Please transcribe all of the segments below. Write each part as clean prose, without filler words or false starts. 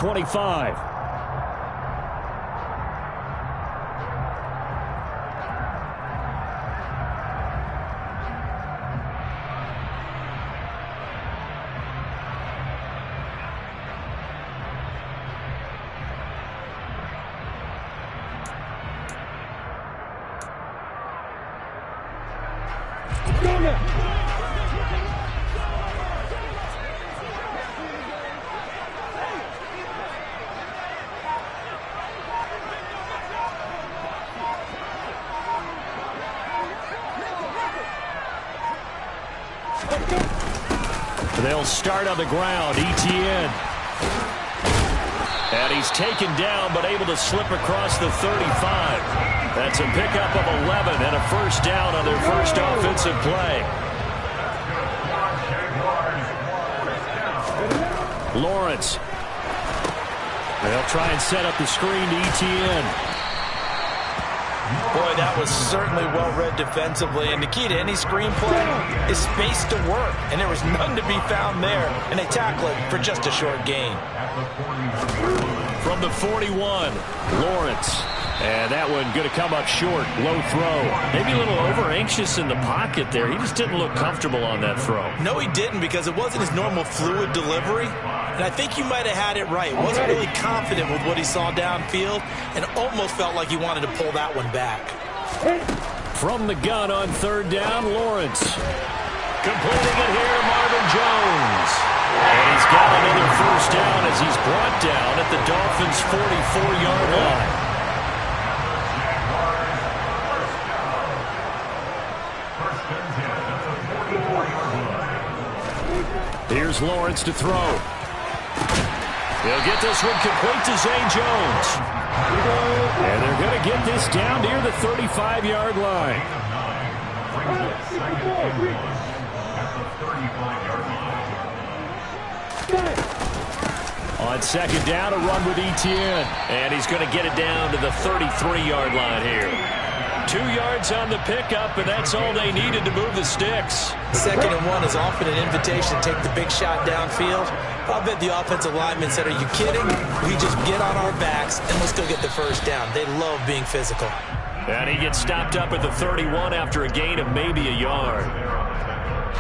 25. They'll start on the ground. ETN. And he's taken down, but able to slip across the 35. That's a pickup of 11 and a first down on their first offensive play. Lawrence. They'll try and set up the screen to ETN. Boy, that was certainly well-read defensively, and the key to any screenplay is space to work, and there was none to be found there, and they tackle it for just a short gain. From the 41, Lawrence. And that one going to come up short. Low throw. Maybe a little over-anxious in the pocket there. He just didn't look comfortable on that throw. No, he didn't, because it wasn't his normal fluid delivery. And I think you might have had it right. Wasn't really confident with what he saw downfield and almost felt like he wanted to pull that one back. From the gun on third down, Lawrence. Completing it here to Marvin Jones. And he's got another first down as he's brought down at the Dolphins' 44-yard line. Here's Lawrence to throw. He'll get this one complete to Zay Jones. And they're going to get this down near the 35-yard line. On second down, a run with ETN. And he's going to get it down to the 33-yard line here. 2 yards on the pickup, and that's all they needed to move the sticks. 2nd and 1 is often an invitation to take the big shot downfield. I bet the offensive linemen said, are you kidding? We just get on our backs and let's go get the first down. They love being physical. And he gets stopped up at the 31 after a gain of maybe a yard.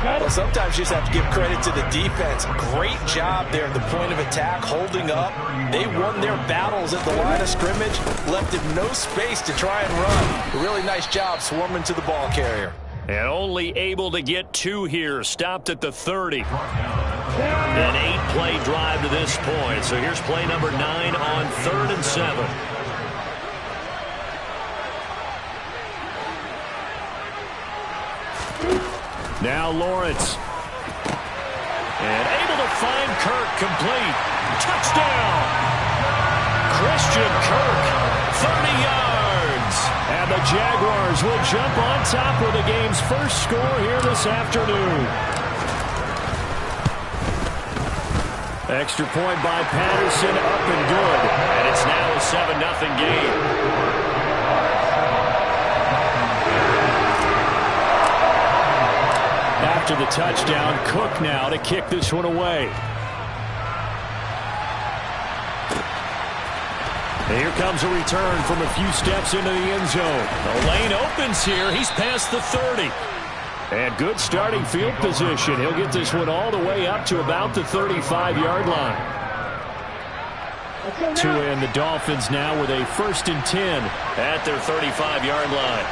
Well, sometimes you just have to give credit to the defense. Great job there at the point of attack, holding up. They won their battles at the line of scrimmage, left him no space to try and run. A really nice job swarming to the ball carrier. And only able to get 2 here, stopped at the 30. An 8-play drive to this point. So here's play number 9 on 3rd and 7. Now Lawrence. And able to find Kirk complete. Touchdown! Christian Kirk, 30 yards. And the Jaguars will jump on top with the game's first score here this afternoon. Extra point by Patterson, up and good. And it's now a 7-0 game. After the touchdown, Cook now to kick this one away. Here comes a return from a few steps into the end zone. The lane opens here. He's past the 30. And good starting field position. He'll get this one all the way up to about the 35-yard line. To end the Dolphins now with a 1st and 10 at their 35-yard line.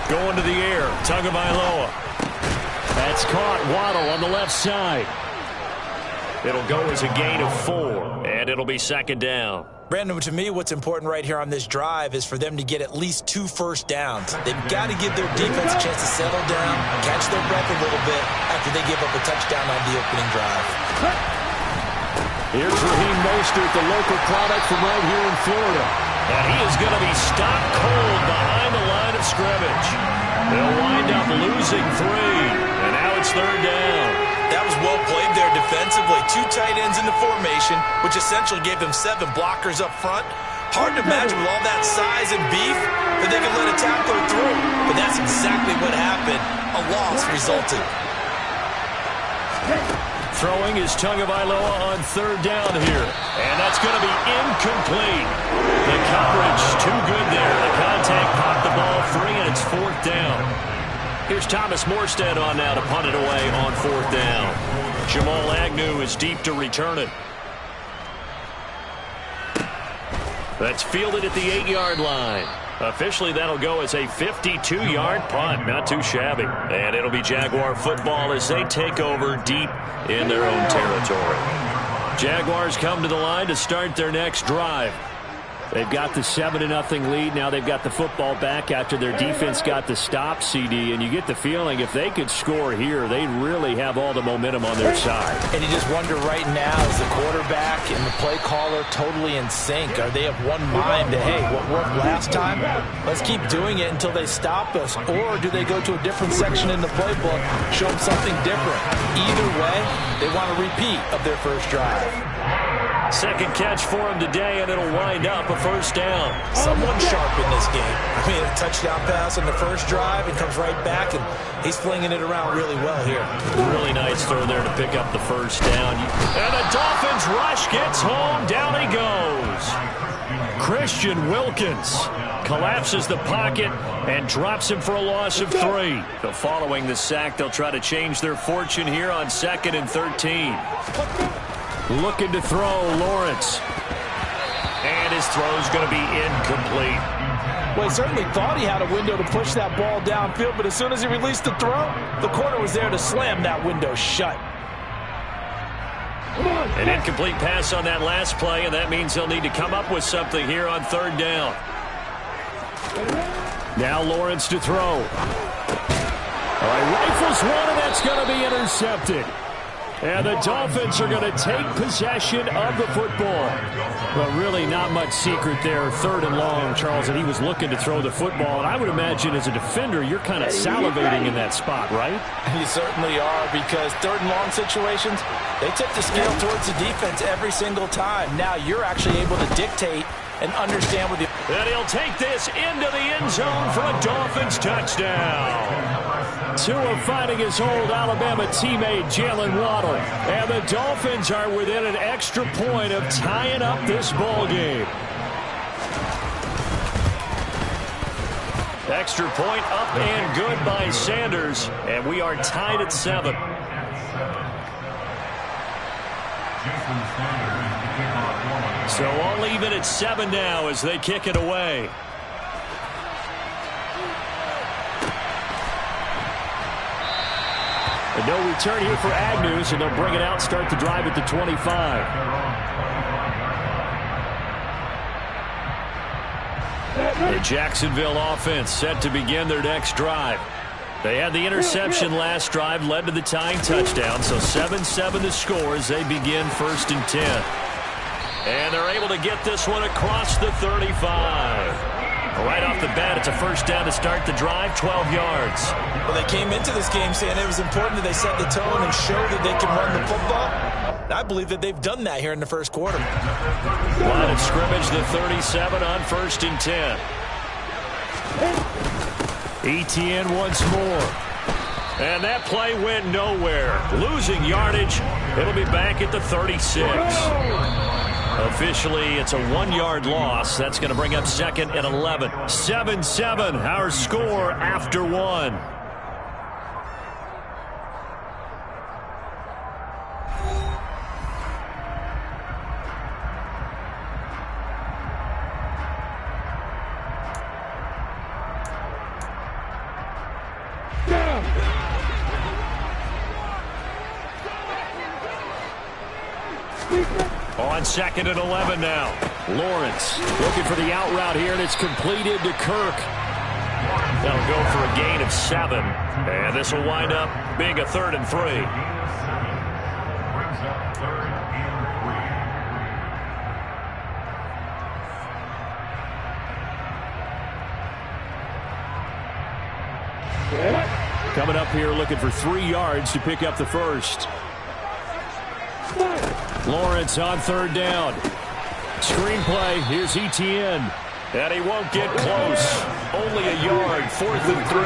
Going to the air, Tagovailoa. That's caught. Waddle on the left side. It'll go as a gain of 4, and it'll be 2nd down. Brandon, to me, what's important right here on this drive is for them to get at least 2 first downs. They've got to give their defense a chance to settle down, catch their breath a little bit after they give up a touchdown on the opening drive. Here's Raheem Mostert, the local product from right here in Florida. And he is going to be stopped cold behind the line of scrimmage. They'll wind up losing 3, and now it's 3rd down. That was well played there defensively. 2 tight ends in the formation, which essentially gave them 7 blockers up front. Hard to imagine with all that size and beef that they could let a tackler through. But that's exactly what happened. A loss resulted. throwing is Tagovailoa on third down here. And that's going to be incomplete. The coverage too good there. The contact popped the ball free, and it's fourth down. Here's Thomas Morstead on now to punt it away on fourth down. Jamal Agnew is deep to return it. That's fielded at the 8-yard line. Officially, that'll go as a 52-yard punt. Not too shabby. And it'll be Jaguar football as they take over deep in their own territory. Jaguars come to the line to start their next drive. They've got the 7-0 lead. Now they've got the football back after their defense got the stop, CD. And you get the feeling if they could score here, they really have all the momentum on their side. And you just wonder right now, is the quarterback and the play caller totally in sync? Are they of one mind that, hey, what worked last time, let's keep doing it until they stop us? Or do they go to a different section in the playbook, show them something different? Either way, they want a repeat of their first drive. Second catch for him today, and it'll wind up a first down. Someone sharp in this game. I mean, a touchdown pass on the first drive, and comes right back, and he's flinging it around really well here. Really nice throw there to pick up the first down. And the Dolphins rush gets home. Down he goes. Christian Wilkins collapses the pocket and drops him for a loss of 3. So following the sack, they'll try to change their fortune here on 2nd and 13. Looking to throw, Lawrence. And his throw's going to be incomplete. Well, he certainly thought he had a window to push that ball downfield, but as soon as he released the throw, the corner was there to slam that window shut. An incomplete pass on that last play, and that means they'll need to come up with something here on third down. Now Lawrence to throw. All right, rifles one, and that's going to be intercepted. And the Dolphins are going to take possession of the football. But really not much secret there. Third and long, Charles, and he was looking to throw the football. And I would imagine as a defender, you're kind of salivating in that spot, right? You certainly are, because third and long situations, they tip the scale towards the defense every single time. Now you're actually able to dictate and understand what the... And he'll take this into the end zone for a Dolphins touchdown. Tua finding his old Alabama teammate Jalen Waddle. And the Dolphins are within an extra point of tying up this ball game. Extra point up and good by Sanders. And we are tied at 7. So all even at 7 now as they kick it away. And no return here for Agnew, so they'll bring it out, start the drive at the 25. The Jacksonville offense set to begin their next drive. They had the interception last drive, led to the tying touchdown, so 7-7 the score as they begin 1st and 10. And they're able to get this one across the 35. Right off the bat, it's a first down to start the drive, 12 yards. Well, they came into this game saying it was important that they set the tone and show that they can run the football. And I believe that they've done that here in the first quarter. Line of scrimmage, the 37 on 1st and 10. Etienne once more. And that play went nowhere. Losing yardage. It'll be back at the 36. Officially, it's a 1-yard loss. That's going to bring up 2nd and 11. 7-7, our score after 1. On 2nd and 11 now. Lawrence looking for the out route here, and it's completed to Kirk. That'll go for a gain of 7. And this will wind up being a 3rd and 3. Coming up here looking for 3 yards to pick up the first. Lawrence on 3rd down. Screenplay. Here's Etienne. And he won't get close. Only a yard. 4th and 3.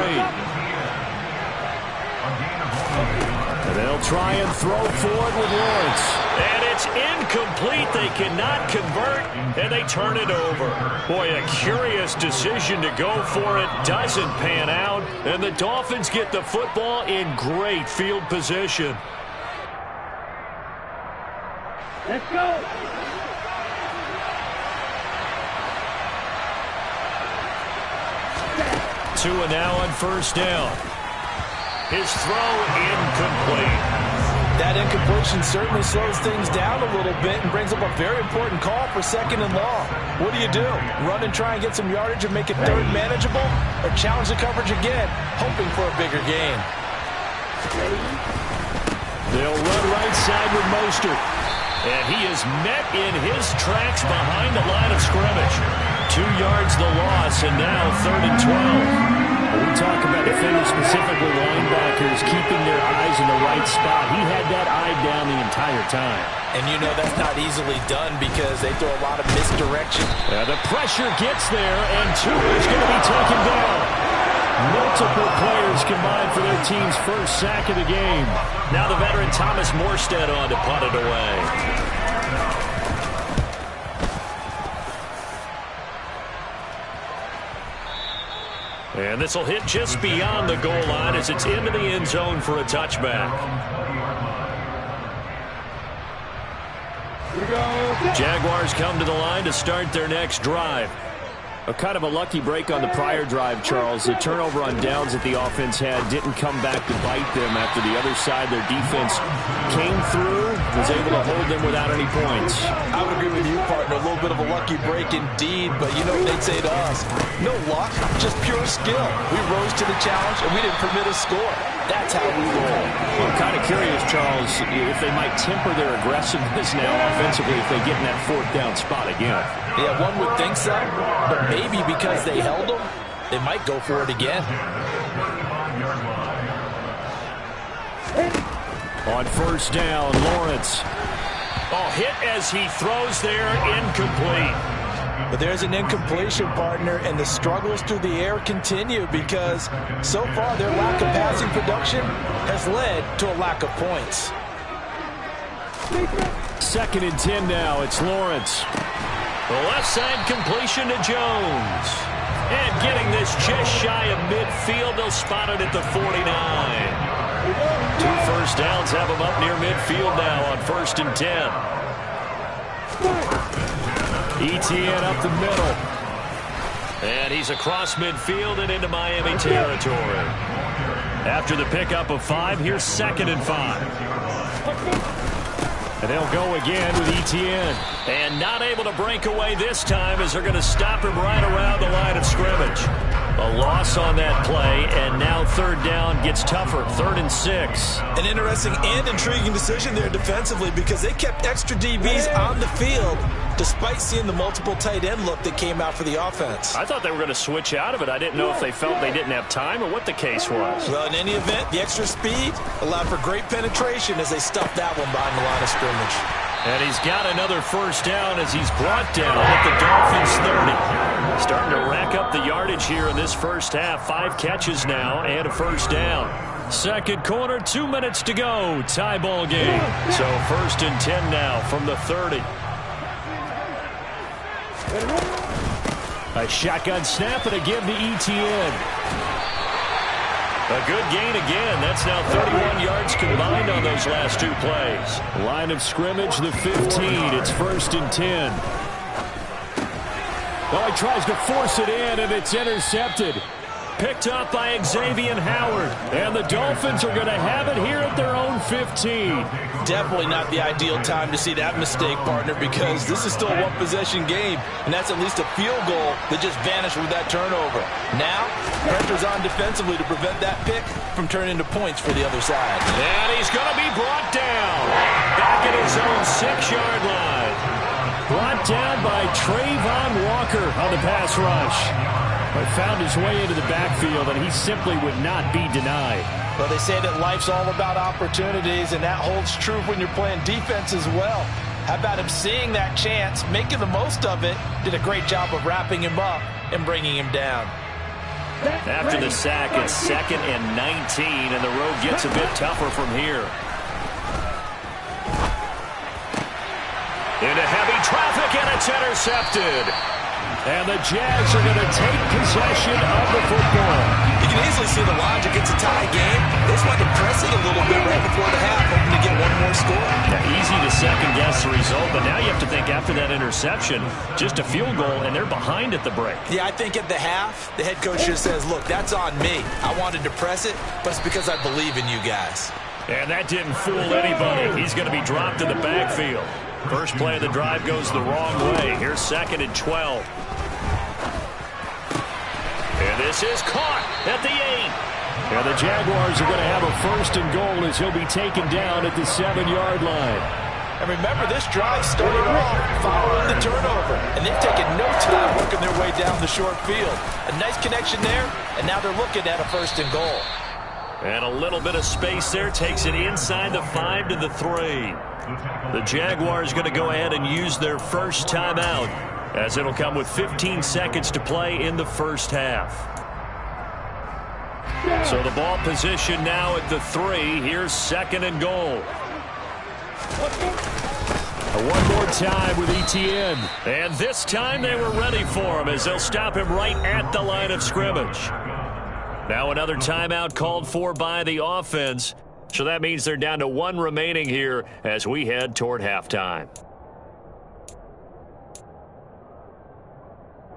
They'll try and throw forward with Lawrence. And it's incomplete. They cannot convert, and they turn it over. Boy, a curious decision to go for it. Doesn't pan out, and the Dolphins get the football in great field position. Let's go. Tua now on first down. His throw incomplete. That incompletion certainly slows things down a little bit and brings up a very important call for 2nd and long. What do? Run and try and get some yardage and make it third manageable? Or challenge the coverage again, hoping for a bigger gain? They'll run right side with Mostert. And he is met in his tracks behind the line of scrimmage. 2 yards the loss, and now 3rd and 12. We talk about defenders, specifically linebackers, keeping their eyes in the right spot. He had that eye down the entire time. And you know that's not easily done because they throw a lot of misdirection. The pressure gets there, and Tua is going to be taken down. Multiple players combined for their team's first sack of the game. Now the veteran Thomas Morstead on to punt it away. And this will hit just beyond the goal line as it's into the end zone for a touchback. Jaguars come to the line to start their next drive. A kind of a lucky break on the prior drive, Charles. The turnover on downs that the offense had didn't come back to bite them after the other side. Their defense came through, was able to hold them without any points. I would agree with you, partner. A little bit of a lucky break indeed, but you know what they'd say to us? No luck, just pure skill. We rose to the challenge, and we didn't permit a score. That's how we roll. Well, I'm kind of curious, Charles, if they might temper their aggressiveness now offensively if they get in that 4th down spot again. Yeah, one would think so, but maybe because they held them, they might go for it again. On first down, Lawrence. Oh, hit as he throws there, incomplete. But there's an incompletion, partner, and the struggles through the air continue because so far their lack of passing production has led to a lack of points. 2nd and 10 now. It's Lawrence. The left side completion to Jones. And getting this just shy of midfield, they'll spot it at the 49. 2 first downs have him up near midfield now on 1st and 10. ETN up the middle. And he's across midfield and into Miami territory. After the pickup of 5, here's 2nd and 5. And they'll go again with ETN. And not able to break away this time as they're going to stop him right around the line of scrimmage. A loss on that play, and now 3rd down gets tougher, 3rd and 6. An interesting and intriguing decision there defensively because they kept extra DBs on the field despite seeing the multiple tight end look that came out for the offense. I thought they were going to switch out of it. I didn't know if they felt they didn't have time or what the case was. Well, in any event, the extra speed allowed for great penetration as they stuffed that one behind the line of scrimmage. And he's got another first down as he's brought down at the Dolphins 30. Starting to rack up the yardage here in this first half. 5 catches now and a first down. 2nd quarter, 2 minutes to go. Tie ball game. So 1st and 10 now from the 30. A shotgun snap and a give to ETN. A good gain again. That's now 31 yards combined on those last 2 plays. Line of scrimmage, the 15. It's 1st and 10. Oh, he tries to force it in, and it's intercepted. Picked up by Xavier Howard. And the Dolphins are going to have it here at their own 15. Definitely not the ideal time to see that mistake, partner, because this is still a one-possession game, and that's at least a field goal that just vanished with that turnover. Now, pressure's on defensively to prevent that pick from turning into points for the other side. And he's going to be brought down back at his own 6-yard line. Brought down by Trayvon Walker on the pass rush. But found his way into the backfield, and he simply would not be denied. Well, they say that life's all about opportunities, and that holds true when you're playing defense as well. How about him seeing that chance, making the most of it, did a great job of wrapping him up and bringing him down. After the sack, it's 2nd and 19, and the road gets a bit tougher from here. Into heavy traffic, and it's intercepted. And the Jags are going to take possession of the football. You can easily see the logic. It's a tie game. They just want to press it a little bit right before the half, hoping to get one more score. Yeah, easy to second-guess the result, but now you have to think after that interception, just a field goal, and they're behind at the break. Yeah, I think at the half, the head coach just says, look, that's on me. I wanted to press it, but it's because I believe in you guys. And that didn't fool anybody. He's going to be dropped in the backfield. First play of the drive goes the wrong way. Here's 2nd and 12. And this is caught at the 8. And the Jaguars are going to have a 1st and goal as he'll be taken down at the 7-yard line. And remember, this drive started off following the turnover. And they've taken no time working their way down the short field. A nice connection there, and now they're looking at a 1st and goal. And a little bit of space there takes it inside the 5 to the 3. The Jaguars going to go ahead and use their first timeout, as it'll come with 15 seconds to play in the first half. So the ball position now at the 3. Here's 2nd and goal. One more time with Etienne. And this time they were ready for him as they'll stop him right at the line of scrimmage. Now another timeout called for by the offense. So that means they're down to 1 remaining here as we head toward halftime.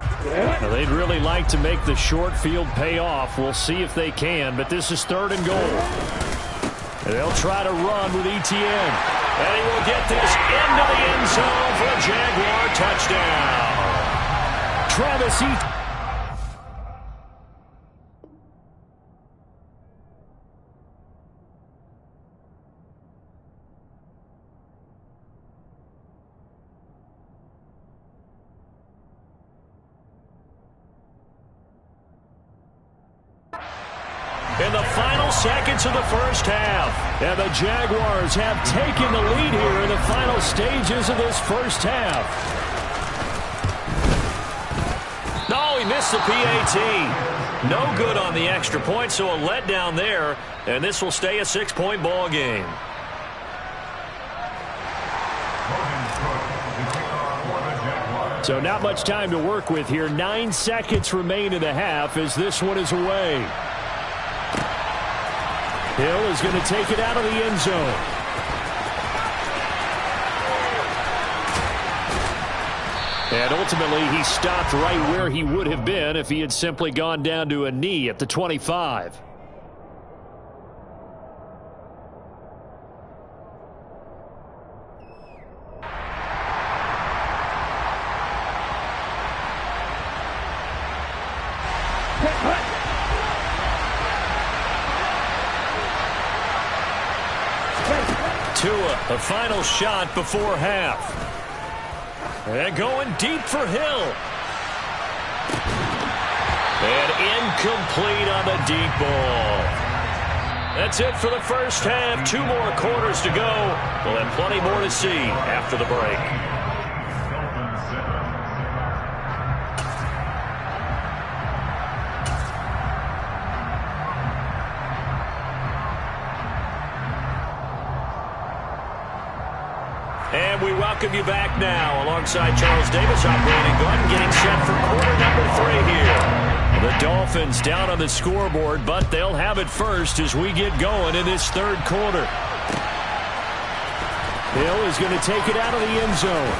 Now they'd really like to make the short field pay off. We'll see if they can, but this is 3rd and goal. And they'll try to run with Etienne. And he will get this into the end zone for a Jaguar touchdown. Travis Etienne. In the final seconds of the first half. And the Jaguars have taken the lead here in the final stages of this first half. No, he missed the PAT. No good on the extra point, so a letdown there. And this will stay a 6-point ball game. So not much time to work with here. 9 seconds remain in the half as this one is away. Hill is going to take it out of the end zone. And ultimately, he stopped right where he would have been if he had simply gone down to a knee at the 25. A final shot before half. And going deep for Hill. And incomplete on the deep ball. That's it for the first half. 2 more quarters to go. We'll have plenty more to see after the break. And we welcome you back now alongside Charles Davis operating gun, getting set for quarter number 3 here. The Dolphins down on the scoreboard, but they'll have it first as we get going in this 3rd quarter. Hill is going to take it out of the end zone.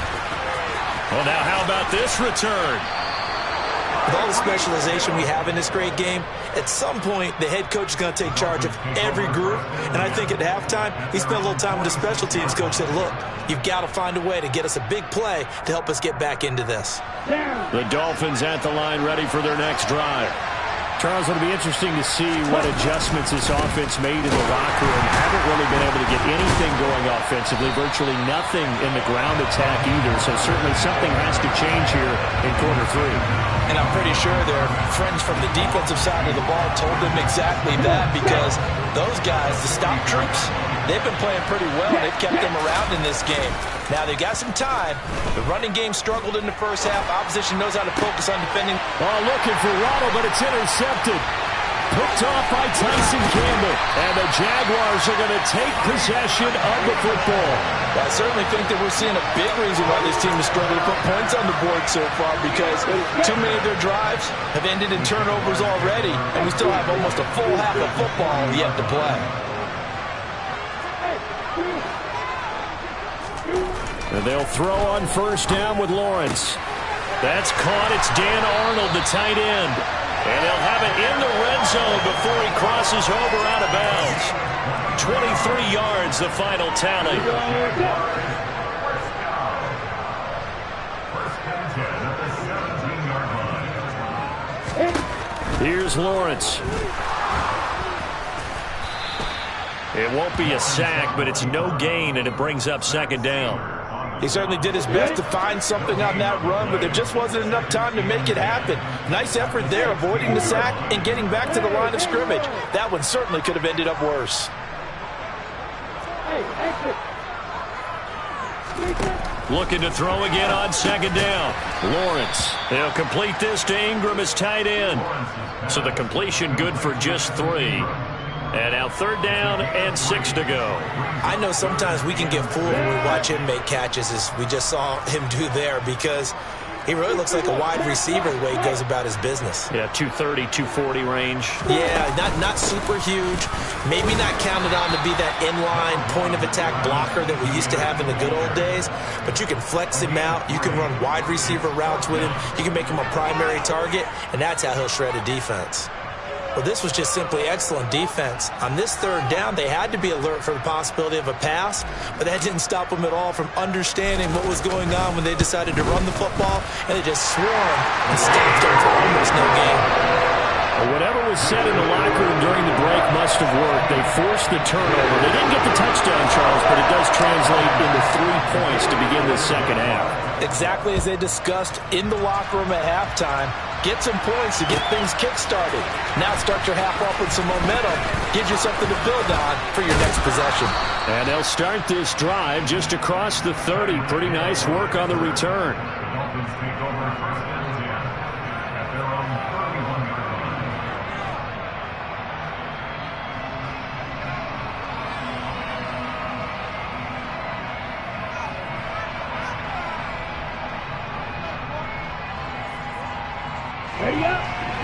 Well, now how about this return? With all the specialization we have in this great game, at some point the head coach is going to take charge of every group. And I think at halftime, he spent a little time with the special teams coach said, look, you've got to find a way to get us a big play to help us get back into this. The Dolphins at the line ready for their next drive. Charles, it'll be interesting to see what adjustments this offense made in the locker room. Haven't really been able to get anything going offensively, virtually nothing in the ground attack either. So certainly something has to change here in quarter 3. And I'm pretty sure their friends from the defensive side of the ball told them exactly that, because those guys, the stop troops, they've been playing pretty well. They've kept them around in this game. Now they've got some time. The running game struggled in the first half. Opposition knows how to focus on defending. Oh, looking for Waddle, but it's intercepted. picked off by Tyson Campbell. And the Jaguars are going to take possession of the football. I certainly think that we're seeing a big reason why this team is struggling to put points on the board so far, because too many of their drives have ended in turnovers already, and we still have almost a full half of football yet to play. And they'll throw on first down with Lawrence. That's caught. It's Dan Arnold, the tight end. And they'll have it in the red zone before he crosses over out of bounds. 23 yards, the final tally. Here's Lawrence. It won't be a sack, but it's no gain, and it brings up second down. He certainly did his best to find something on that run, but there just wasn't enough time to make it happen. Nice effort there, avoiding the sack and getting back to the line of scrimmage. That one certainly could have ended up worse. Looking to throw again on second down. Lawrence. They'll complete this to Ingram as tight end. So the completion good for just 3. And now third down and 6 to go. I know sometimes we can get fooled when we watch him make catches, as we just saw him do there, because he really looks like a wide receiver the way he goes about his business. Yeah, 230, 240 range. Yeah, not super huge. Maybe not counted on to be that inline point-of-attack blocker that we used to have in the good old days, but you can flex him out. You can run wide receiver routes with him. You can make him a primary target, and that's how he'll shred a defense. Well, this was just simply excellent defense. On this third down, they had to be alert for the possibility of a pass, but that didn't stop them at all from understanding what was going on when they decided to run the football, and they just swarmed and stopped them for almost no gain. Whatever was said in the locker room during the break must have worked. They forced the turnover. They didn't get the touchdown, Charles, but it does translate into 3 points to begin the second half. Exactly as they discussed in the locker room at halftime. Get some points to get things kick-started. Now start your half off with some momentum. Gives you something to build on for your next possession. And they'll start this drive just across the 30. Pretty nice work on the return.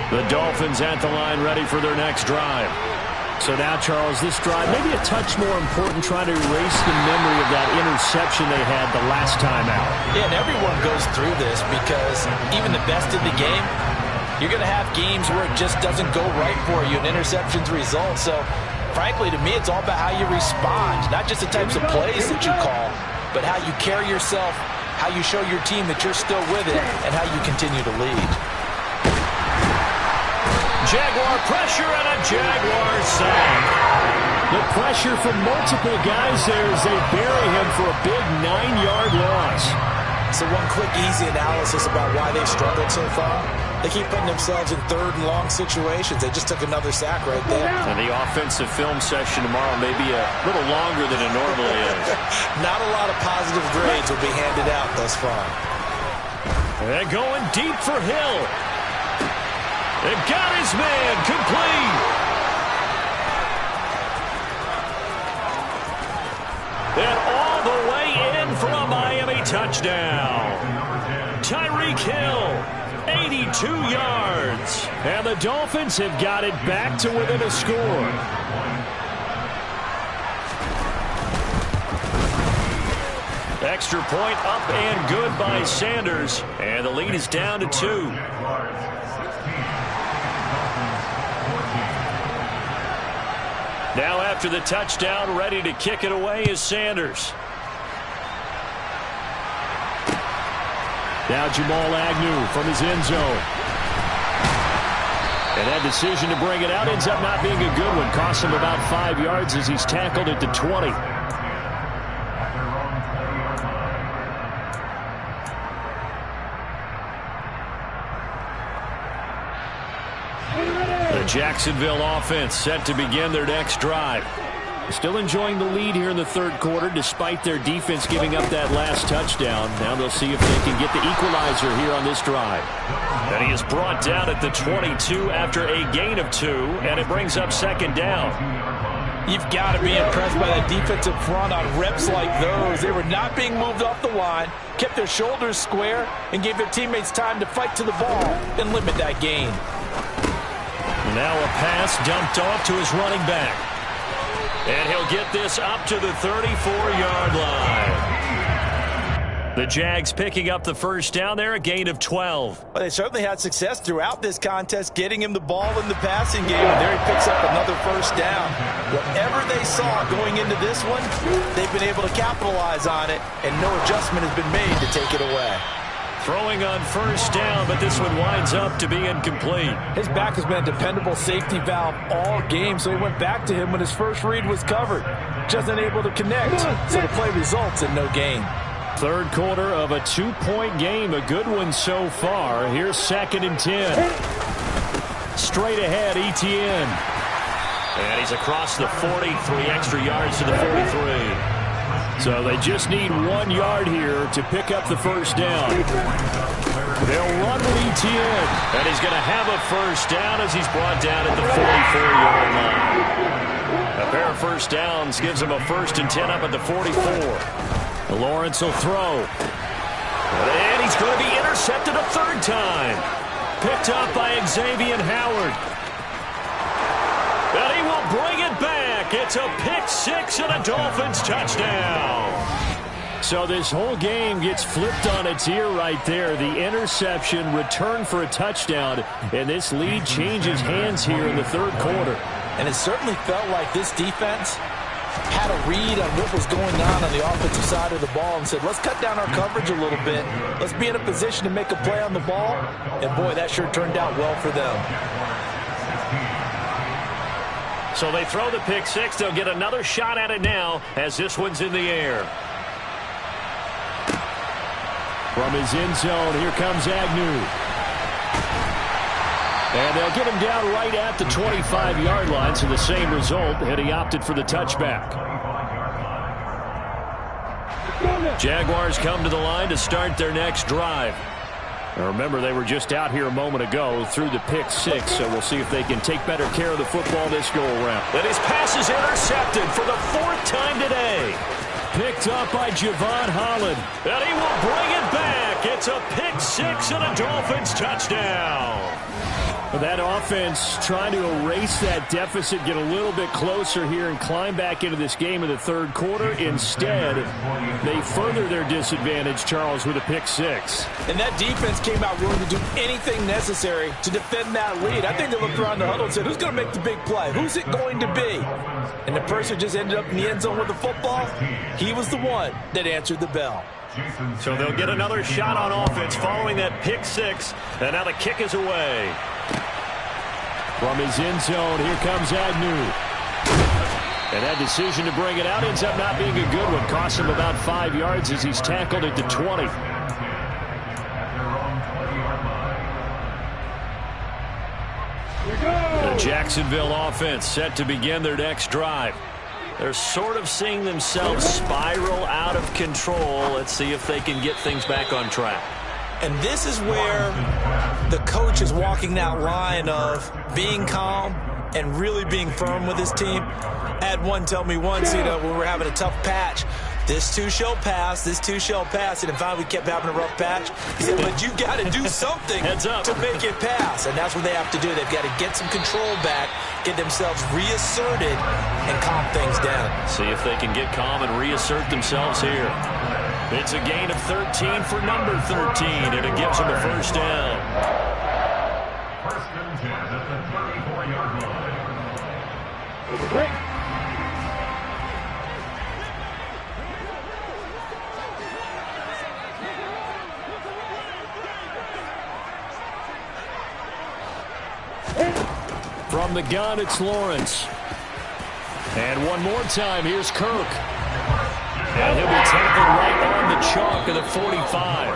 The Dolphins at the line, ready for their next drive. So now, Charles, this drive maybe a touch more important, trying to erase the memory of that interception they had the last time out. Yeah, and everyone goes through this, because even the best in the game, you're going to have games where it just doesn't go right for you, and interceptions result. So, frankly, to me, it's all about how you respond, not just the types of plays that you call, but how you carry yourself, how you show your team that you're still with it, and how you continue to lead. Jaguar pressure and a Jaguar sack. The pressure from multiple guys there as they bury him for a big 9-yard loss. So one quick, easy analysis about why they've struggled so far. They keep putting themselves in third and long situations. They just took another sack right there. And the offensive film session tomorrow may be a little longer than it normally is. Not a lot of positive grades will be handed out thus far. They're going deep for Hill. They've got his man complete. And all the way in for a Miami touchdown. Tyreek Hill, 82 yards. And the Dolphins have got it back to within a score. Extra point up and good by Sanders. And the lead is down to 2. Now after the touchdown, ready to kick it away is Sanders. Now Jamal Agnew from his end zone. And that decision to bring it out ends up not being a good one. Costs him about 5 yards as he's tackled at the 20. The Jacksonville offense set to begin their next drive. Still enjoying the lead here in the third quarter despite their defense giving up that last touchdown. Now they'll see if they can get the equalizer here on this drive. And he is brought down at the 22 after a gain of 2, and it brings up second down. You've got to be impressed by that defensive front on reps like those. They were not being moved off the line, kept their shoulders square, and gave their teammates time to fight to the ball and limit that gain. Now a pass dumped off to his running back. And he'll get this up to the 34-yard line. The Jags picking up the first down there, a gain of 12. Well, they certainly had success throughout this contest, getting him the ball in the passing game, and there he picks up another first down. Whatever they saw going into this one, they've been able to capitalize on it, and no adjustment has been made to take it away. Throwing on first down, but this one winds up to be incomplete. His back has been a dependable safety valve all game, so he went back to him when his first read was covered. Just unable to connect, so the play results in no gain. Third quarter of a 2-point game, a good one so far. Here's 2nd and 10. Straight ahead, Etienne. And he's across the 40, 3 extra yards to the 43. So they just need 1 yard here to pick up the first down. They'll run with Etienne. And he's going to have a first down as he's brought down at the 44-yard line. A pair of first downs gives him a 1st and 10 up at the 44. Lawrence will throw. And he's going to be intercepted a 3rd time. Picked up by Xavier Howard. And he will bring it back. It's a pick 6 and a Dolphins touchdown. So this whole game gets flipped on its ear right there. The interception, return for a touchdown, and this lead changes hands here in the third quarter. And it certainly felt like this defense had a read on what was going on the offensive side of the ball and said, let's cut down our coverage a little bit. Let's be in a position to make a play on the ball. And, boy, that sure turned out well for them. So they throw the pick 6. They'll get another shot at it now as this one's in the air. From his end zone, here comes Agnew. And they'll get him down right at the 25-yard line, so the same result, and he opted for the touchback. Jaguars come to the line to start their next drive. Now remember, they were just out here a moment ago through the pick 6, so we'll see if they can take better care of the football this go-around. And his pass is intercepted for the 4th time today. Picked up by Javon Holland. And he will bring it back. It's a pick 6 and a Dolphins touchdown. That offense trying to erase that deficit, get a little bit closer here and climb back into this game in the third quarter. Instead, they further their disadvantage, Charles, with a pick 6. And that defense came out willing to do anything necessary to defend that lead. I think they looked around the huddle and said, who's going to make the big play? Who's it going to be? And the person just ended up in the end zone with the football. He was the one that answered the bell. So they'll get another shot on offense following that pick 6. And now the kick is away. From his end zone, here comes Agnew. And that decision to bring it out ends up not being a good one. Costs him about 5 yards as he's tackled at the 20. The Jacksonville offense set to begin their next drive. They're sort of seeing themselves spiral out of control. Let's see if they can get things back on track. And this is where the coach is walking that line of being calm and really being firm with his team. I had one tell me once, when we were having a tough patch, this too shall pass, this too shall pass. And finally we kept having a rough patch. He said, but you got to do something to make it pass. And that's what they have to do. They've got to get some control back, get themselves reasserted, and calm things down. See if they can get calm and reassert themselves here. It's a gain of 13 for number 13, and it gives them a first down. First and 10 at the 34-yard line. Great. From the gun, it's Lawrence. And one more time, here's Kirk. And he'll be tackled right on the chalk of the 45.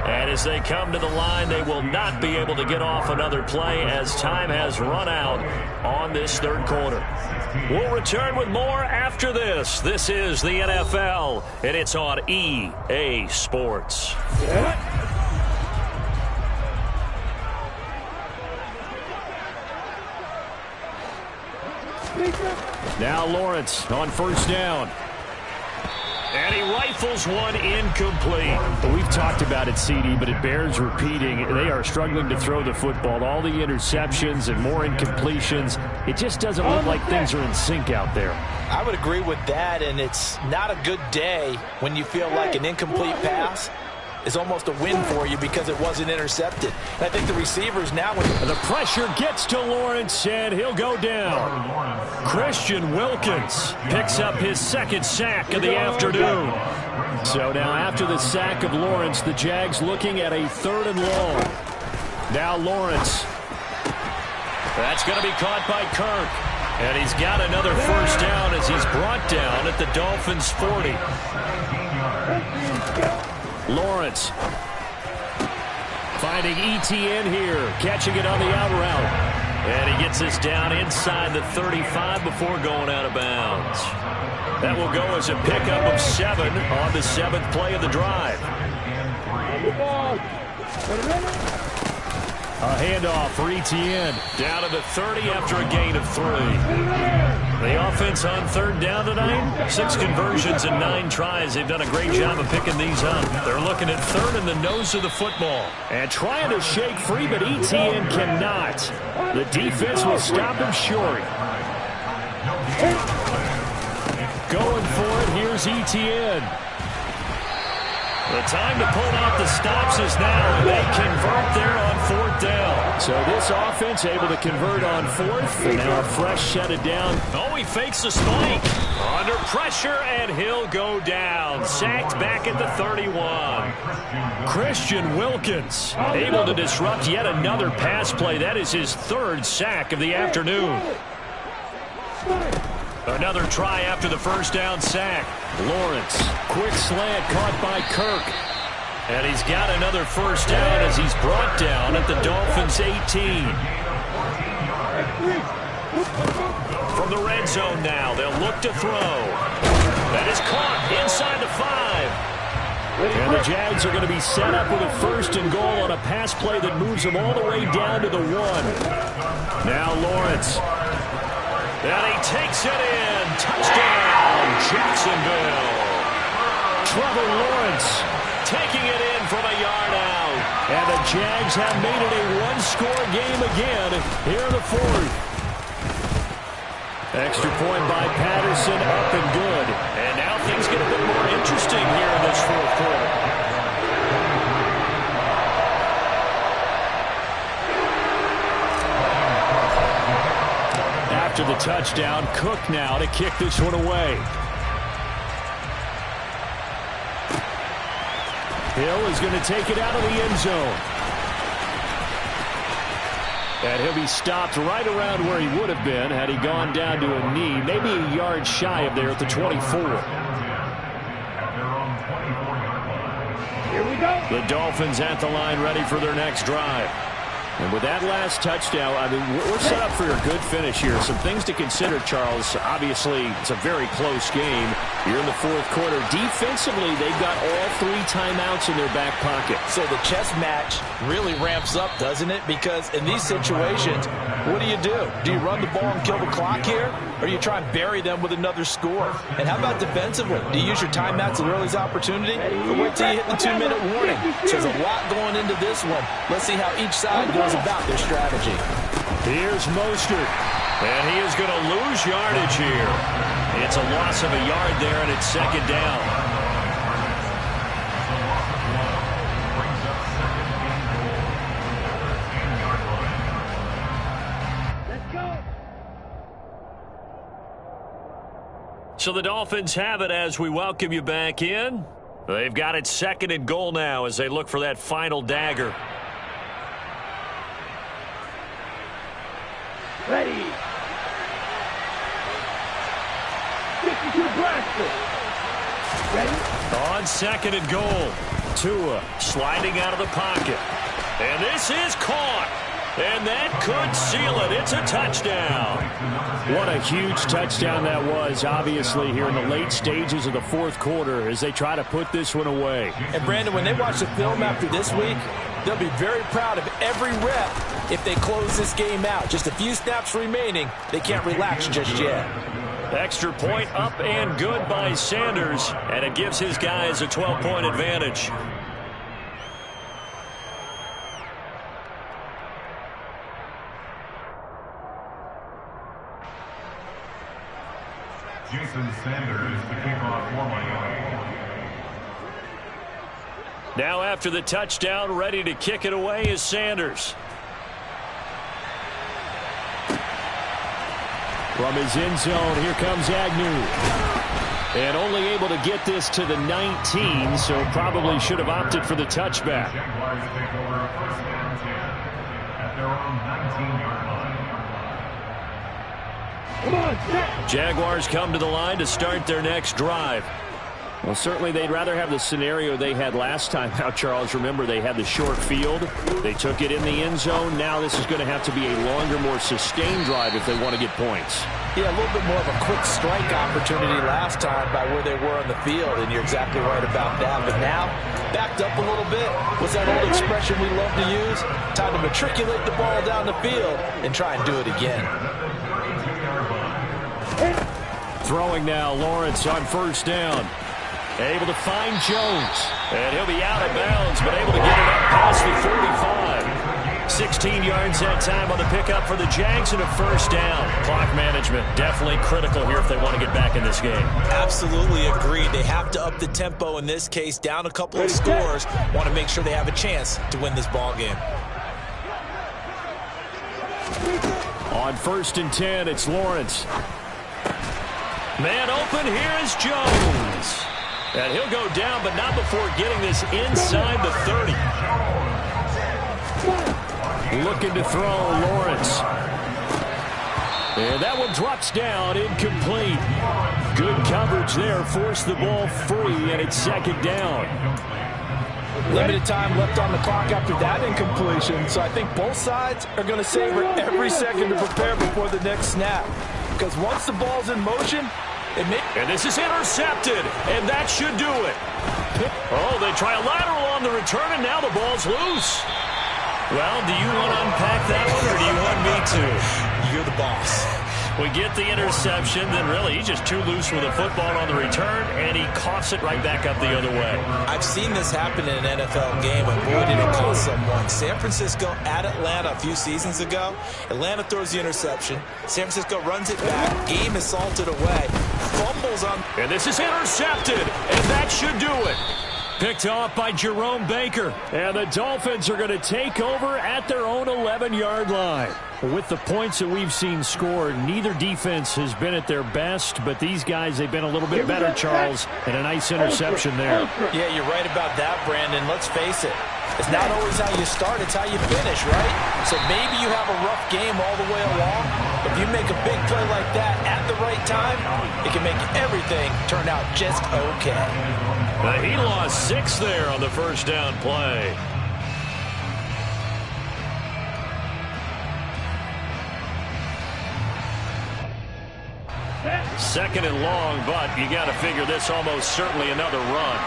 And as they come to the line, they will not be able to get off another play as time has run out on this third quarter. We'll return with more after this. This is the NFL, and it's on EA Sports. Now Lawrence on first down. And he rifles one incomplete. We've talked about it, CD, but it bears repeating. They are struggling to throw the football. All the interceptions and more incompletions. It just doesn't look like things are in sync out there. I would agree with that, and it's not a good day when you feel like an incomplete pass is almost a win for you because it wasn't intercepted. And I think the receivers now... The pressure gets to Lawrence, and he'll go down. Christian Wilkins picks up his second sack of the afternoon. So now after the sack of Lawrence, the Jags looking at a 3rd and long. Now Lawrence. That's going to be caught by Kirk. And he's got another first down as he's brought down at the Dolphins' 40. Lawrence finding ETN here, catching it on the out route. And he gets this down inside the 35 before going out of bounds. That will go as a pickup of 7 on the 7th play of the drive. A handoff for ETN. Down to the 30 after a gain of 3. The offense on 3rd down tonight, 6 conversions and 9 tries. They've done a great job of picking these up. They're looking at 3rd in the nose of the football. And trying to shake free, but ETN cannot. The defense will stop him short. Going for it, here's ETN. The time to pull out the stops is now, and they convert there on 4th down. So this offense able to convert on 4th, and now a fresh shut it down. Oh, he fakes the spike. Under pressure, and he'll go down. Sacked back at the 31. Christian Wilkins able to disrupt yet another pass play. That is his 3rd sack of the afternoon. Another try after the first down sack. Lawrence, quick slant caught by Kirk. And he's got another first down as he's brought down at the Dolphins' 18. From the red zone now, they'll look to throw. That is caught inside the 5. And the Jags are going to be set up with a 1st and goal on a pass play that moves them all the way down to the 1. Now Lawrence. And he takes it in. Touchdown, Jacksonville. Trevor Lawrence taking it in from a yard out. And the Jags have made it a 1-score game again here in the 4th. Extra point by Patterson, up and good. And now things get a bit more interesting here in this 4th quarter. After the touchdown, Cook now to kick this one away. Hill is going to take it out of the end zone. And he'll be stopped right around where he would have been had he gone down to a knee, maybe a yard shy of there at the 24. Here we go. The Dolphins at the line ready for their next drive. And with that last touchdown, I mean, we're set up for a good finish here. Some things to consider, Charles. Obviously, it's a very close game. You're in the 4th quarter. Defensively, they've got all 3 timeouts in their back pocket. So the chess match really ramps up, doesn't it? Because in these situations, what do? Do you run the ball and kill the clock here? Or do you try and bury them with another score? And how about defensively? Do you use your timeouts at earliest opportunity? Or wait till you hit the 2-minute warning? So there's a lot going into this one. Let's see how each side goes about their strategy. Here's Mostert. And he is going to lose yardage here. It's a loss of a yard there, and it's 2nd down. So the Dolphins have it as we welcome you back in. They've got it 2nd and goal now as they look for that final dagger. Ready. 52 blaster. Ready. On 2nd and goal. Tua sliding out of the pocket. And this is caught. And that could seal it. It's a touchdown. What a huge touchdown that was, obviously, here in the late stages of the fourth quarter as they try to put this one away. And, Brandon, when they watch the film after this week, they'll be very proud of every rep if they close this game out. Just a few snaps remaining. They can't relax just yet. Extra point up and good by Sanders, and it gives his guys a 12-point advantage. Jason Sanders to kick off for Miami. Now after the touchdown, ready to kick it away is Sanders. From his end zone, here comes Agnew. And only able to get this to the 19, so probably should have opted for the touchback. Jaguars take over first and 10 at their own 19-yard line. Come on, set. Jaguars come to the line to start their next drive. Well, certainly they'd rather have the scenario they had last time out, Charles. Remember, they had the short field. They took it in the end zone. Now this is going to have to be a longer, more sustained drive if they want to get points. Yeah, a little bit more of a quick strike opportunity last time by where they were on the field, and you're exactly right about that. But now, backed up a little bit. What's that old expression we love to use? Time to matriculate the ball down the field and try and do it again. Throwing now, Lawrence on first down. Able to find Jones. And he'll be out of bounds, but able to get it up past the 45. 16 yards that time on the pickup for the Jags and a first down. Clock management definitely critical here if they want to get back in this game. Absolutely agreed. They have to up the tempo in this case, down a couple of scores. Want to make sure they have a chance to win this ball game. On first and 10, it's Lawrence. Man open, here is Jones. And he'll go down, but not before getting this inside the 30. Looking to throw, Lawrence. And that one drops down, incomplete. Good coverage there, forced the ball free, and it's second down. Limited time left on the clock after that incompletion, so I think both sides are going to savor every second to prepare before the next snap. Because once the ball's in motion, and this is intercepted, and that should do it. Oh, they try a lateral on the return, and now the ball's loose. Well, do you want to unpack that one, or do you want me to? You're the boss. We get the interception, then really he's just too loose with the football on the return, and he coughs it right back up the other way. I've seen this happen in an NFL game, and boy, did it cost someone. San Francisco at Atlanta a few seasons ago. Atlanta throws the interception. San Francisco runs it back. Game is salted away. Fumbles on. And this is intercepted, and that should do it. Picked off by Jerome Baker. And the Dolphins are going to take over at their own 11-yard line. With the points that we've seen scored, neither defense has been at their best, but these guys, they've been a little bit better, Charles, and a nice interception there. Yeah, you're right about that, Brandon. Let's face it. It's not always how you start, it's how you finish, right? So maybe you have a rough game all the way along, but if you make a big play like that at the right time, it can make everything turn out just okay. He lost 6 there on the first down play. Second and long, but you got to figure this almost certainly another run.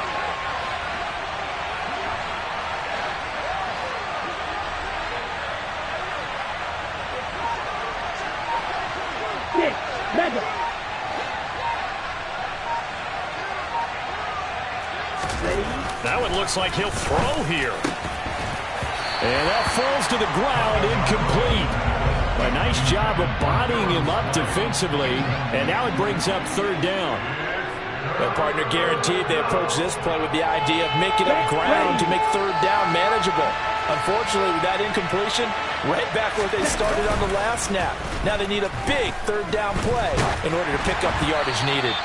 That one looks like he'll throw here. And that falls to the ground, incomplete. A nice job of bodying him up defensively, and now it brings up third down. Well, partner, guaranteed they approach this play with the idea of making up ground to make third down manageable. Unfortunately, with that incompletion, right back where they started on the last snap. Now they need a big third down play in order to pick up the yardage needed.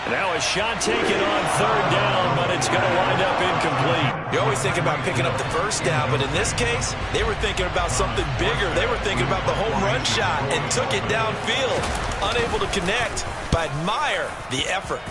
Now a shot taken on third down, but it's going to wind up incomplete. You always think about picking up the first down, but in this case, they were thinking about something bigger. They were thinking about the home run shot and took it downfield. Unable to connect, but admire the effort.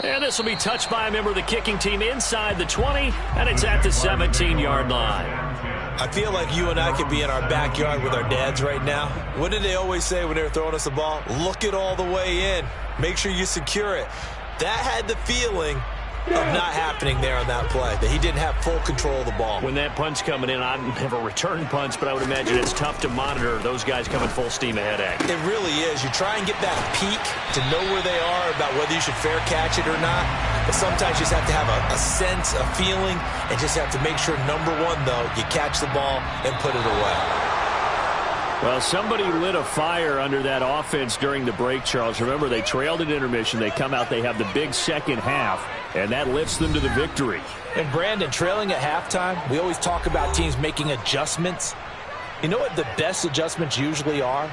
And this will be touched by a member of the kicking team inside the 20, and it's at the 17-yard line. I feel like you and I could be in our backyard with our dads right now. What did they always say when they were throwing us the ball? Look it all the way in. Make sure you secure it. That had the feeling of not happening there on that play, that he didn't have full control of the ball. When that punch coming in, I've never returned punch, but I would imagine it's tough to monitor those guys coming full steam ahead at you. It really is. You try and get that peek to know where they are, about whether you should fair catch it or not. But sometimes you just have to have a sense, a feeling, and just have to make sure, number one, though, you catch the ball and put it away. Well, somebody lit a fire under that offense during the break, Charles. Remember, they trailed at intermission. They come out, they have the big second half, and that lifts them to the victory. And, Brandon, trailing at halftime, we always talk about teams making adjustments. You know what the best adjustments usually are?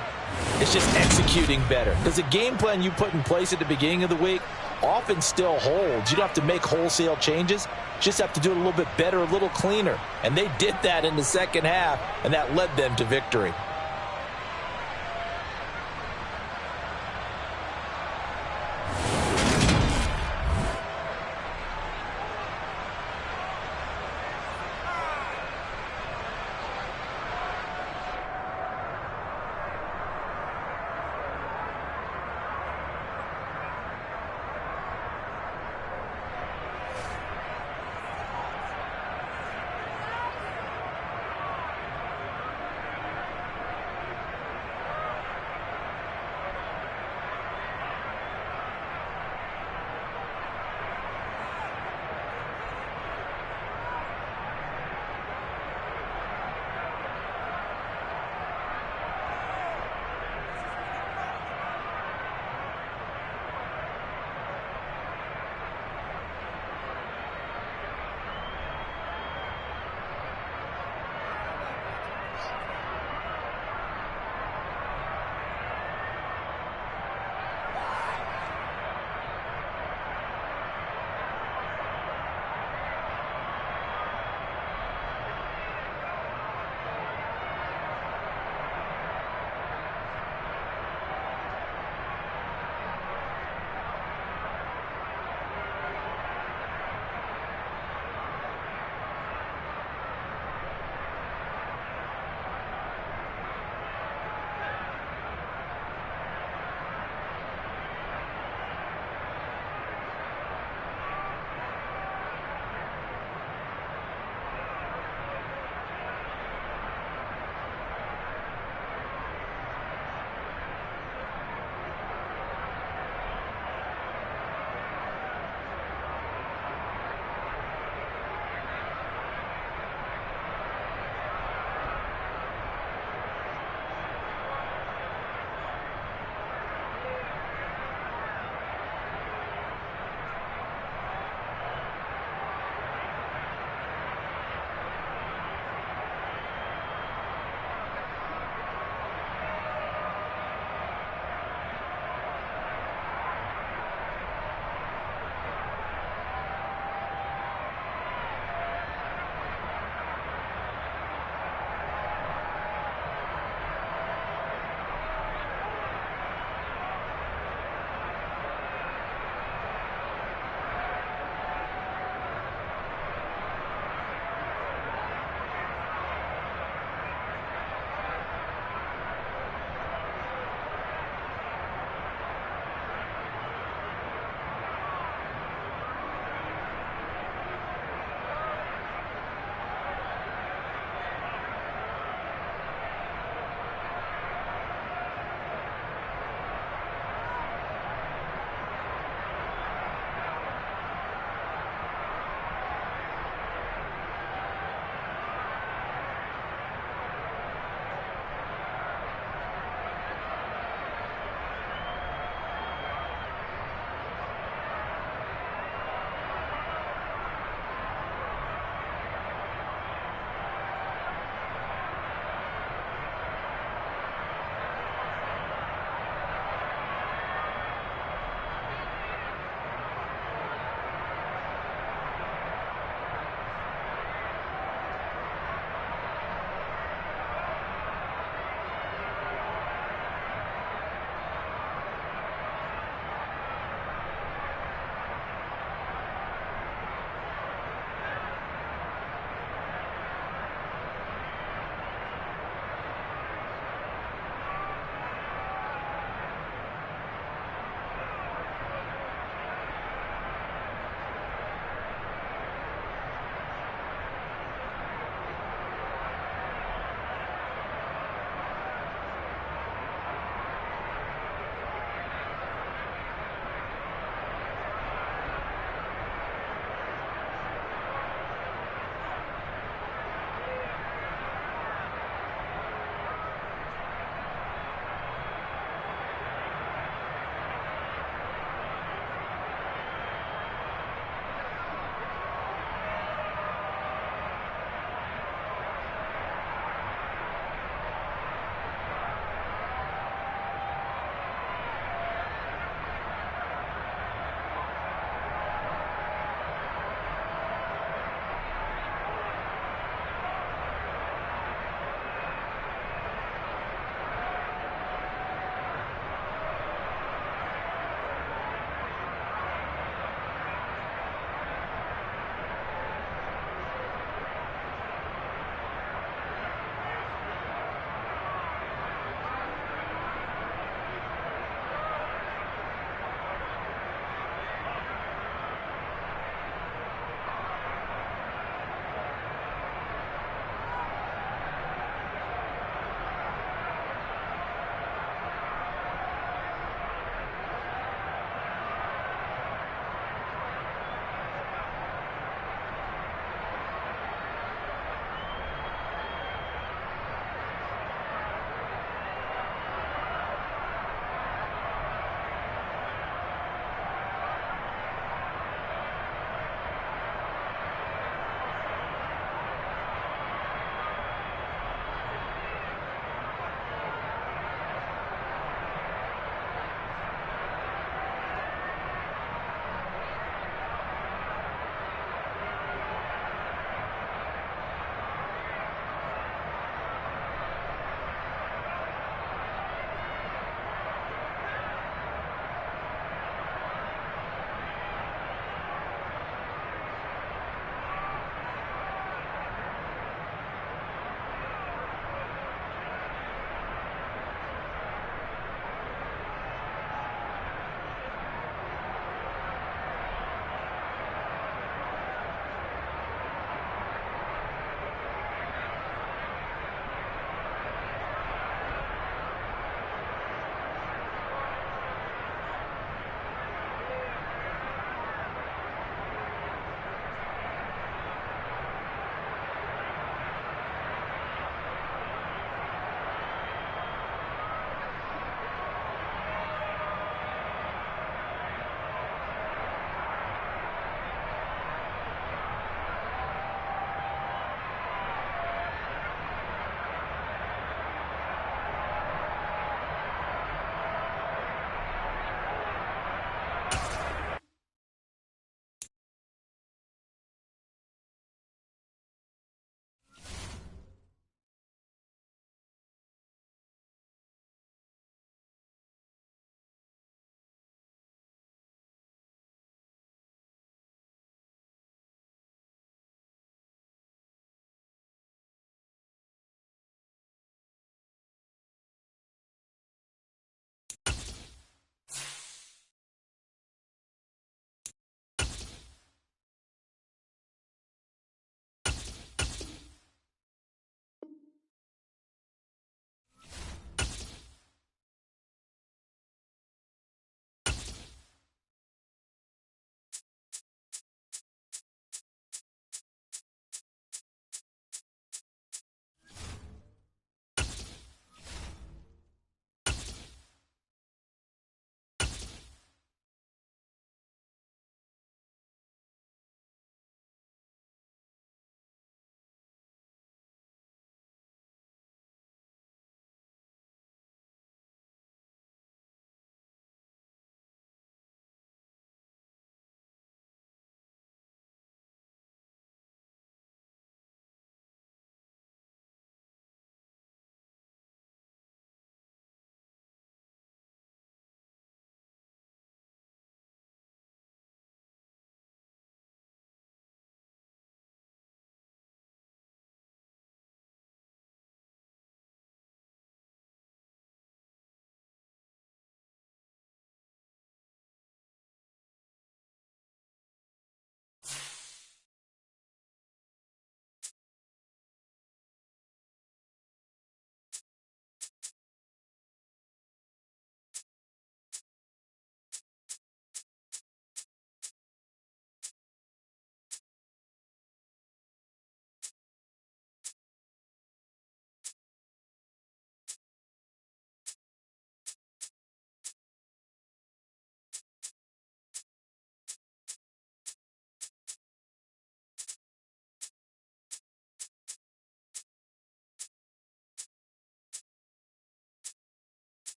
It's just executing better. Because the game plan you put in place at the beginning of the week often still holds. You don't have to make wholesale changes. You just have to do it a little bit better, a little cleaner. And they did that in the second half, and that led them to victory.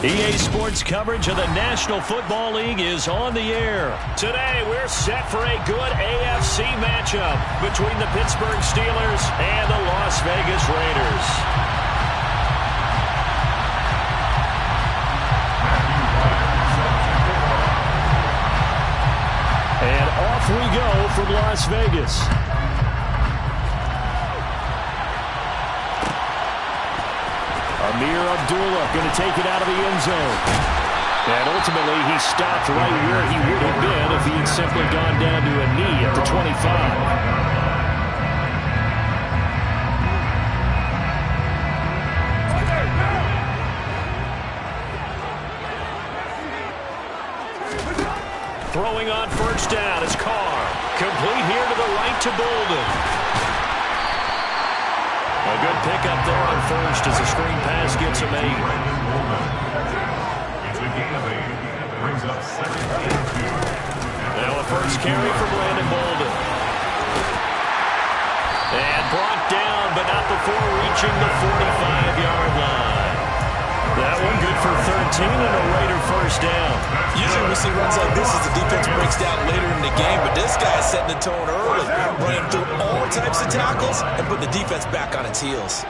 EA Sports coverage of the National Football League is on the air. Today, we're set for a good AFC matchup between the Pittsburgh Steelers and the Las Vegas Raiders. And off we go from Las Vegas. Amir Abdullah going to take it out of the end zone. And ultimately, he stopped right where he would have been if he had simply gone down to a knee at the 25. Throwing on first down is Carr. Complete here to the right to Bolden. A good pickup there on first as the screen pass gets him 8. It's a gain of 8. Brings up second and 2. Now a first carry for Brandon Bolden. And brought down, but not before reaching the 45-yard line. That one good for 13 and a Raider first down. Usually we see runs like this as the defense breaks down later in the game, but this guy is setting the tone early, running through all types of tackles and put the defense back on its heels.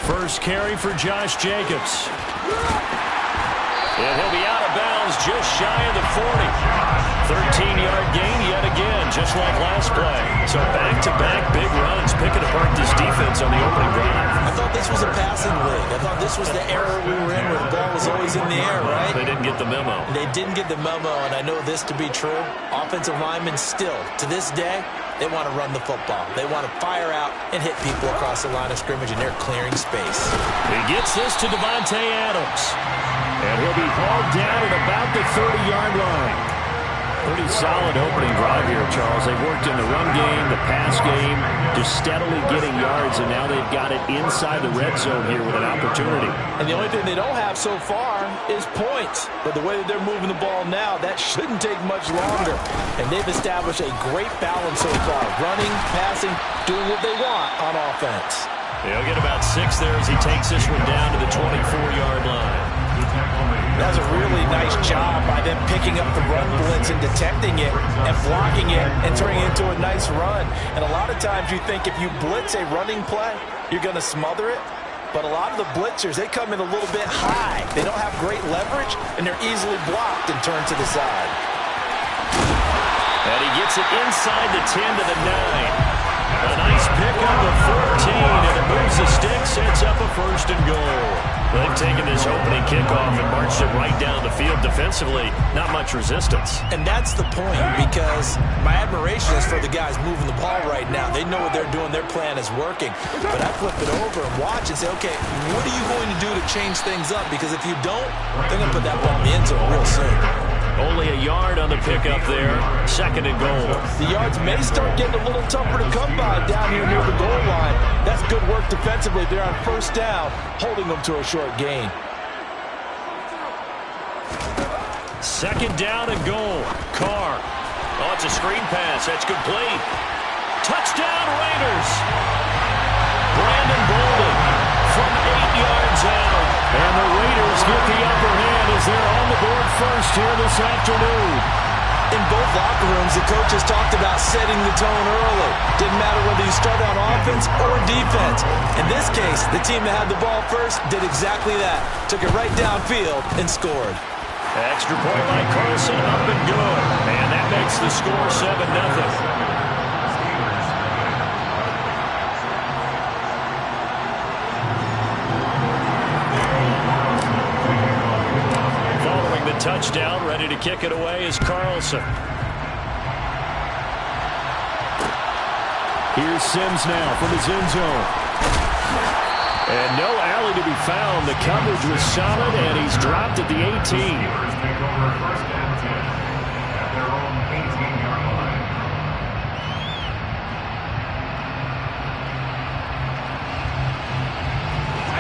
First carry for Josh Jacobs. And he'll be out of bounds just shy of the 40. 13-yard gain yet again, just like last play. So back-to-back big runs, picking apart this defense on the opening drive. I thought this was a passing league. I thought this was the era we were in where the ball was always in the air, right? They didn't get the memo. They didn't get the memo, and I know this to be true. Offensive linemen still, to this day, they want to run the football. They want to fire out and hit people across the line of scrimmage, and they're clearing space. He gets this to Devontae Adams. And he'll be hauled down at about the 30-yard line. Pretty solid opening drive here, Charles. They've worked in the run game, the pass game, just steadily getting yards, and now they've got it inside the red zone here with an opportunity. And the only thing they don't have so far is points. But the way that they're moving the ball now, that shouldn't take much longer. And they've established a great balance so far. Running, passing, doing what they want on offense. He'll get about 6 there as he takes this one down to the 24-yard line. That was a really nice job by them picking up the run blitz and detecting it and blocking it and turning it into a nice run. And a lot of times you think if you blitz a running play, you're going to smother it. But a lot of the blitzers, they come in a little bit high. They don't have great leverage, and they're easily blocked and turned to the side. And he gets it inside the 10 to the 9. A nice pickup of 14, and it moves the stick, sets up a first and goal. They've taken this opening kickoff and marched it right down the field defensively. Not much resistance. And that's the point, because my admiration is for the guys moving the ball right now. They know what they're doing. Their plan is working. But I flip it over and watch and say, okay, what are you going to do to change things up? Because if you don't, they're going to put that ball in the end zone real soon. Only a yard on the pickup there. Second and goal. The yards may start getting a little tougher to come by down here near the goal line. That's good work defensively there on first down, holding them to a short gain. Second down and goal. Carr. Oh, it's a screen pass. That's complete. Touchdown, Raiders. Brandon Bolden from 8 yards out. And the Raiders get the upper hand as they're on the board first here this afternoon. In both locker rooms, the coaches talked about setting the tone early. Didn't matter whether you start on offense or defense. In this case, the team that had the ball first did exactly that. Took it right downfield and scored. Extra point by Carlson, up and good. And that makes the score 7-0. Touchdown, ready to kick it away is Carlson. Here's Sims now from his end zone. And no alley to be found. The coverage was solid, and he's dropped at the 18.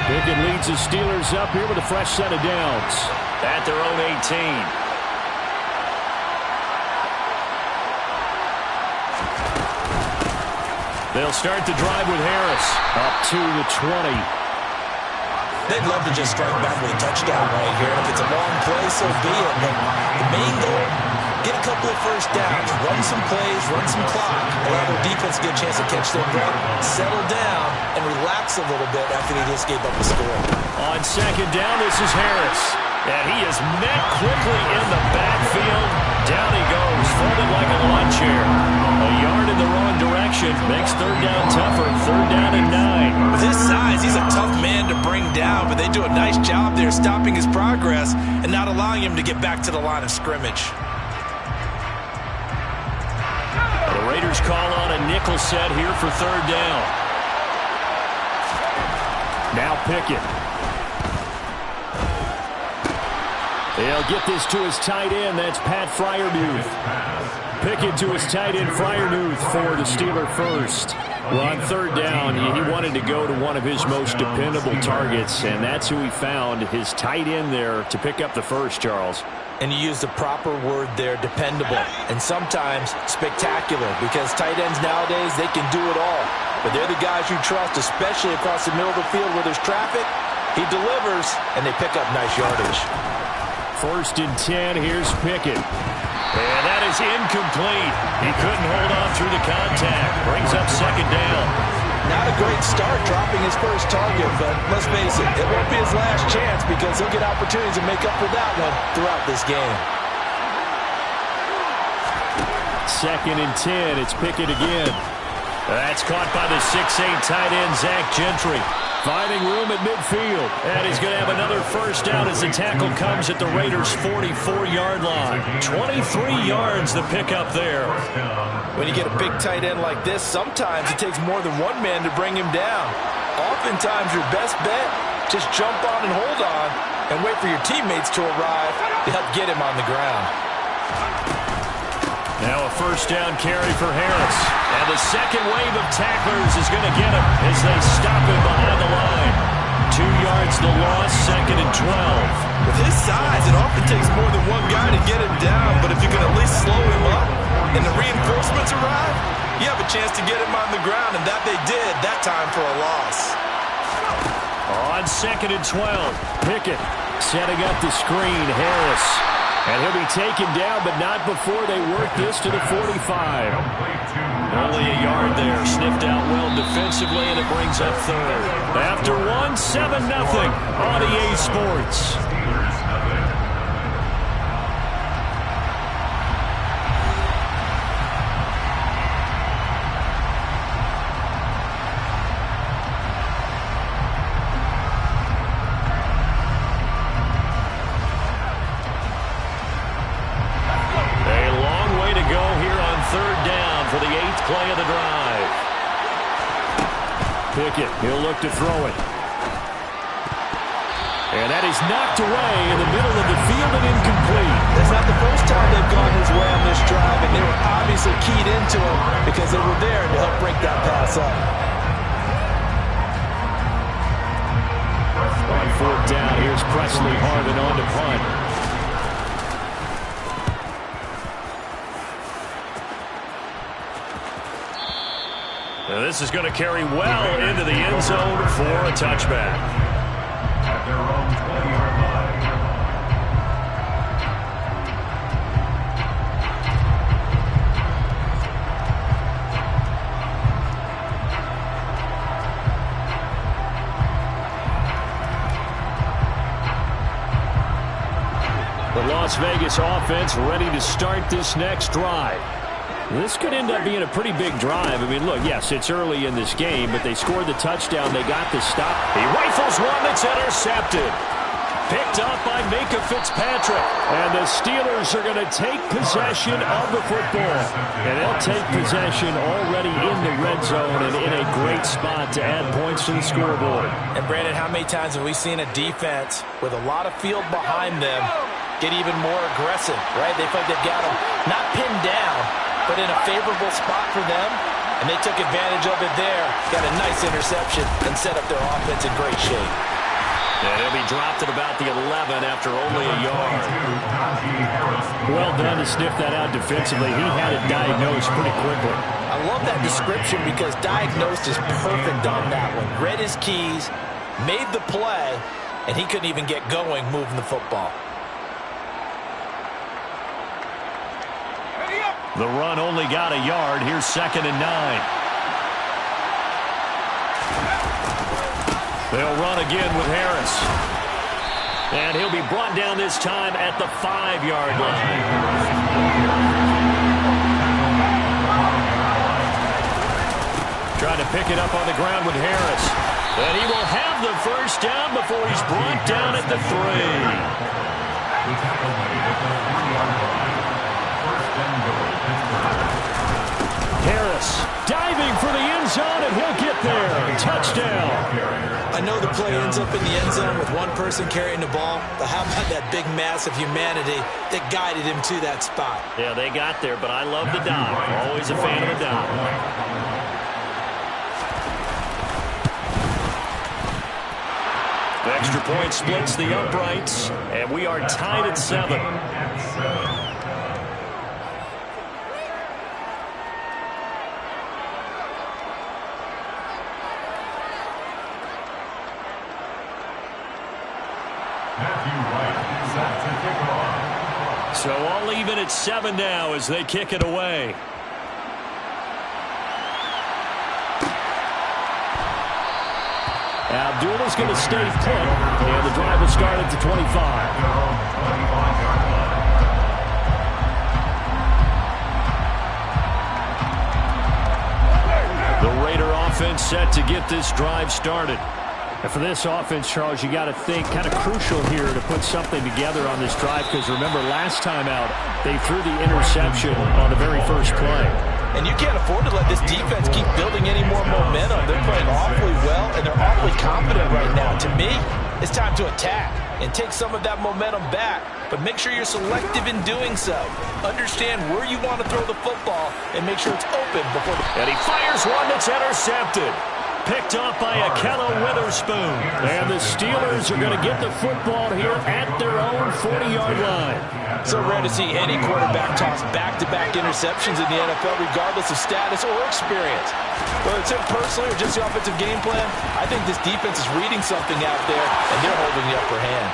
Pickett leads the Steelers up here with a fresh set of downs at their own 18. They'll start the drive with Harris. Up to the 20. They'd love to just strike back with a touchdown right here. And if it's a long play, so be it. But the main goal, get a couple of first downs, run some plays, run some clock, allow their defense to get a chance to catch their breath, settle down, and relax a little bit after they just gave up the score. On second down, this is Harris. And he is met quickly in the backfield. Down he goes, folded like a lawn chair. A yard in the wrong direction makes third down tougher. Third down and 9. With his size, he's a tough man to bring down, but they do a nice job there stopping his progress and not allowing him to get back to the line of scrimmage. The Raiders call on a nickel set here for third down. Now Pickett. He'll get this to his tight end. That's Pat Freiermuth. Pickett to his tight end, Freiermuth, for the Steeler first. Well, on third down, he wanted to go to one of his most dependable targets, and that's who he found, his tight end there, to pick up the first, Charles. And you use the proper word there, dependable, and sometimes spectacular, because tight ends nowadays, they can do it all. But they're the guys you trust, especially across the middle of the field where there's traffic. He delivers, and they pick up nice yardage. First and 10, here's Pickett. And that is incomplete. He couldn't hold on through the contact. Brings up second down. Not a great start dropping his first target, but let's face it, it won't be his last chance because he'll get opportunities to make up for that one throughout this game. Second and 10, it's Pickett again. That's caught by the 6'8" tight end, Zach Gentry. Finding room at midfield. And he's going to have another first down as the tackle comes at the Raiders' 44-yard line. 23 yards the pickup there. When you get a big tight end like this, sometimes it takes more than one man to bring him down. Oftentimes your best bet, just jump on and hold on and wait for your teammates to arrive to help get him on the ground. Now a first down carry for Harris. And the second wave of tacklers is going to get him as they stop him behind the line. 2 yards the loss, second and 12. With his size, it often takes more than one guy to get him down, but if you can at least slow him up and the reinforcements arrive, you have a chance to get him on the ground, and that they did that time for a loss. On second and 12, Pickett setting up the screen, Harris. And he'll be taken down, but not before they work this to the 45. Only a yard there. Sniffed out well defensively, and it brings up third. After one, 7-0 on EA Sports. Play of the drive. Pickett, he'll look to throw it. And that is knocked away in the middle of the field and incomplete. That's not the first time they've gone his way on this drive, and they were obviously keyed into him because they were there to help break that pass up. On fourth down, here's Presley Harvin on to punt. Now this is going to carry well into the end zone for a touchback. At their own 20-yard line. The Las Vegas offense ready to start this next drive. This could end up being a pretty big drive. I mean, look, yes, it's early in this game, but they scored the touchdown. They got the stop. He rifles one that's intercepted. Picked up by Minka Fitzpatrick. And the Steelers are going to take possession of the football. And they'll take possession already in the red zone and in a great spot to add points to the scoreboard. And, Brandon, how many times have we seen a defense with a lot of field behind them get even more aggressive, right? They feel like they've got them not pinned down, but in a favorable spot for them, and they took advantage of it there. Got a nice interception and set up their offense in great shape. And he'll be dropped at about the 11 after only a yard. Well done to sniff that out defensively. He had it diagnosed pretty quickly. I love that description because diagnosed is perfect on that one. Read his keys, made the play, and he couldn't even get going moving the football. The run only got a yard. Here's 2nd and 9. They'll run again with Harris. And he'll be brought down this time at the 5-yard line. Trying to pick it up on the ground with Harris. And he will have the first down before he's brought down at the 3. Harris diving for the end zone, and he'll get there. Touchdown. I know the play ends up in the end zone with one person carrying the ball, but how about that big mass of humanity that guided him to that spot? Yeah, they got there, but I love the dive. Always a fan of the dive. The extra point splits the uprights, and we are tied at 7. So all even at 7 now as they kick it away. Abdullah's going to stay put, and the drive will start at the 25. The Raider offense set to get this drive started. And for this offense, Charles, you got to think kind of crucial here to put something together on this drive, because remember last time out they threw the interception on the very first play. And you can't afford to let this defense keep building any more momentum. They're playing awfully well, and they're awfully confident right now. To me, it's time to attack and take some of that momentum back, but make sure you're selective in doing so. Understand where you want to throw the football and make sure it's open before the... And he fires one that's intercepted. Picked off by Akello Witherspoon. And the Steelers are going to get the football here at their own 40-yard line. So rare to see any quarterback toss back-to-back interceptions in the NFL, regardless of status or experience. Whether it's him personally or just the offensive game plan, I think this defense is reading something out there, and they're holding the upper hand.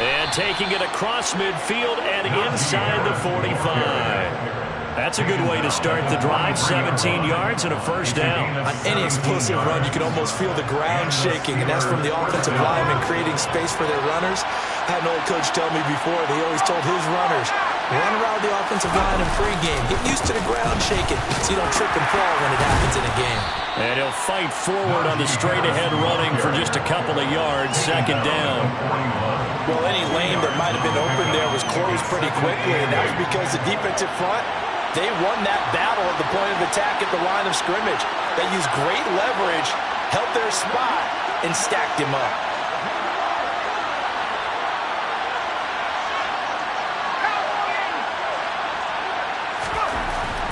And taking it across midfield and inside the 45. That's a good way to start the drive. 17 yards and a first down. On any explosive run, you can almost feel the ground shaking, and that's from the offensive linemen creating space for their runners. I had an old coach tell me before that he always told his runners, run around the offensive line in pregame. Get used to the ground shaking so you don't trip and fall when it happens in a game. And he'll fight forward on the straight-ahead running for just a couple of yards. 2nd down. Well, any lane that might have been open there was closed pretty quickly, and that was because the defensive front, they won that battle at the point of attack at the line of scrimmage. They used great leverage, held their spot, and stacked him up.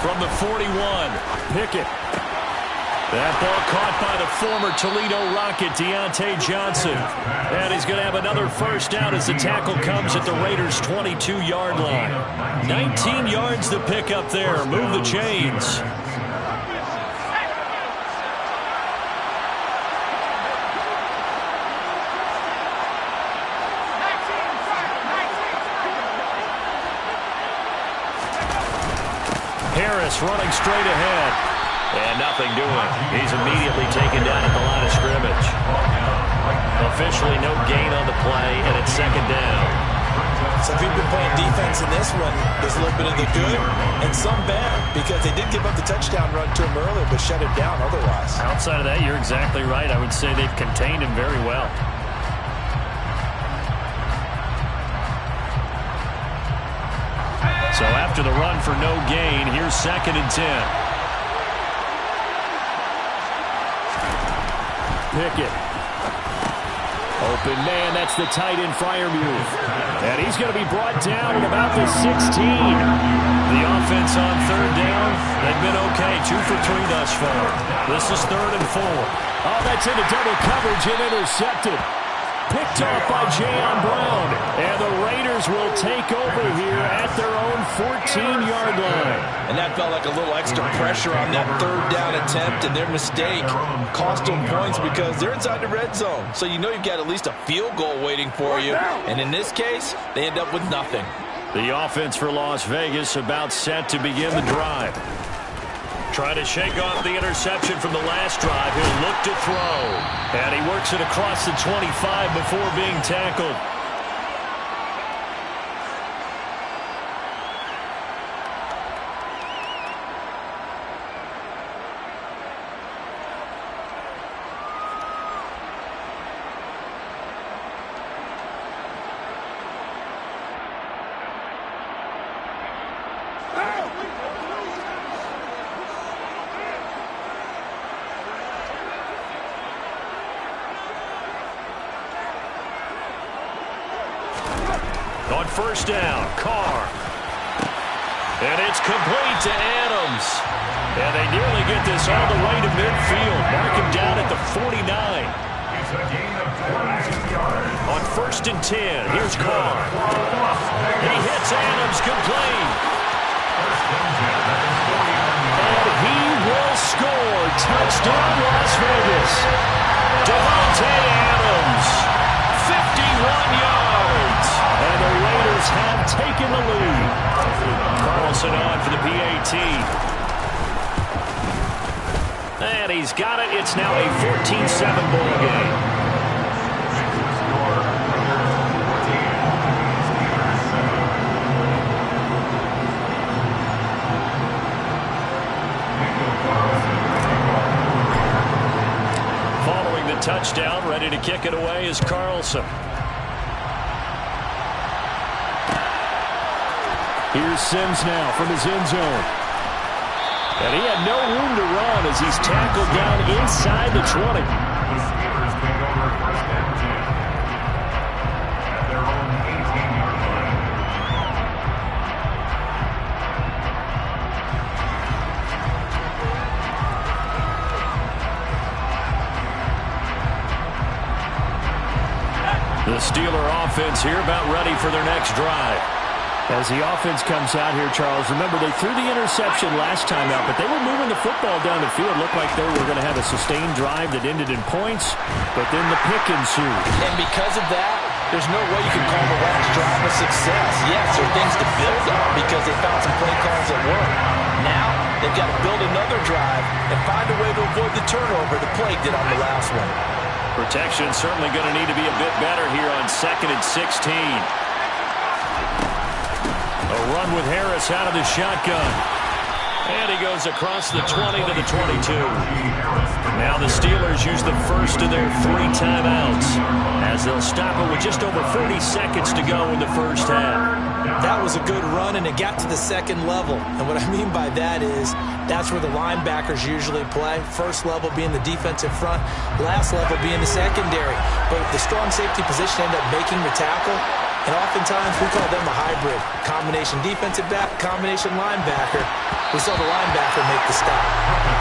From the 41, Pickett. That ball caught by the former Toledo Rocket, Deontay Johnson. And he's going to have another first down as the tackle comes at the Raiders' 22-yard line. 19 yards to pick up there. Move the chains. Harris running straight ahead. And nothing doing. He's immediately taken down at the line of scrimmage. Officially no gain on the play, and it's 2nd down. So if you've been playing defense in this one, there's a little bit of the good and some bad, because they did give up the touchdown run to him earlier, but shut it down otherwise. Outside of that, you're exactly right. I would say they've contained him very well. So after the run for no gain, here's 2nd and 10. Pickett. Open man, that's the tight end Freiermuth. And he's going to be brought down at about the 16. The offense on 3rd down, they've been okay. 2 for 3 thus far. This is 3rd and 4. Oh, that's into double coverage and intercepted. Picked off by Jayon Brown. And the Raiders will take over here at their own 14-yard line. And that felt like a little extra pressure on that third down attempt, and their mistake cost them points because they're inside the red zone. So you know you've got at least a field goal waiting for you. And in this case, they end up with nothing. The offense for Las Vegas about set to begin the drive. Trying to shake off the interception from the last drive. He'll look to throw. And he works it across the 25 before being tackled. On first down, Carr. And it's complete to Adams. And they nearly get this all the way to midfield. Mark him down at the 49. It's a gain of 22 yards. On first and 10, here's Carr. He hits Adams complete. And he will score. Touchdown, Las Vegas. Devontae Adams, 51 yards. And the Raiders have taken the lead. Carlson on for the PAT. And he's got it. It's now a 14-7 ball game. Following the touchdown, ready to kick it away is Carlson. Here's Sims now from his end zone. And he had no room to run as he's tackled down inside the 20. The Steelers take over first and 10 at their own 18-yard line. The Steeler offense here about ready for their next drive. As the offense comes out here, Charles, remember they threw the interception last time out, but they were moving the football down the field. Looked like they were going to have a sustained drive that ended in points, but then the pick ensued. And because of that, there's no way you can call the last drive a success. Yes, there are things to build on because they found some play calls that work. Now, they've got to build another drive and find a way to avoid the turnover the plague did on the last one. Protection certainly going to need to be a bit better here on 2nd and 16. A run with Harris out of the shotgun. And he goes across the 20 to the 22. Now the Steelers use the first of their 3 timeouts as they'll stop it with just over 40 seconds to go in the first half. That was a good run, and it got to the second level. And what I mean by that is that's where the linebackers usually play. First level being the defensive front, last level being the secondary. But the strong safety position ended up making the tackle. And oftentimes we call them a hybrid. Combination defensive back, combination linebacker. We saw the linebacker make the stop.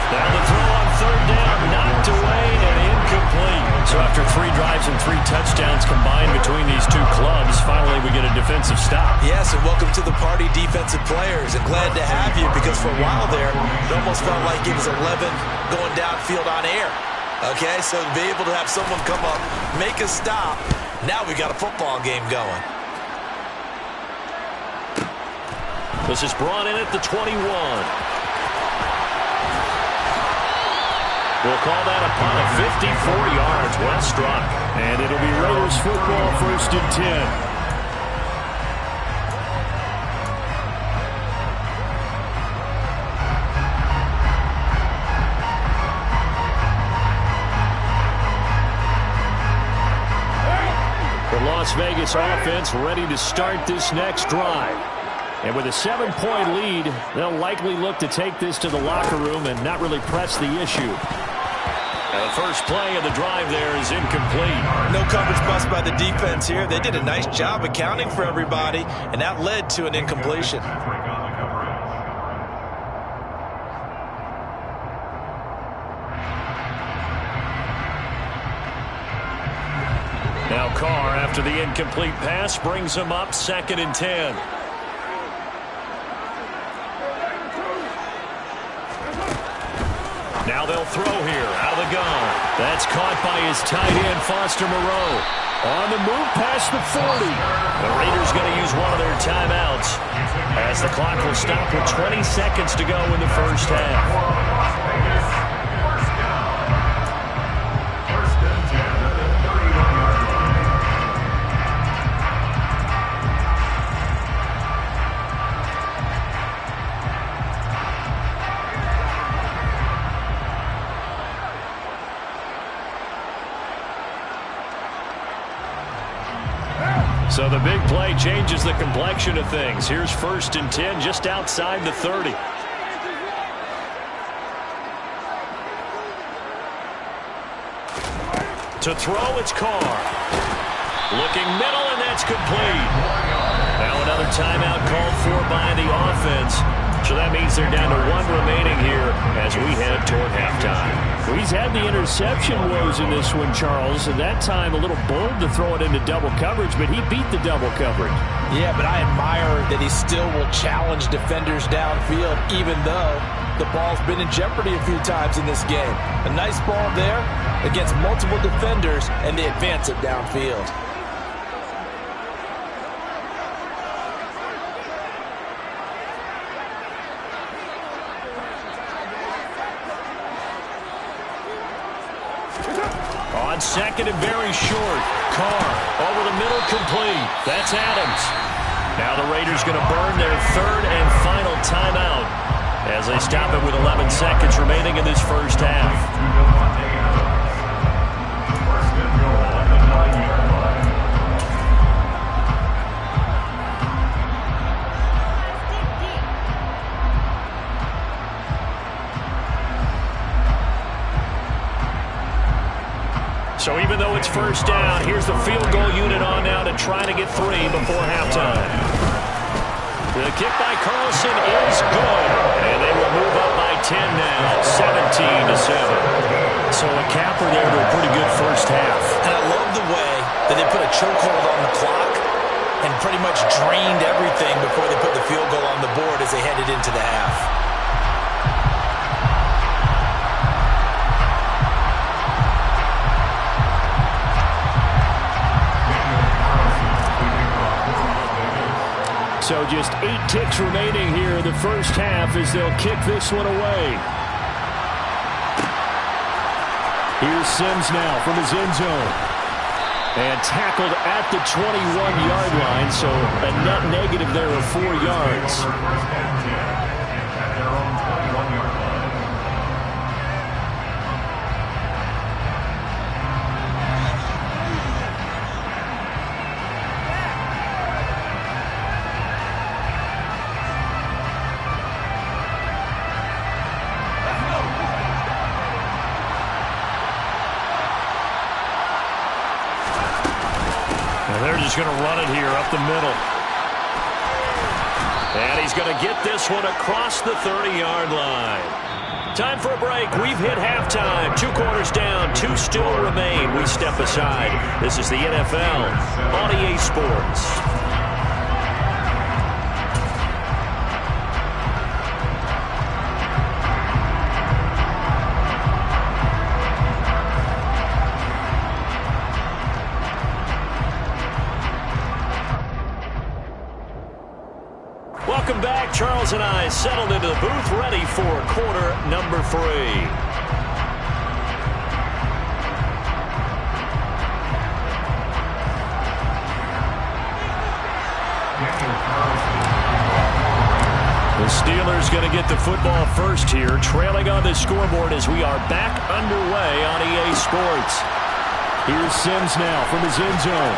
Now the throw on third down, knocked away and incomplete. So after 3 drives and 3 touchdowns combined between these two clubs, finally we get a defensive stop. Yes, and welcome to the party, defensive players. And glad to have you because for a while there, it almost felt like it was 11 going downfield on air. Okay, so to be able to have someone come up, make a stop, now we got a football game going. This is brought in at the 21. We'll call that a punt of 54 yards. Well struck. And it'll be Raiders football, 1st and 10. Las Vegas offense ready to start this next drive. And with a 7-point lead, they'll likely look to take this to the locker room and not really press the issue. The first play of the drive there is incomplete. No coverage bust by the defense here. They did a nice job accounting for everybody, and that led to an incompletion. Now Now Carr, after the incomplete pass, brings him up 2nd and 10. Now they'll throw here out of the gun. That's caught by his tight end, Foster Moreau. On the move past the 40. The Raiders going to use one of their timeouts as the clock will stop with 20 seconds to go in the first half. So the big play changes the complexion of things. Here's 1st and 10 just outside the 30. To throw, it's Carr. Looking middle, and that's complete. Now another timeout called for by the offense. So that means they're down to 1 remaining here as we head toward halftime. Well, he's had the interception woes in this one, Charles. At that time, a little bold to throw it into double coverage, but he beat the double coverage. Yeah, but I admire that he still will challenge defenders downfield, even though the ball's been in jeopardy a few times in this game. A nice ball there against multiple defenders, and they advance it downfield. On 2nd and very short. Carr over the middle, complete. That's Adams. Now the Raiders going to burn their 3rd and final timeout as they stop it with 11 seconds remaining in this first half. So even though it's 1st down, here's the field goal unit on now to try to get 3 before halftime. The kick by Carlson is good, and they will move up by 10 now, 17-7. So a capper there to a pretty good first half. And I love the way that they put a chokehold on the clock and pretty much drained everything before they put the field goal on the board as they headed into the half. So just 8 ticks remaining here in the first half as they'll kick this one away. Here's Sims now from his end zone. And tackled at the 21-yard line, so a net negative there of 4 yards. They're just going to run it here up the middle. And he's going to get this one across the 30-yard line. Time for a break. We've hit halftime. 2 quarters down. 2 still remain. We step aside. This is the NFL on EA Sports. Welcome back. Charles and I settled into the booth, ready for quarter number 3. The Steelers going to get the football first here, trailing on the scoreboard as we are back underway on EA Sports. Here's Sims now from his end zone.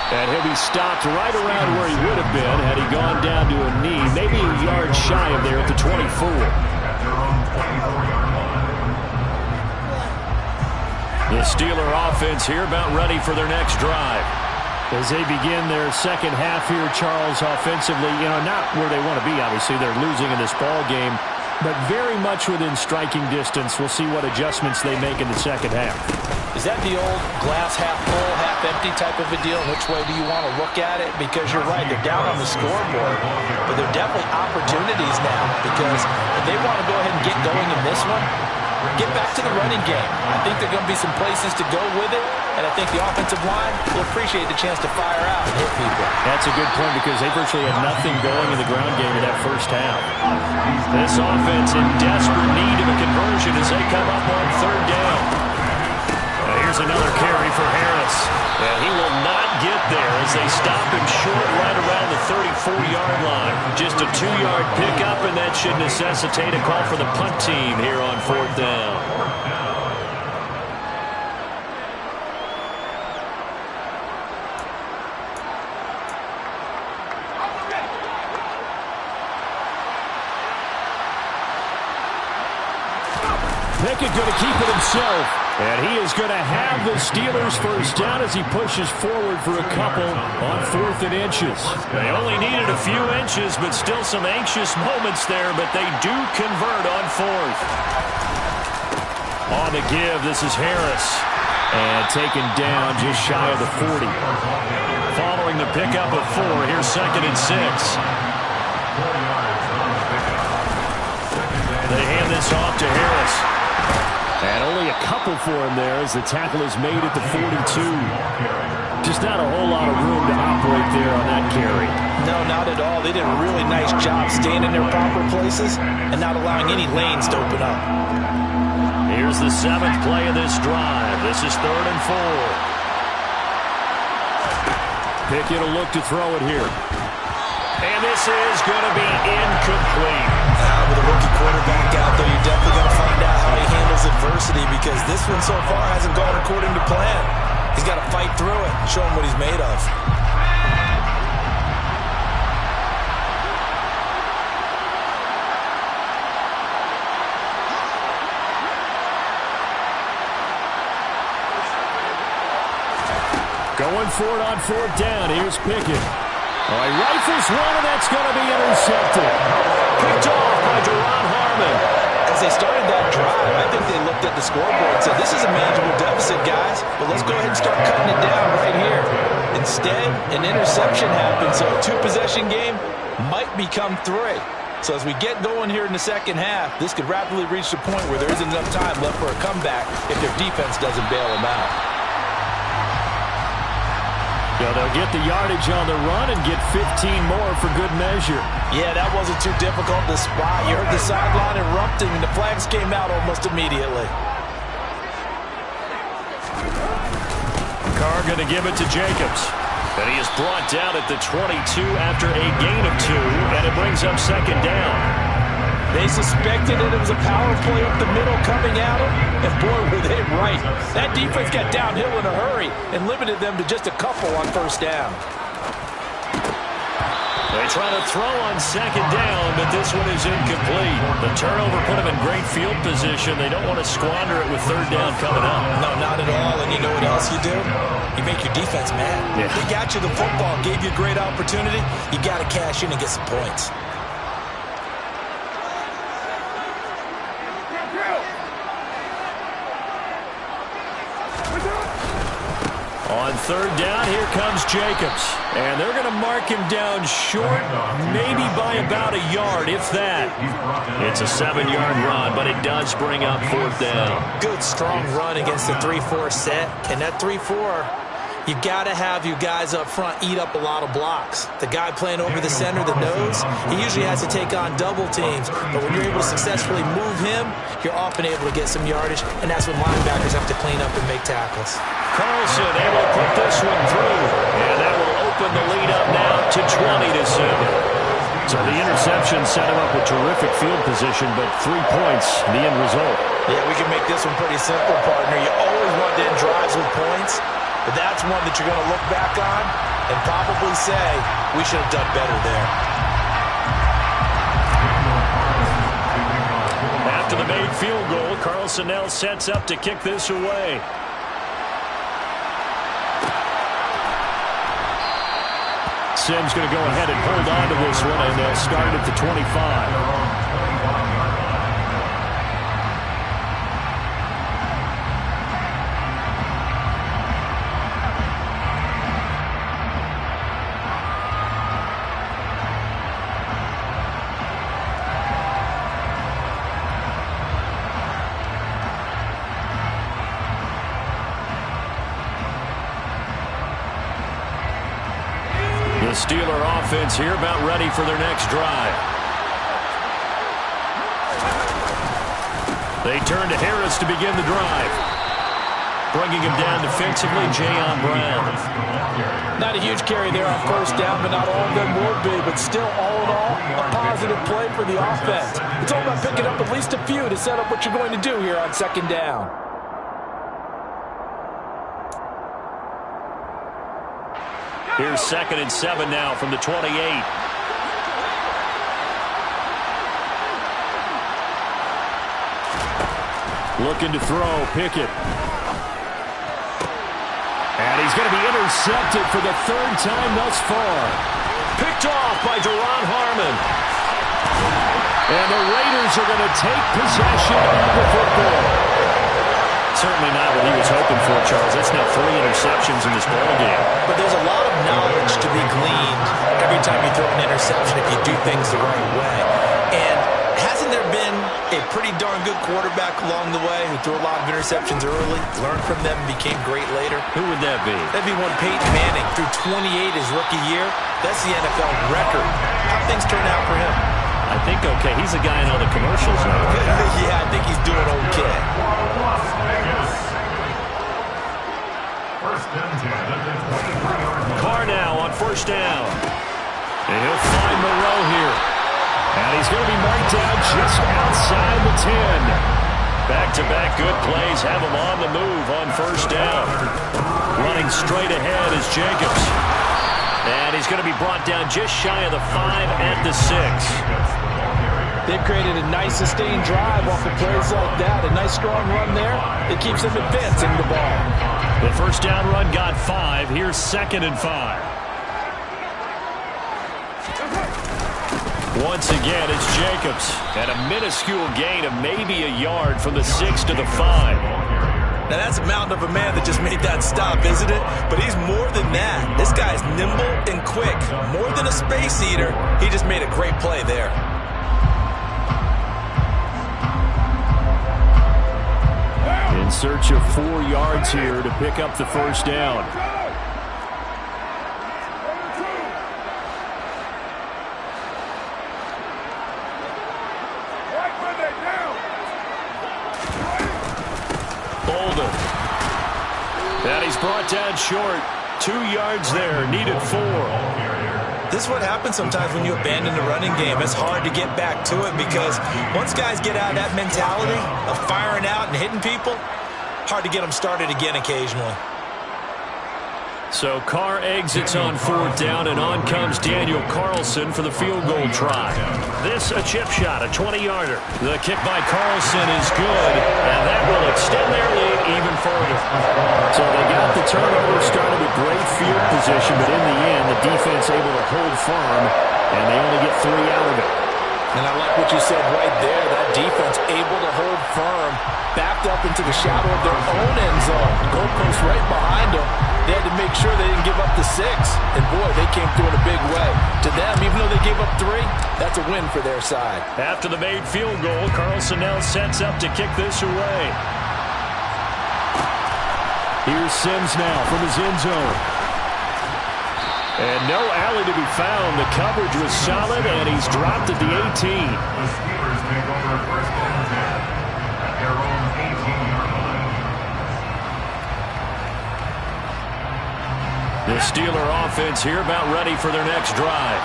And he'll be stopped right around where he would have been had he gone down to a knee, maybe a yard shy of there at the 24. The Steeler offense here about ready for their next drive. As they begin their second half here, Charles, offensively, not where they want to be, obviously. They're losing in this ball game, but very much within striking distance. We'll see what adjustments they make in the second half. Is that the old glass half full, half empty type of a deal? Which way do you want to look at it? Because you're right, they're down on the scoreboard, but they're definitely opportunities now, because if they want to go ahead and get going in this one, get back to the running game. I think there are going to be some places to go with it, and I think the offensive line will appreciate the chance to fire out and hit people. That's a good point, because they virtually had nothing going in the ground game in that first half. This offense in desperate need of a conversion as they come up on third down. Here's another carry for Harris. And he will not get there as they stop him short right around the 34-yard line. Just a 2-yard pickup, and that should necessitate a call for the punt team here on fourth down. Pickett going to keep it himself. And he is going to have the Steelers first down as he pushes forward for a couple on 4th and inches. They only needed a few inches, but still some anxious moments there, but they do convert on 4th. On the give, this is Harris. And taken down just shy of the 40. Following the pickup of 4, here's 2nd and 6. They hand this off to Harris. And only a couple for him there as the tackle is made at the 42. Just not a whole lot of room to operate there on that carry. No, not at all. They did a really nice job staying in their proper places and not allowing any lanes to open up. Here's the 7th play of this drive. This is 3rd and 4. Pickett will look to throw it here. And this is going to be incomplete. With a rookie quarterback out there, you're definitely going to find out how he handles adversity, because this one so far hasn't gone according to plan. He's got to fight through it and show him what he's made of. Going for it on 4th down. Here's Pickett. All right, rifles one, and that's going to be intercepted. Picked off by Duron Harmon. As they started that drive, I think they looked at the scoreboard and said, this is a manageable deficit, guys, but let's go ahead and start cutting it down right here. Instead, an interception happened, so a 2-possession game might become 3. So as we get going here in the second half, this could rapidly reach the point where there isn't enough time left for a comeback if their defense doesn't bail them out. So they'll get the yardage on the run and get 15 more for good measure. Yeah, that wasn't too difficult to spot. You heard the sideline erupting, and the flags came out almost immediately. Carr going to give it to Jacobs. And he is brought down at the 22 after a gain of 2, and it brings up 2nd down. They suspected that it was a power play up the middle coming at them, and boy, were they right. That defense got downhill in a hurry and limited them to just a couple on 1st down. They try to throw on 2nd down, but this one is incomplete. The turnover put them in great field position. They don't want to squander it with 3rd down coming up. No, not at all. And you know what else you do? You make your defense mad. Yeah. They got you the football, gave you a great opportunity. You got to cash in and get some points. On 3rd down, here comes Jacobs. And they're going to mark him down short, maybe by about a yard, if that. It's a 7-yard run, but it does bring up 4th down. Good, strong run against the 3-4 set. And that 3-4, you got to have your guys up front eat up a lot of blocks. The guy playing over the center, the nose, he usually has to take on double teams. But when you're able to successfully move him, you're often able to get some yardage, and that's when linebackers have to clean up and make tackles. Carlson able to put this one through, and that will open the lead up now to 20-7. So the interception set him up with terrific field position, but 3 points, the end result. Yeah, we can make this one pretty simple, partner. You always want to end drives with points, but that's one that you're going to look back on and probably say, we should have done better there. After the made field goal, Carlson now sets up to kick this away. Sims going to go ahead and hold on to this one, and they'll start at the 25. Steeler offense here about ready for their next drive. They turn to Harris to begin the drive. Bringing him down defensively, Jayon Brown. Not a huge carry there on first down, but not all of them will be. But still, all in all, a positive play for the offense. It's all about picking up at least a few to set up what you're going to do here on second down. Here's 2nd and 7 now from the 28. Looking to throw, Pickett. And he's going to be intercepted for the 3rd time thus far. Picked off by Duron Harmon. And the Raiders are going to take possession of the football. Certainly not what he was hoping for, Charles. That's now 3 interceptions in this ballgame. But there's a lot of knowledge to be gleaned every time you throw an interception if you do things the right way. And hasn't there been a pretty darn good quarterback along the way who threw a lot of interceptions early, learned from them, and became great later? Who would that be? That'd be one Peyton Manning. Threw 28 his rookie year. That's the NFL record. How things turn out for him? I think okay. He's a guy in all the commercials now. Yeah, I think he's doing okay. First and 10 at the 23-yard line. Carr now on 1st down. And he'll find Moreau here. And he's going to be marked down just outside the 10. Back-to-back good plays have him on the move on 1st down. Running straight ahead is Jacobs. And he's going to be brought down just shy of the 5 at the 6. They've created a nice sustained drive off of plays like that. A nice strong run there. It keeps them advancing the ball. The 1st down run got 5. Here's 2nd and 5. Once again, it's Jacobs. And a minuscule gain of maybe a yard from the 6 to the 5. Now, that's a mountain of a man that just made that stop, isn't it? But he's more than that. This guy's nimble and quick. More than a space eater. He just made a great play there. In search of 4 yards here to pick up the 1st down. And he's brought down short. 2 yards there. Needed 4. This is what happens sometimes when you abandon the running game. It's hard to get back to it because once guys get out of that mentality of firing out and hitting people, hard to get them started again occasionally. So Carr exits on 4th down, and on comes Daniel Carlson for the field goal try. This a chip shot, a 20-yarder. The kick by Carlson is good, and that will extend their lead even further. So they got the turnover, started with great field position, but in the end, the defense able to hold firm, and they only get 3 out of it. And I like what you said right there. That defense able to hold firm, backed up into the shadow of their own end zone. Goalpost right behind them. They had to make sure they didn't give up the 6. And, boy, they came through in a big way. To them, even though they gave up 3, that's a win for their side. After the made field goal, Carlson now sets up to kick this away. Here's Sims now from his end zone. And no alley to be found. The coverage was solid, and he's dropped at the 18. The Steelers take over first and 10 at their own 18-yard line. The Steeler offense here about ready for their next drive.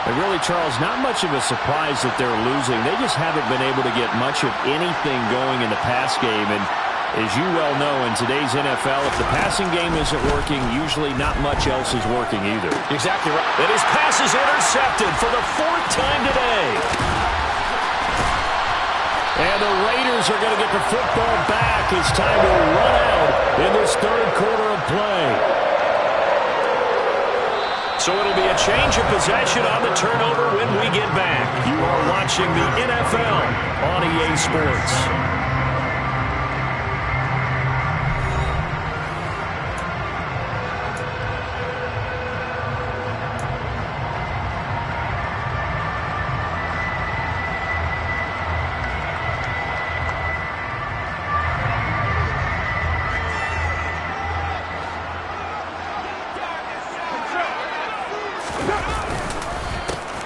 And really, Charles, not much of a surprise that they're losing. They just haven't been able to get much of anything going in the pass game. And as you well know, in today's NFL, if the passing game isn't working, usually not much else is working either. Exactly right. And his pass is intercepted for the 4th time today. And the Raiders are going to get the football back. It's time to run out in this 3rd quarter of play. So it'll be a change of possession on the turnover when we get back. You are watching the NFL on EA Sports.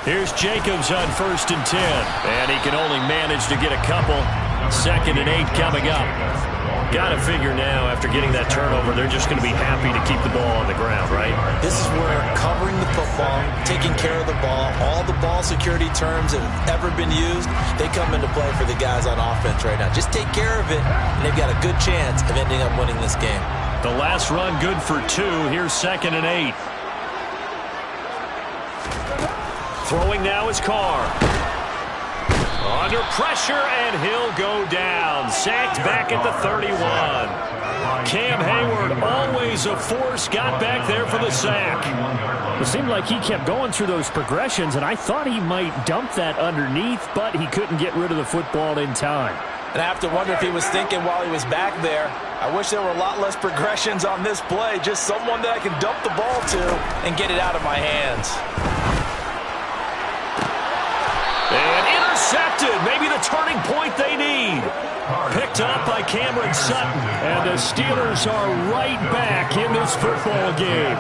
Here's Jacobs on 1st and 10. And he can only manage to get a couple. 2nd and 8 coming up. Got to figure now, after getting that turnover, they're just going to be happy to keep the ball on the ground, right? This is where covering the football, taking care of the ball, all the ball security terms that have ever been used, they come into play for the guys on offense right now. Just take care of it, and they've got a good chance of ending up winning this game. The last run good for 2. Here's 2nd and 8. Throwing now is Carr. Under pressure, and he'll go down. Sacked back at the 31. Cam Hayward, always a force, got back there for the sack. It seemed like he kept going through those progressions, and I thought he might dump that underneath, but he couldn't get rid of the football in time. And I have to wonder if he was thinking while he was back there, I wish there were a lot less progressions on this play, just someone that I can dump the ball to and get it out of my hands. And intercepted. Maybe the turning point they need. Picked up by Cameron Sutton. And the Steelers are right back in this football game.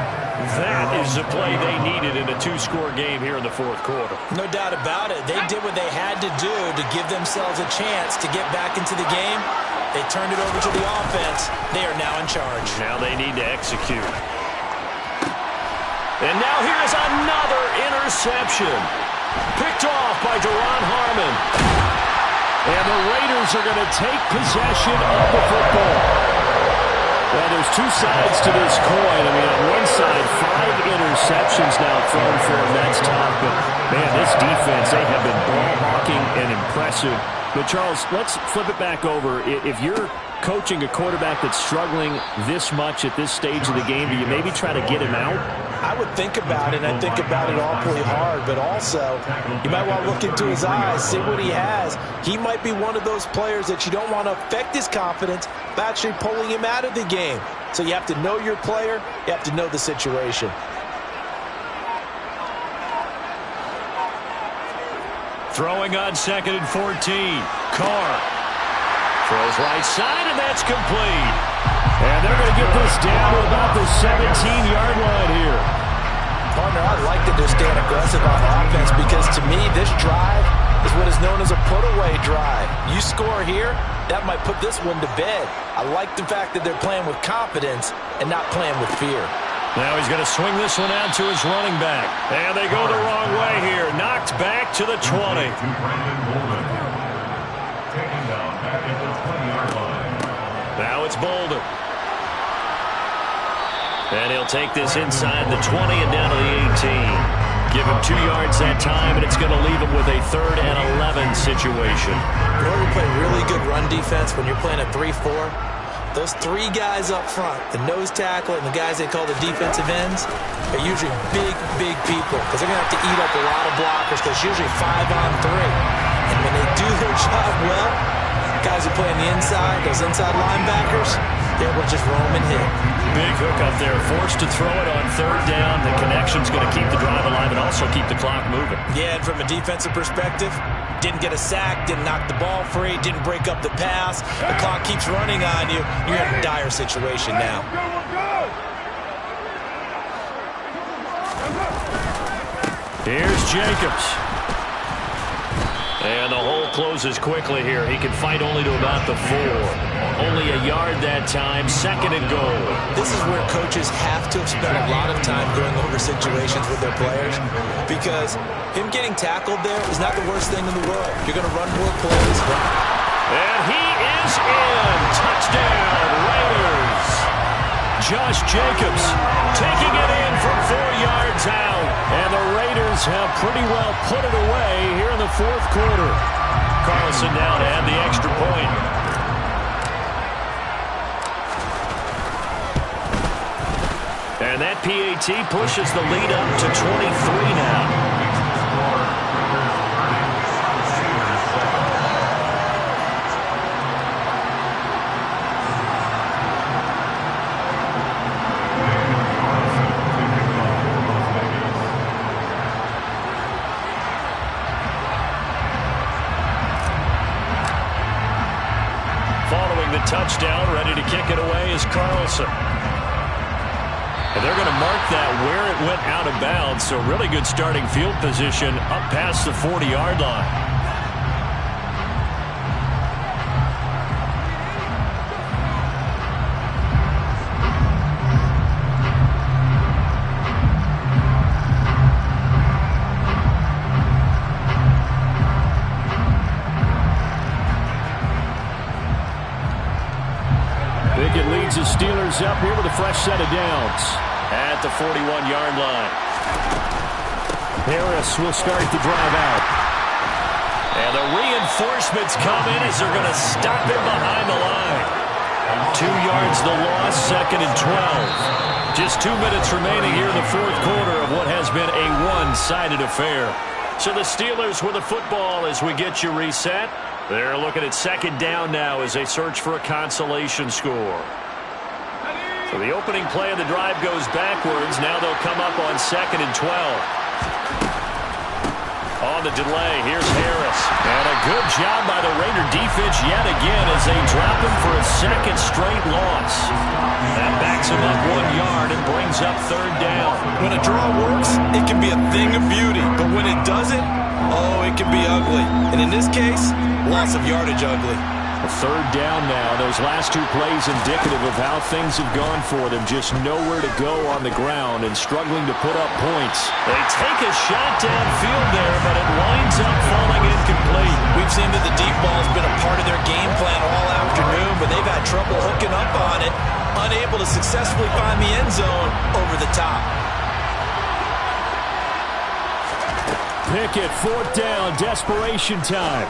That is the play they needed in a 2-score game here in the 4th quarter. No doubt about it. They did what they had to do to give themselves a chance to get back into the game. They turned it over to the offense. They are now in charge. Now they need to execute. And now here is another interception. Picked off by Duron Harmon. And the Raiders are going to take possession of the football. Well, there's 2 sides to this coin. I mean, on one side, 5 interceptions now thrown for him. That's tough. But, man, this defense, they have been ball hawking and impressive. But, Charles, let's flip it back over. If you're coaching a quarterback that's struggling this much at this stage of the game, do you maybe try to get him out? I would think about it, and I think about it awfully hard, but also you might want to look into his eyes, see what he has. He might be one of those players that you don't want to affect his confidence by actually pulling him out of the game. So you have to know your player, you have to know the situation. Throwing on 2nd and 14. Carr throws right side, and that's complete. And they're going to get this down to about the 17-yard line here. Partner, I'd like to just stand aggressive on offense because to me this drive is what is known as a put-away drive. You score here, that might put this one to bed. I like the fact that they're playing with confidence and not playing with fear. Now he's going to swing this one out to his running back. And they go the wrong way here. Knocked back to the 20. Now it's Bolden. And he'll take this inside the 20 and down to the 18. Give him 2 yards that time, and it's going to leave him with a 3rd and 11 situation. In order to play really good run defense when you're playing a 3-4, those 3 guys up front, the nose tackle and the guys they call the defensive ends, are usually big people because they're going to have to eat up a lot of blockers because it's usually 5-on-3. And when they do their job well, guys who play on the inside, those inside linebackers, they're able to just roam and hit. Big hook up there, forced to throw it on 3rd down. The connection's going to keep the drive alive and also keep the clock moving. Yeah, and from a defensive perspective, didn't get a sack, didn't knock the ball free, didn't break up the pass. The clock keeps running on you. You're in a dire situation now. Here's Jacobs. And the hole closes quickly here. He can fight only to about the 4. Only a yard that time, 2nd and goal. This is where coaches have to have spent a lot of time going over situations with their players because him getting tackled there is not the worst thing in the world. You're going to run more plays. And he is in. Touchdown, Raiders. Josh Jacobs taking it in from 4 yards out. And the Raiders have pretty well put it away here in the 4th quarter. Carlson now to add the extra point. And that PAT pushes the lead up to 23 now. Following the touchdown, ready to kick it away is Carlson. And they're going to mark that where it went out of bounds. So really good starting field position up past the 40-yard line. Pickett leads the Steelers up here with a fresh set of downs at the 41-yard line. Harris will start the drive out. And the reinforcements come in as they're going to stop him behind the line. 2 yards the loss, 2nd and 12. Just 2 minutes remaining here in the fourth quarter of what has been a one-sided affair. So the Steelers with the football as we get you reset. They're looking at 2nd down now as they search for a consolation score. So the opening play of the drive goes backwards. Now they'll come up on 2nd and 12. On the delay, here's Harris. And a good job by the Raider defense yet again as they drop him for a 2nd straight loss. That backs him up 1 yard and brings up 3rd down. When a draw works, it can be a thing of beauty. But when it doesn't, oh, it can be ugly. And in this case, loss of yardage ugly. A 3rd down now. Those last 2 plays indicative of how things have gone for them. Just nowhere to go on the ground and struggling to put up points. They take a shot downfield there, but it winds up falling incomplete. We've seen that the deep ball's been a part of their game plan all afternoon, but they've had trouble hooking up on it, unable to successfully find the end zone over the top. Pickett, 4th down, desperation time.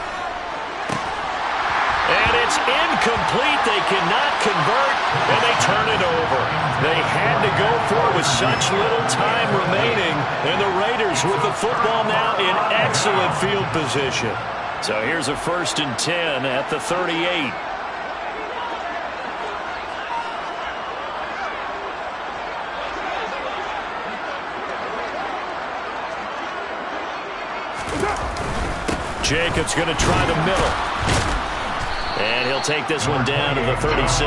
And it's incomplete. They cannot convert, and they turn it over. They had to go for it with such little time remaining, and the Raiders with the football now in excellent field position. So here's a 1st and 10 at the 38. Jacobs going to try the middle. And he'll take this one down to the 36.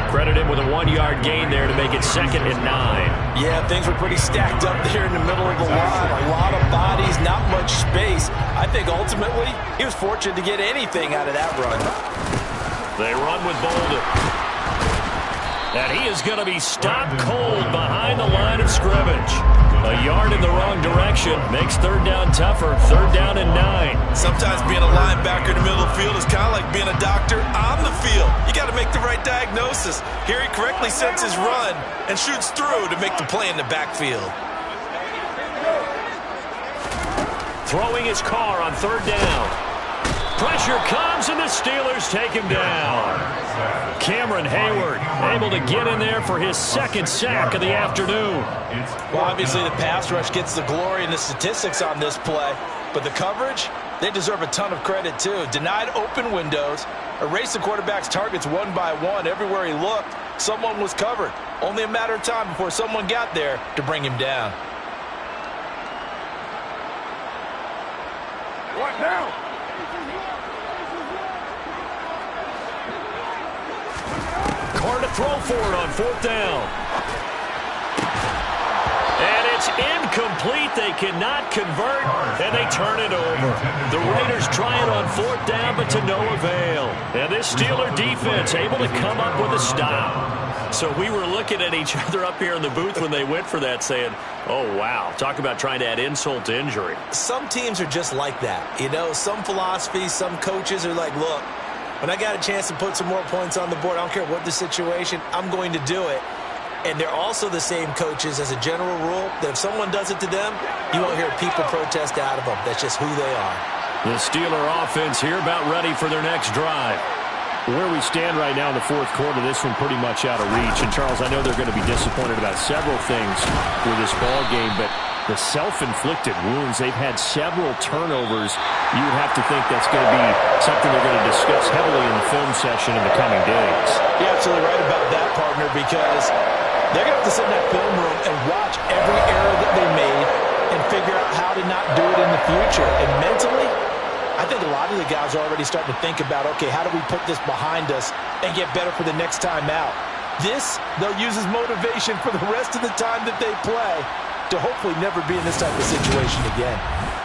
Credit him with a 1-yard gain there to make it 2nd and 9. Yeah, things were pretty stacked up there in the middle of the line. A lot of bodies, not much space. I think ultimately he was fortunate to get anything out of that run. They run with Bolden. And he is going to be stopped cold behind the line of scrimmage. A yard in the wrong direction makes 3rd down tougher. 3rd down and 9. Sometimes being a linebacker in the middle of the field is kind of like being a doctor on the field. You got to make the right diagnosis. Here he correctly sets his run and shoots through to make the play in the backfield. Throwing his car on 3rd down. Pressure comes, and the Steelers take him down. Cameron Hayward able to get in there for his 2nd sack of the afternoon. Well, obviously the pass rush gets the glory and the statistics on this play, but the coverage, they deserve a ton of credit too. Denied open windows, erased the quarterback's targets one by one. Everywhere he looked, someone was covered. Only a matter of time before someone got there to bring him down. What now? Carr to throw for it on 4th down. And it's incomplete. They cannot convert, and they turn it over. The Raiders try it on 4th down, but to no avail. And this Steeler defense able to come up with a stop. So we were looking at each other up here in the booth when they went for that saying, oh, wow, talk about trying to add insult to injury. Some teams are just like that. You know, some philosophies, some coaches are like, look, when I got a chance to put some more points on the board, I don't care what the situation, I'm going to do it. And they're also the same coaches as a general rule that if someone does it to them, you won't hear people protest out of them. That's just who they are. The Steeler offense here about ready for their next drive. Where we stand right now in the fourth quarter, this one pretty much out of reach. And, Charles, I know they're going to be disappointed about several things with this ball game, but the self-inflicted wounds, they've had several turnovers. You would have to think that's going to be something they're going to discuss heavily in the film session in the coming days. You're absolutely right about that, partner, because they're going to have to sit in that film room and watch every error that they made and figure out how to not do it in the future. And mentally, I think a lot of the guys are already starting to think about, okay, how do we put this behind us and get better for the next time out? This, they'll use as motivation for the rest of the time that they play to hopefully never be in this type of situation again.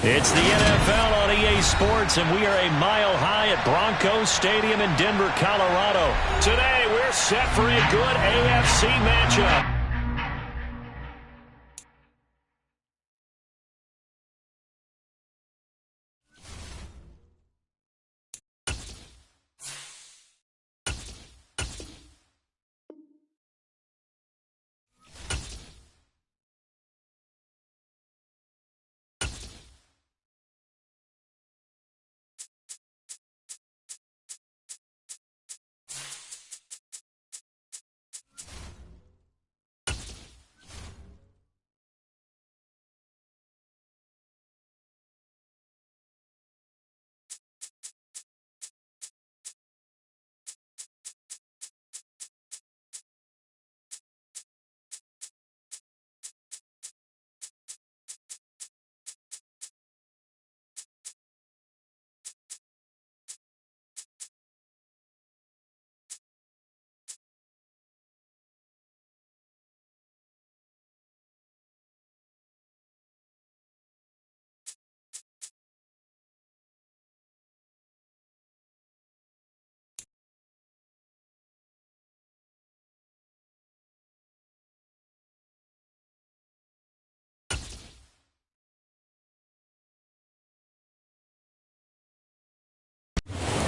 It's the NFL on EA Sports, and we are a mile high at Broncos Stadium in Denver, Colorado. Today, we're set for a good AFC matchup.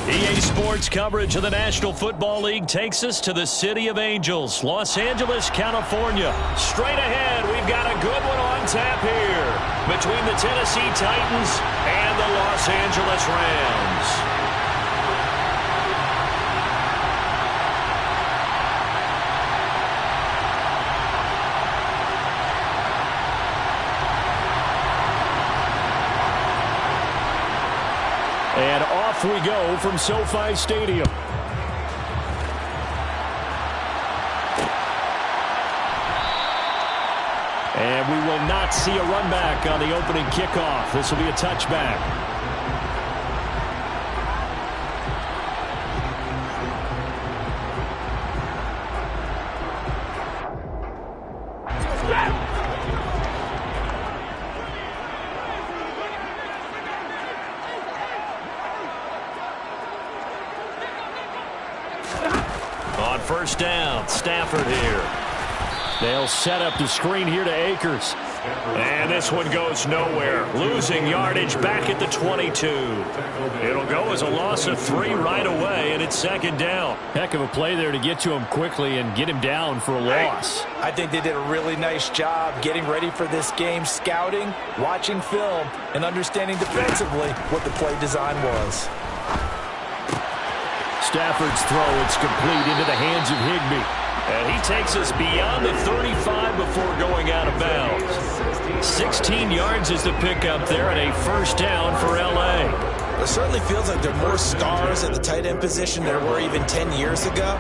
EA Sports coverage of the National Football League takes us to the City of Angels, Los Angeles, California. Straight ahead, we've got a good one on tap here between the Tennessee Titans and the Los Angeles Rams. And off we go from SoFi Stadium. And we will not see a run back on the opening kickoff. This will be a touchback. On first down, Stafford here. They'll set up the screen here to Akers. And this one goes nowhere. Losing yardage back at the 22. It'll go as a loss of 3 right away, and it's second down. Heck of a play there to get to him quickly and get him down for a loss. I think they did a really nice job getting ready for this game, scouting, watching film, and understanding defensively what the play design was. Stafford's throw, it's complete into the hands of Higbee. And he takes us beyond the 35 before going out of bounds. 16 yards is the pickup there, and a first down for L.A. It certainly feels like there are more stars at the tight end position than there were even 10 years ago.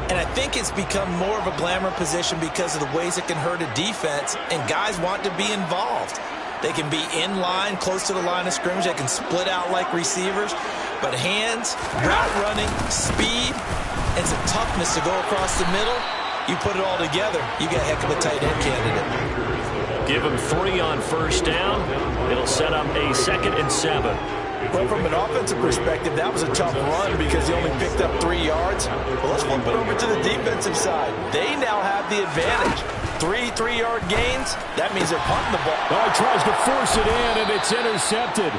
And I think it's become more of a glamour position because of the ways it can hurt a defense, and guys want to be involved. They can be in line, close to the line of scrimmage. They can split out like receivers. But hands, route running, speed, and some toughness to go across the middle, you put it all together, you got a heck of a tight end candidate. Give him 3 on first down. It'll set up a 2nd and 7. Well, from an offensive perspective, that was a tough run because he only picked up 3 yards. Well, let's flip it over to the defensive side. They now have the advantage. 3 3-yard gains, that means they're punting the ball. Oh, he tries to force it in, and it's intercepted.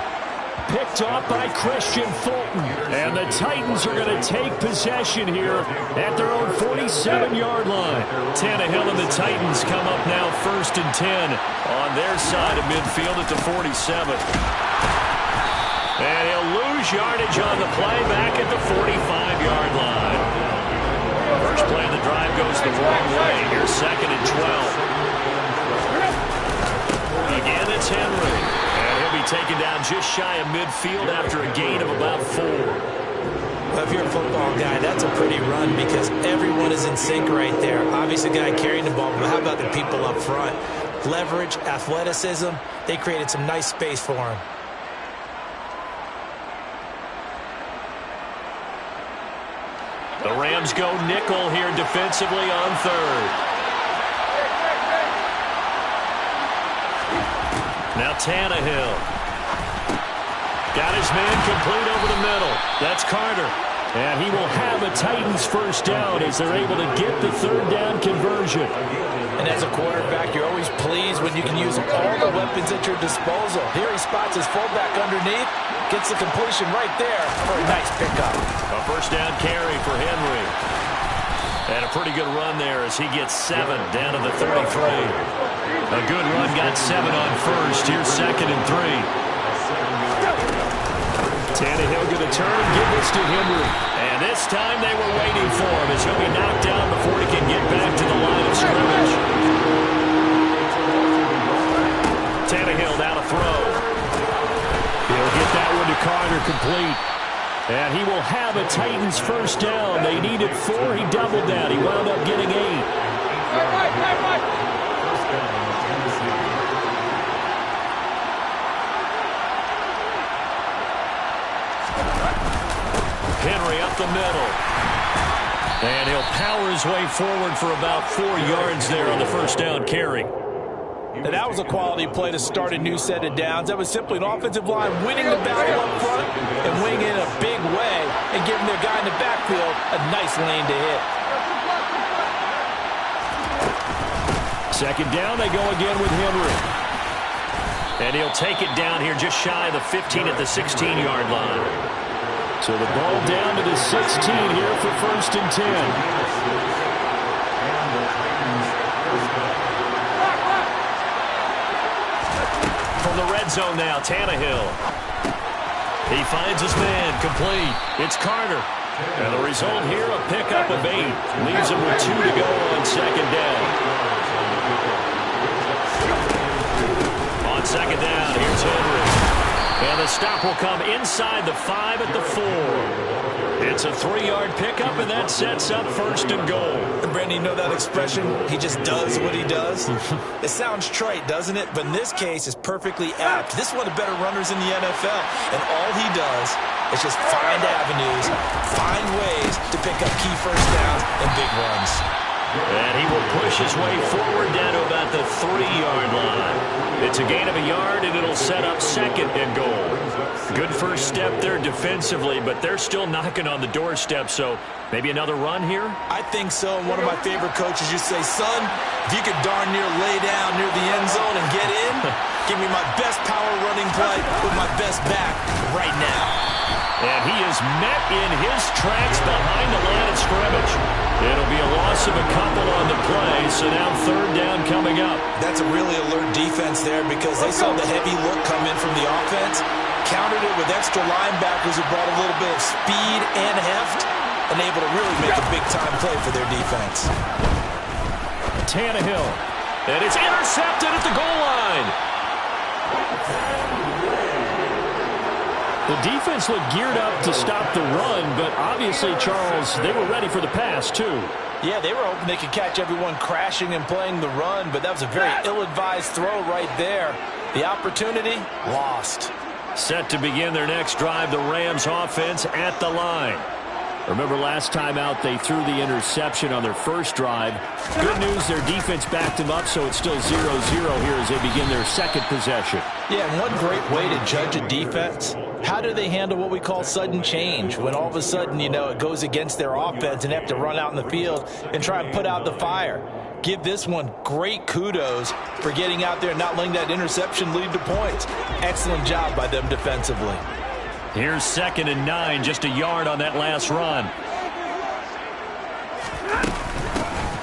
Picked off by Christian Fulton. And the Titans are going to take possession here at their own 47-yard line. Tannehill and the Titans come up now 1st and 10 on their side of midfield at the 47. And he'll lose yardage on the play back at the 45-yard line. First play of the drive goes the wrong way. Here's 2nd and 12. Again, it's Henry. He'll be taken down just shy of midfield after a gain of about 4. Well, if you're a football guy, that's a pretty run because everyone is in sync right there. Obviously, the guy carrying the ball, but how about the people up front? Leverage, athleticism, they created some nice space for him. The Rams go nickel here defensively on 3rd. Now Tannehill. Got his man complete over the middle. That's Carter. And he will have a Titans first down as they're able to get the third down conversion. And as a quarterback, you're always pleased when you can use all the weapons at your disposal. Here he spots his fullback underneath, gets the completion right there for a nice pickup. A first down carry for Henry. And a pretty good run there as he gets 7 down to the 33. A good run, got 7 on first. Here's 2nd and 3. Tannehill going to turn and give this to Henry. And this time they were waiting for him as he'll be knocked down before he can get back to the line of scrimmage. Tannehill now to throw. He'll get that one to Carter complete. And he will have a Titans first down. They needed 4. He doubled that. He wound up getting 8. Henry up the middle. And he'll power his way forward for about 4 yards there on the first down carry. And that was a quality play to start a new set of downs. That was simply an offensive line winning the battle up front and winning it in a big way and giving their guy in the backfield a nice lane to hit. Second down, they go again with Henry. And he'll take it down here just shy of the 15 at the 16-yard line. So the ball down to the 16 here for 1st and 10. From the red zone now, Tannehill. He finds his man complete. It's Carter. And the result here, a pickup of 8. Leaves him with 2 to go on 2nd down. On 2nd down, here's Henry. And the stop will come inside the 5 at the 4. It's a 3-yard pickup, and that sets up 1st and goal. Brandon, you know that expression? He just does what he does? It sounds trite, doesn't it? But in this case, it's perfectly apt. This is one of the better runners in the NFL. And all he does is just find avenues, find ways to pick up key first downs and big runs. And he will push his way forward down to about the 3-yard line. It's a gain of a yard, and it'll set up 2nd and goal. Good first step there defensively, but they're still knocking on the doorstep, so maybe another run here? I think so. And one of my favorite coaches used to say, son, if you could darn near lay down near the end zone and get in, give me my best power running play with my best back right now. And he is met in his tracks behind the line of scrimmage. It'll be a loss of a couple on the play, so now 3rd down coming up. That's a really alert defense there because they saw the heavy look come in from the offense, countered it with extra linebackers who brought a little bit of speed and heft, and able to really make a big-time play for their defense. Tannehill, and it's intercepted at the goal line. The defense looked geared up to stop the run, but obviously, Charles, they were ready for the pass, too. Yeah, they were hoping they could catch everyone crashing and playing the run, but that was a very ill-advised throw right there. The opportunity, lost. Set to begin their next drive, the Rams offense at the line. Remember last time out, they threw the interception on their first drive. Good news, their defense backed them up, so it's still 0-0 here as they begin their 2nd possession. Yeah, and one great way to judge a defense, how do they handle what we call sudden change? When all of a sudden, you know, it goes against their offense and they have to run out in the field and try and put out the fire. Give this one great kudos for getting out there and not letting that interception lead to points. Excellent job by them defensively. Here's 2nd and 9, just a yard on that last run.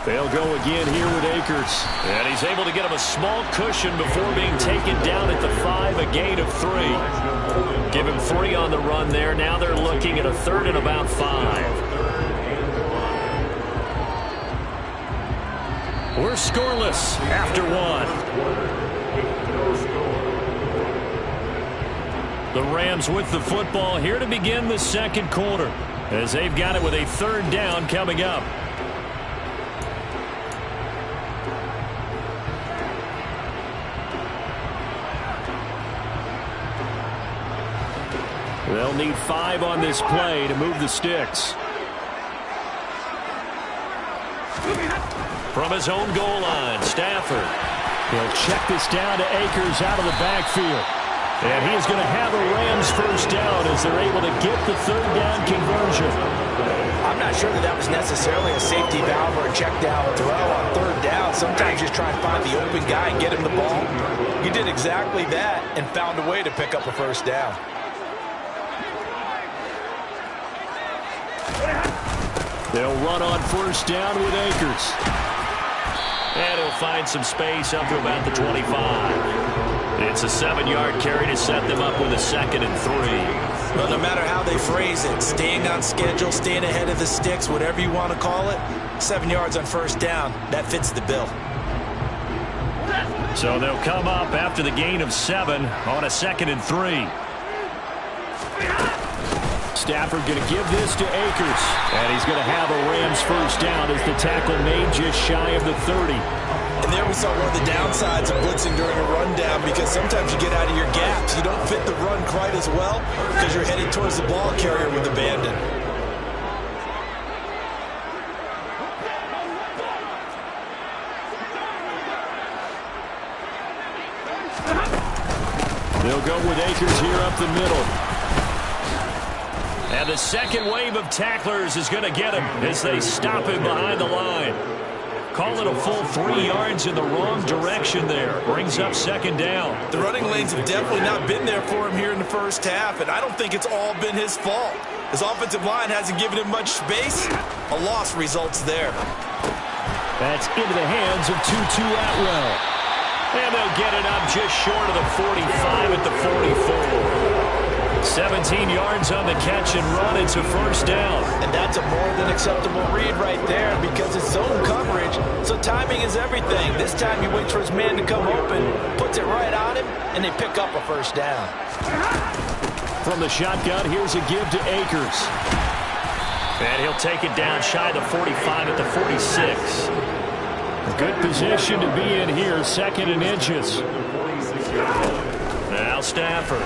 They'll go again here with Akers. And he's able to get him a small cushion before being taken down at the 5, a gain of 3. Give him 3 on the run there. Now they're looking at a 3rd and about 5. We're scoreless after 1. The Rams with the football here to begin the 2nd quarter as they've got it with a 3rd down coming up. They'll need 5 on this play to move the sticks. From his own goal line, Stafford. He'll check this down to Akers out of the backfield. And he is going to have a Rams first down as they're able to get the third down conversion. I'm not sure that was necessarily a safety valve or a check down throw on third down. Sometimes you just try and find the open guy and get him the ball. He did exactly that and found a way to pick up a first down. They'll run on first down with Akers. And he'll find some space up to about the 25. It's a 7-yard carry to set them up with a 2nd and 3. Well, no matter how they phrase it, staying on schedule, staying ahead of the sticks, whatever you want to call it, 7 yards on first down, that fits the bill. So they'll come up after the gain of 7 on a 2nd and 3. Stafford going to give this to Akers. And he's going to have a Rams first down as the tackle made just shy of the 30. And there we saw one of the downsides of blitzing during a rundown, because sometimes you get out of your gaps. You don't fit the run quite as well because you're headed towards the ball carrier with abandon. They'll go with Akers here up the middle. And the second wave of tacklers is going to get him as they stop him behind the line. Call it a full 3 yards in the wrong direction there. Brings up 2nd down. The running lanes have definitely not been there for him here in the first half, and I don't think it's all been his fault. His offensive line hasn't given him much space. A loss results there. That's into the hands of Tutu Atwell. And they'll get it up just short of the 45 at the 44. 17 yards on the catch and run. It's a first down. And that's a more than acceptable read right there because it's zone coverage, so timing is everything. This time he waits for his man to come open, puts it right on him, and they pick up a first down. From the shotgun, here's a give to Akers. And he'll take it down shy of the 45 at the 46. Good position to be in here, 2nd and inches. Now Stafford.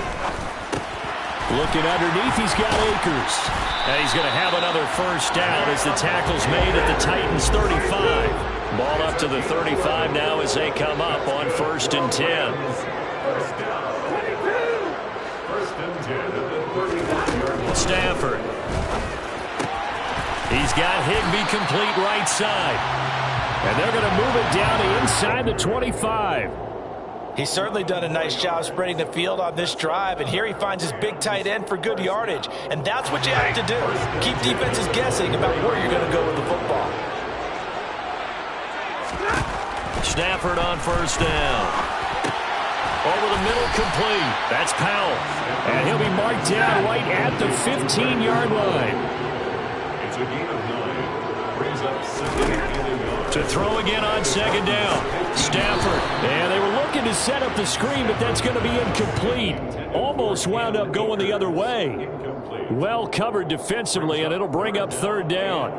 Looking underneath, he's got Akers. And he's going to have another first down as the tackle's made at the Titans' 35. Ball up to the 35 now as they come up on 1st and 10. Stafford. He's got Higbee complete right side. And they're going to move it down to inside the 25. He's certainly done a nice job spreading the field on this drive, and here he finds his big tight end for good yardage. And that's what you have to do. Keep defenses guessing about where you're going to go with the football. Stafford on first down. Over the middle, complete. That's Powell. And he'll be marked down right at the 15-yard line. It's a gain of 9. Brings up 2nd. To throw again on 2nd down. Stafford. And they were looking to set up the screen, but that's going to be incomplete. Almost wound up going the other way. Well covered defensively, and it'll bring up 3rd down.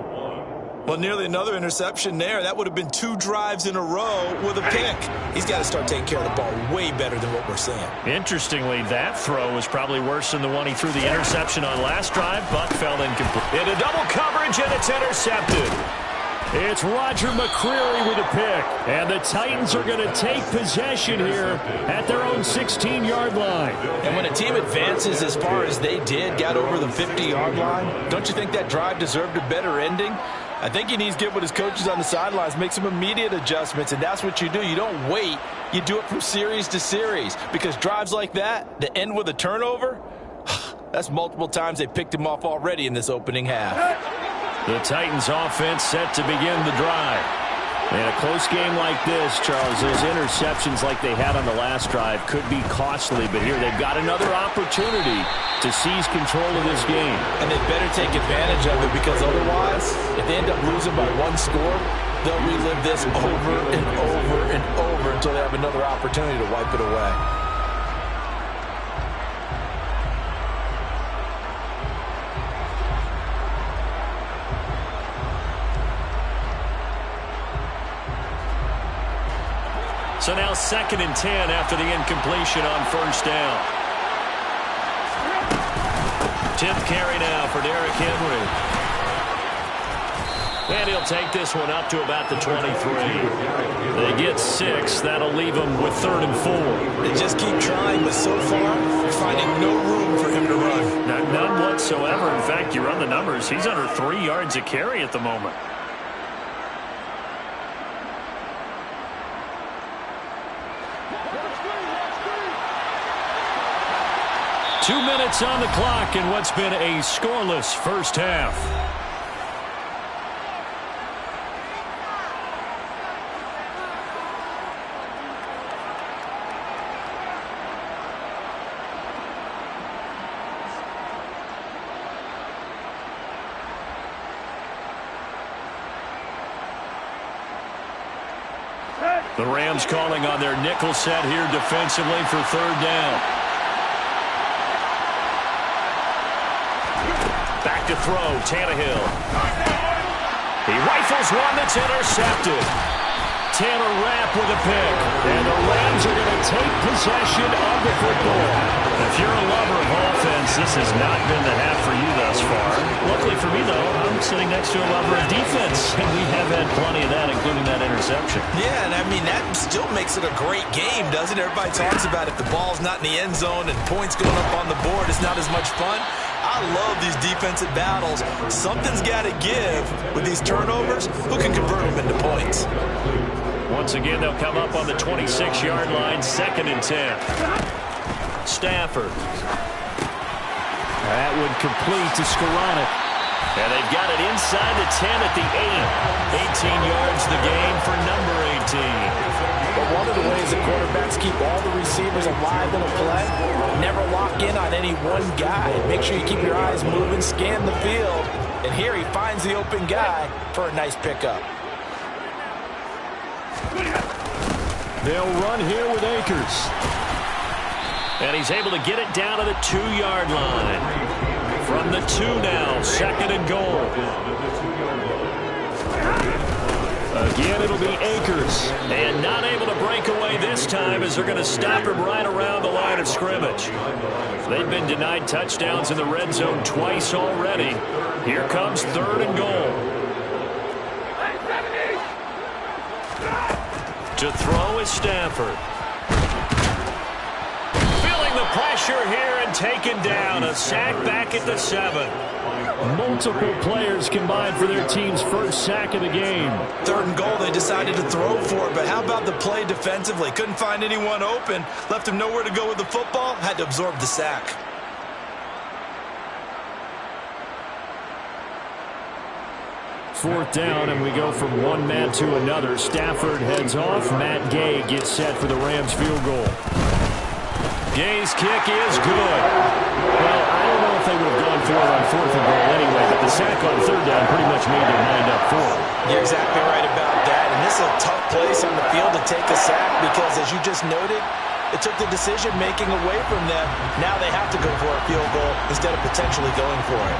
Well, nearly another interception there. That would have been 2 drives in a row with a pick. He's got to start taking care of the ball way better than what we're seeing. Interestingly, that throw was probably worse than the one he threw the interception on last drive, but fell incomplete. Into double coverage, and it's intercepted. It's Roger McCreary with a pick. And the Titans are going to take possession here at their own 16-yard line. And when a team advances as far as they did, got over the 50-yard line, don't you think that drive deserved a better ending? I think he needs to get with his coaches on the sidelines, make some immediate adjustments, and that's what you do. You don't wait. You do it from series to series, because drives like that end with a turnover, that's multiple times they picked him off already in this opening half. The Titans offense set to begin the drive. In a close game like this, Charles, those interceptions like they had on the last drive could be costly, but here they've got another opportunity to seize control of this game. And they better take advantage of it, because otherwise, if they end up losing by 1 score, they'll relive this over and over and over until they have another opportunity to wipe it away. So now 2nd and 10 after the incompletion on first down. Tip carry now for Derrick Henry. And he'll take this one up to about the 23. They get 6. That'll leave them with 3rd and 4. They just keep trying, but so far, you're finding no room for him to run. None whatsoever. In fact, you run the numbers. He's under 3 yards a carry at the moment. Two minutes on the clock in what's been a scoreless first half. The Rams calling on their nickel set here defensively for 3rd down. Back to throw, Tannehill. He rifles one that's intercepted. Taylor Rapp with a pick. And the Rams are going to take possession of the football. If you're a lover of offense, this has not been the half for you thus far. Luckily for me, though, I'm sitting next to a lover of defense, and we have had plenty of that, including that interception. Yeah, and I mean, that still makes it a great game, doesn't it? Everybody talks about if the ball's not in the end zone and points going up on the board, it's not as much fun. I love these defensive battles. Something's got to give with these turnovers. Who can convert them into points? Once again, they'll come up on the 26-yard line, 2nd and 10. Stafford. That would complete to Skoranek. And they've got it inside the 10 at the 8. 18 yards the gain for number 18. But one of the ways that quarterbacks keep all the receivers alive in a play, never lock in on any one guy. Make sure you keep your eyes moving, scan the field. And here he finds the open guy for a nice pickup. They'll run here with Akers. And he's able to get it down to the 2-yard line. From the 2 now, 2nd and goal. Again, it'll be Akers. And not able to break away this time as they're going to stop him right around the line of scrimmage. They've been denied touchdowns in the red zone twice already. Here comes 3rd and goal. To throw is Stafford. Feeling the pressure here and taken down. A sack back at the 7. Multiple players combined for their team's first sack of the game. 3rd and goal, they decided to throw for it, but how about the play defensively? Couldn't find anyone open, left him nowhere to go with the football, had to absorb the sack. Fourth down, and we go from one man to another. Stafford heads off. Matt Gay gets set for the Rams field goal. Gay's kick is good. Well, I don't know if they would have gone for it on 4th and goal anyway, but the sack on 3rd down pretty much made their mind up for it. You're exactly right about that, and this is a tough place on the field to take a sack because, as you just noted, it took the decision-making away from them. Now they have to go for a field goal instead of potentially going for it.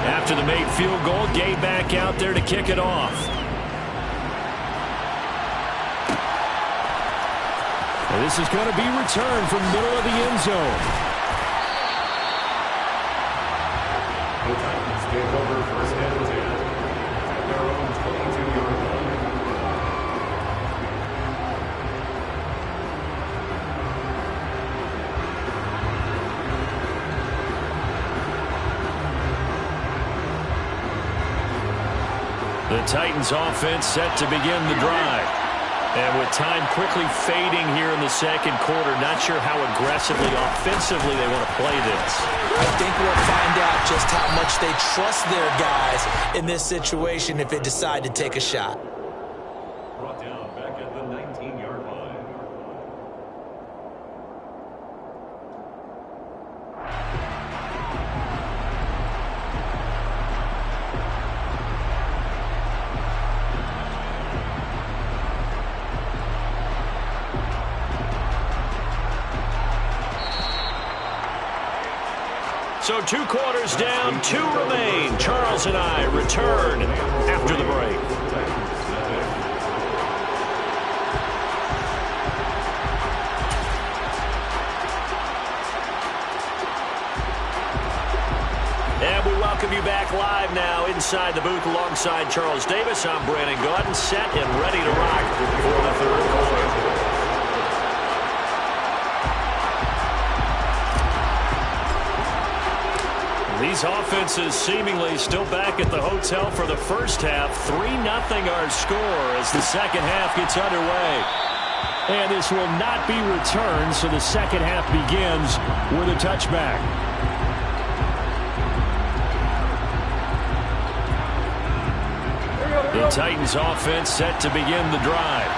After the made field goal, Gay back out there to kick it off. And this is going to be returned from the middle of the end zone. The Titans take over 1st and 10 at their own 22-yard line. The Titans offense set to begin the drive. And with time quickly fading here in the 2nd quarter, not sure how aggressively, offensively they want to play this. I think we'll find out just how much they trust their guys in this situation if they decide to take a shot. Brought down back at the 19-yard line. So 2 quarters down, 2 remain. Charles and I return after the break. And we welcome you back live now inside the booth alongside Charles Davis. I'm Brandon Gaudin, set and ready to rock for the third quarter. These offenses seemingly still back at the hotel for the first half. 3-0 our score as the second half gets underway. And this will not be returned, so the second half begins with a touchback. The Titans offense set to begin the drive.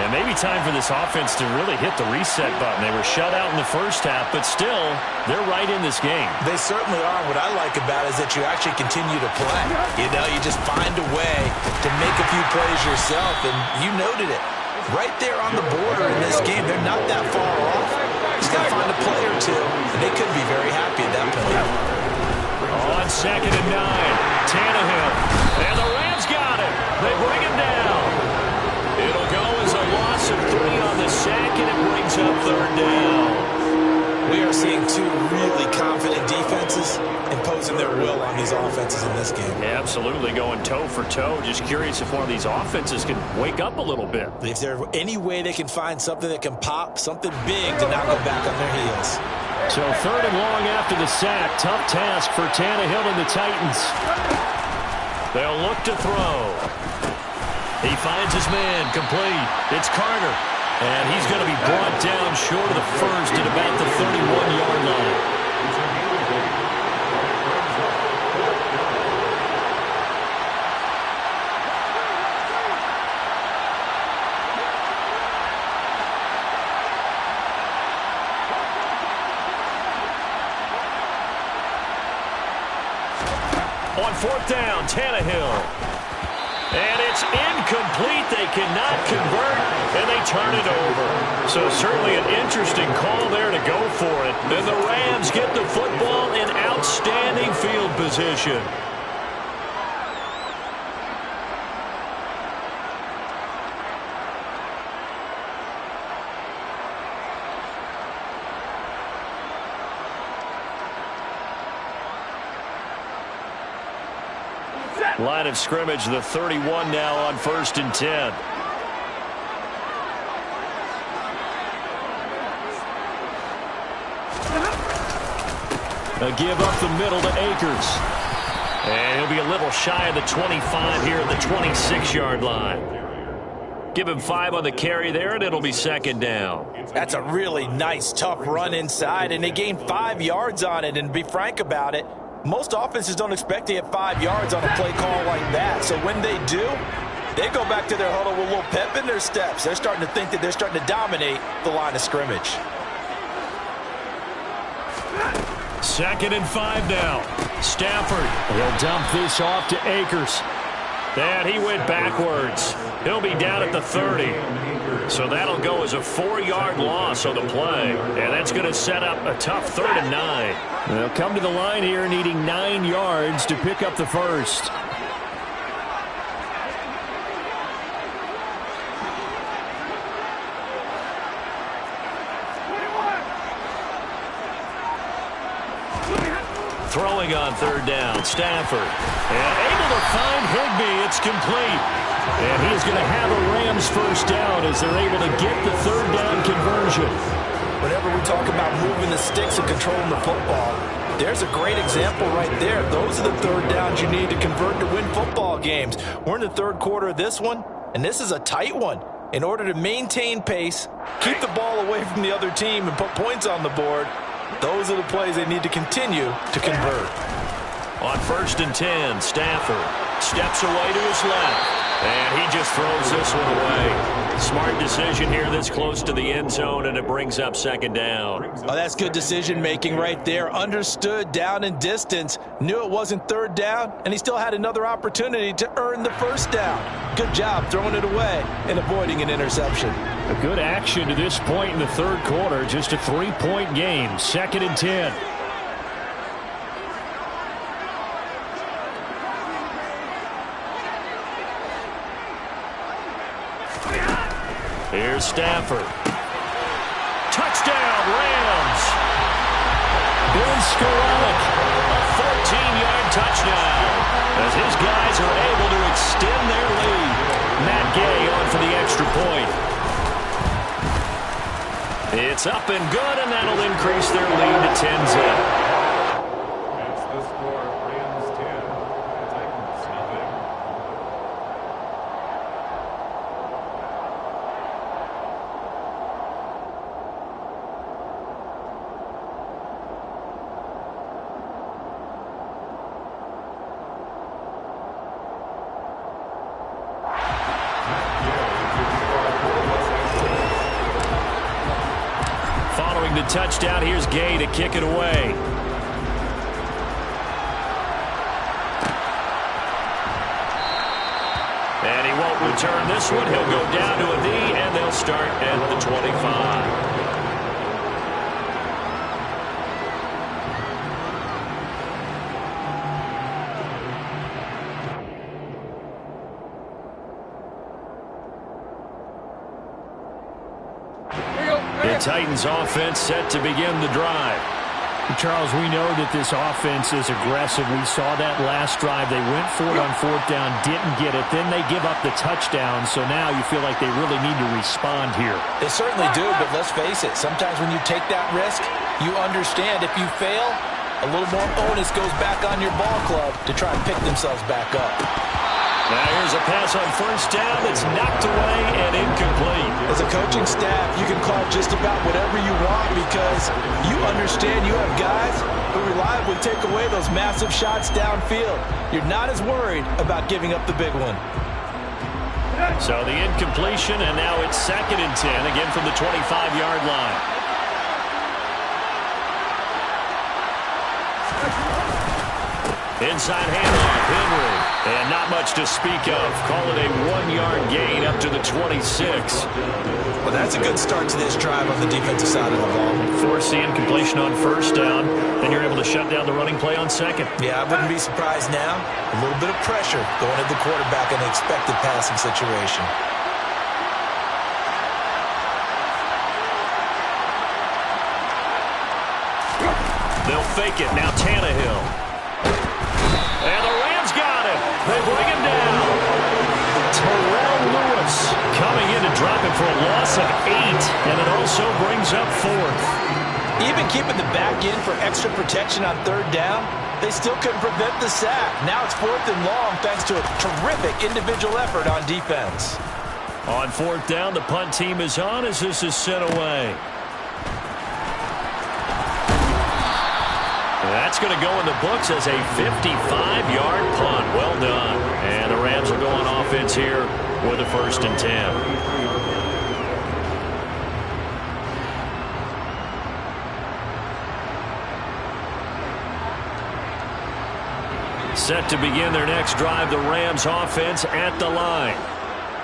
And maybe time for this offense to really hit the reset button. They were shut out in the first half, but still, they're right in this game. They certainly are. What I like about it is that you actually continue to play. You know, you just find a way to make a few plays yourself, and you noted it. Right there on the border in this game, they're not that far off. Just got to find a play or two, and they could be very happy at that point. On 2nd and 9, Tannehill. And the Rams got it. They bring him down. It'll go as a loss of 3 on the sack, and it brings up 3rd down. We are seeing two really confident defenses imposing their will on these offenses in this game. Yeah, absolutely, going toe for toe. Just curious if one of these offenses can wake up a little bit. If there's any way they can find something that can pop, something big to not go back on their heels. So 3rd and long after the sack. Tough task for Tannehill and the Titans. They'll look to throw. He finds his man complete. It's Carter. And he's going to be brought down short of the first at about the 31-yard line. On 4th down, Tannehill. And it's incomplete. They cannot convert, and they turn it over. So certainly an interesting call there to go for it. And the Rams get the football in outstanding field position. Line of scrimmage, the 31 now on 1st and 10. A give up the middle to Akers. And he'll be a little shy of the 25 here at the 26-yard line. Give him 5 on the carry there, and it'll be 2nd down. That's a really nice, tough run inside, and they gained 5 yards on it. And to be frank about it, most offenses don't expect to get 5 yards on a play call like that. So when they do, they go back to their huddle with a little pep in their steps. They're starting to think that they're starting to dominate the line of scrimmage. 2nd and 5 now. Stafford. He'll dump this off to Akers. And he went backwards. He'll be down at the 30. So that'll go as a 4-yard loss on the play. And that's going to set up a tough 3rd and 9. They'll come to the line here needing 9 yards to pick up the first. Throwing on 3rd down, Stafford. And able to find Higbee. It's complete. And he's going to have a Rams first down as they're able to get the 3rd down conversion. Whenever we talk about moving the sticks and controlling the football, there's a great example right there. Those are the 3rd downs you need to convert to win football games. We're in the 3rd quarter of this one, and this is a tight one. In order to maintain pace, keep the ball away from the other team, and put points on the board, those are the plays they need to continue to convert. On 1st and 10, Stafford steps away to his left. And he just throws this one away. Smart decision here this close to the end zone, and it brings up 2nd down. Oh, that's good decision-making right there. Understood down and distance. Knew it wasn't 3rd down, and he still had another opportunity to earn the 1st down. Good job throwing it away and avoiding an interception. A good action to this point in the 3rd quarter. Just a 3-point game. 2nd and 10. Here's Stafford. Touchdown, Rams. Ben Skowronek. A touchdown as his guys are able to extend their lead. Matt Gay on for the extra point. It's up and good, and that'll increase their lead to 10-zip. That's the score. Rams 10, Titans nothing. Following the touchdown, here's Gay to kick it away. And he won't return this one. He'll go down to a knee, and they'll start at the 25. The Titans offense set to begin the drive. Charles, we know that this offense is aggressive. We saw that last drive. They went for it on fourth down, didn't get it. Then they give up the touchdown. So now you feel like they really need to respond here. They certainly do, but let's face it. Sometimes when you take that risk, you understand if you fail, a little more onus goes back on your ball club to try and pick themselves back up. Now here's a pass on first down that's knocked away and incomplete. As a coaching staff, you can call just about whatever you want because you understand you have guys who reliably take away those massive shots downfield. You're not as worried about giving up the big one. So the incompletion, and now it's 2nd and 10, again from the 25-yard line. Inside handoff, Henry. And not much to speak of. Call it a 1-yard gain up to the 26. Well, that's a good start to this drive on the defensive side of the ball. Force the incompletion on first down. Then you're able to shut down the running play on second. Yeah, I wouldn't be surprised now. A little bit of pressure going at the quarterback in an expected passing situation. They'll fake it. Now Tannehill. And the Rams got him. They bring him down. Terrell Lewis coming in to drop him for a loss of 8. And it also brings up 4th. Even keeping the back in for extra protection on third down, they still couldn't prevent the sack. Now it's 4th and long thanks to a terrific individual effort on defense. On 4th down, the punt team is on as this is sent away. That's going to go in the books as a 55-yard punt. Well done. And the Rams will go on offense here with a 1st and 10. Set to begin their next drive, the Rams offense at the line.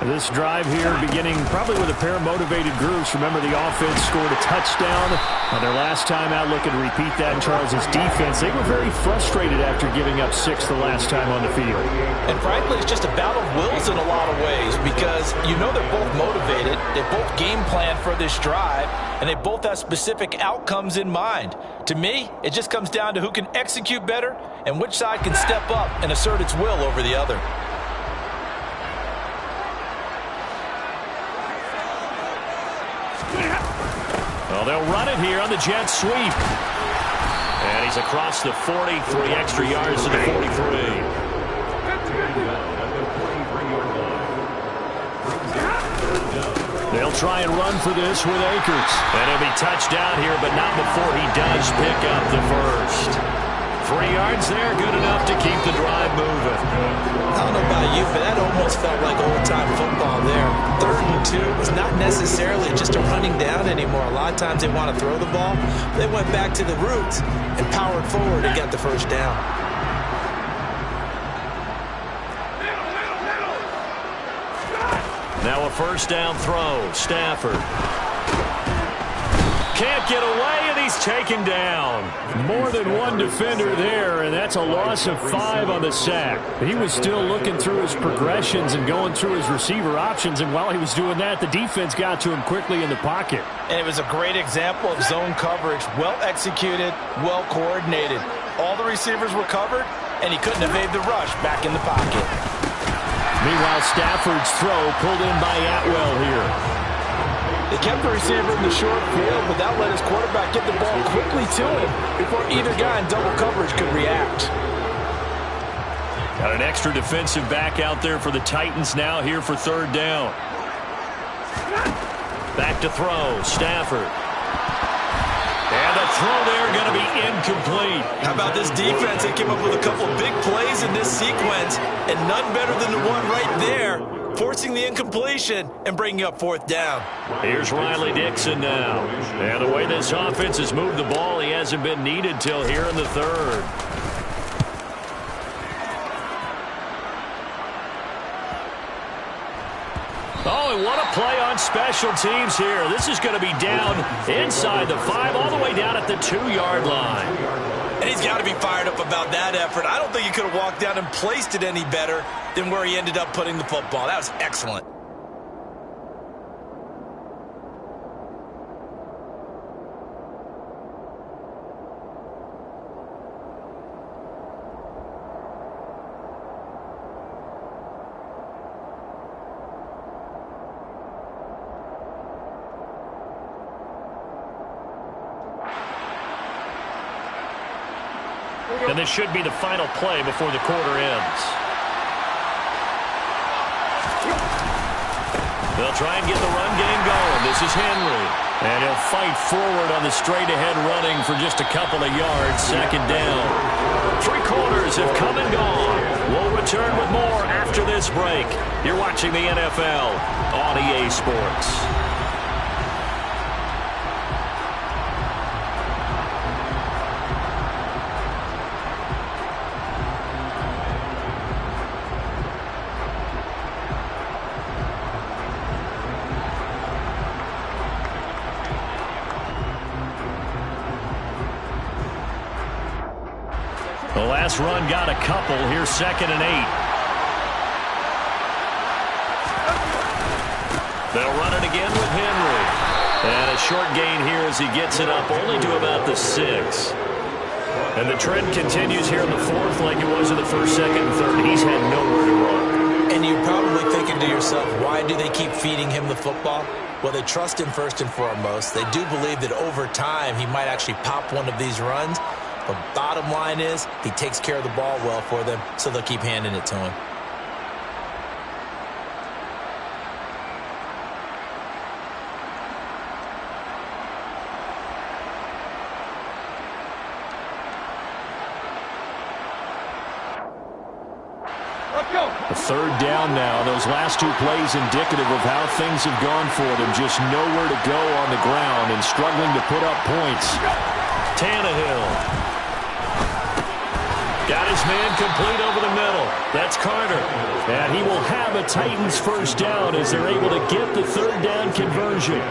This drive here beginning probably with a pair of motivated groups. Remember, the offense scored a touchdown on their last time out, looking to repeat that in Charles's defense. They were very frustrated after giving up 6 the last time on the field. And frankly, it's just a battle of wills in a lot of ways because you know they're both motivated. They both game plan for this drive, and they both have specific outcomes in mind. To me, it just comes down to who can execute better and which side can step up and assert its will over the other. Well, they'll run it here on the jet sweep. And he's across the 40, 3 extra yards to the 43. They'll try and run for this with Akers. And he'll be touched down here, but not before he does pick up the first. 3 yards there, good enough to keep the drive moving. I don't know about you, but that almost felt like old-time football there. 3rd and 2 was not necessarily just a running down anymore. A lot of times they want to throw the ball. They went back to the roots and powered forward and got the first down. Now a first down throw. Stafford. Can't get away, and he's taken down. More than one defender there, and that's a loss of 5 on the sack. He was still looking through his progressions and going through his receiver options, and while he was doing that, the defense got to him quickly in the pocket. And it was a great example of zone coverage. Well executed, well coordinated. All the receivers were covered, and he couldn't evade the rush back in the pocket. Meanwhile, Stafford's throw pulled in by Atwell here. They kept the receiver in the short field, but that let his quarterback get the ball quickly to him before either guy in double coverage could react. Got an extra defensive back out there for the Titans now here for third down. Back to throw, Stafford. And the throw there going to be incomplete. How about this defense? They came up with a couple of big plays in this sequence, and none better than the one right there, forcing the incompletion and bringing up fourth down. Here's Riley Dixon now. And the way this offense has moved the ball, he hasn't been needed till here in the third. Oh, and what a play on special teams here. This is going to be down inside the 5, all the way down at the 2-yard line. And he's got to be fired up about that effort. I don't think he could have walked down and placed it any better than where he ended up putting the football. That was excellent. And this should be the final play before the quarter ends. They'll try and get the run game going. This is Henry. And he'll fight forward on the straight-ahead running for just a couple of yards. Second down. 3 quarters have come and gone. We'll return with more after this break. You're watching the NFL on EA Sports. The last run got a couple. Here's 2nd and 8. They'll run it again with Henry. And a short gain here as he gets it up only to about the 6. And the trend continues here in the 4th like it was in the 1st, 2nd, and 3rd. He's had nowhere to run. And you're probably thinking to yourself, why do they keep feeding him the football? Well, they trust him first and foremost. They do believe that over time he might actually pop one of these runs. But bottom line is, he takes care of the ball well for them, so they'll keep handing it to him. A third down now. Those last 2 plays indicative of how things have gone for them. Just nowhere to go on the ground and struggling to put up points. Tannehill. Got his man complete over the middle. That's Carter. And he will have a Titans first down as they're able to get the third down conversion.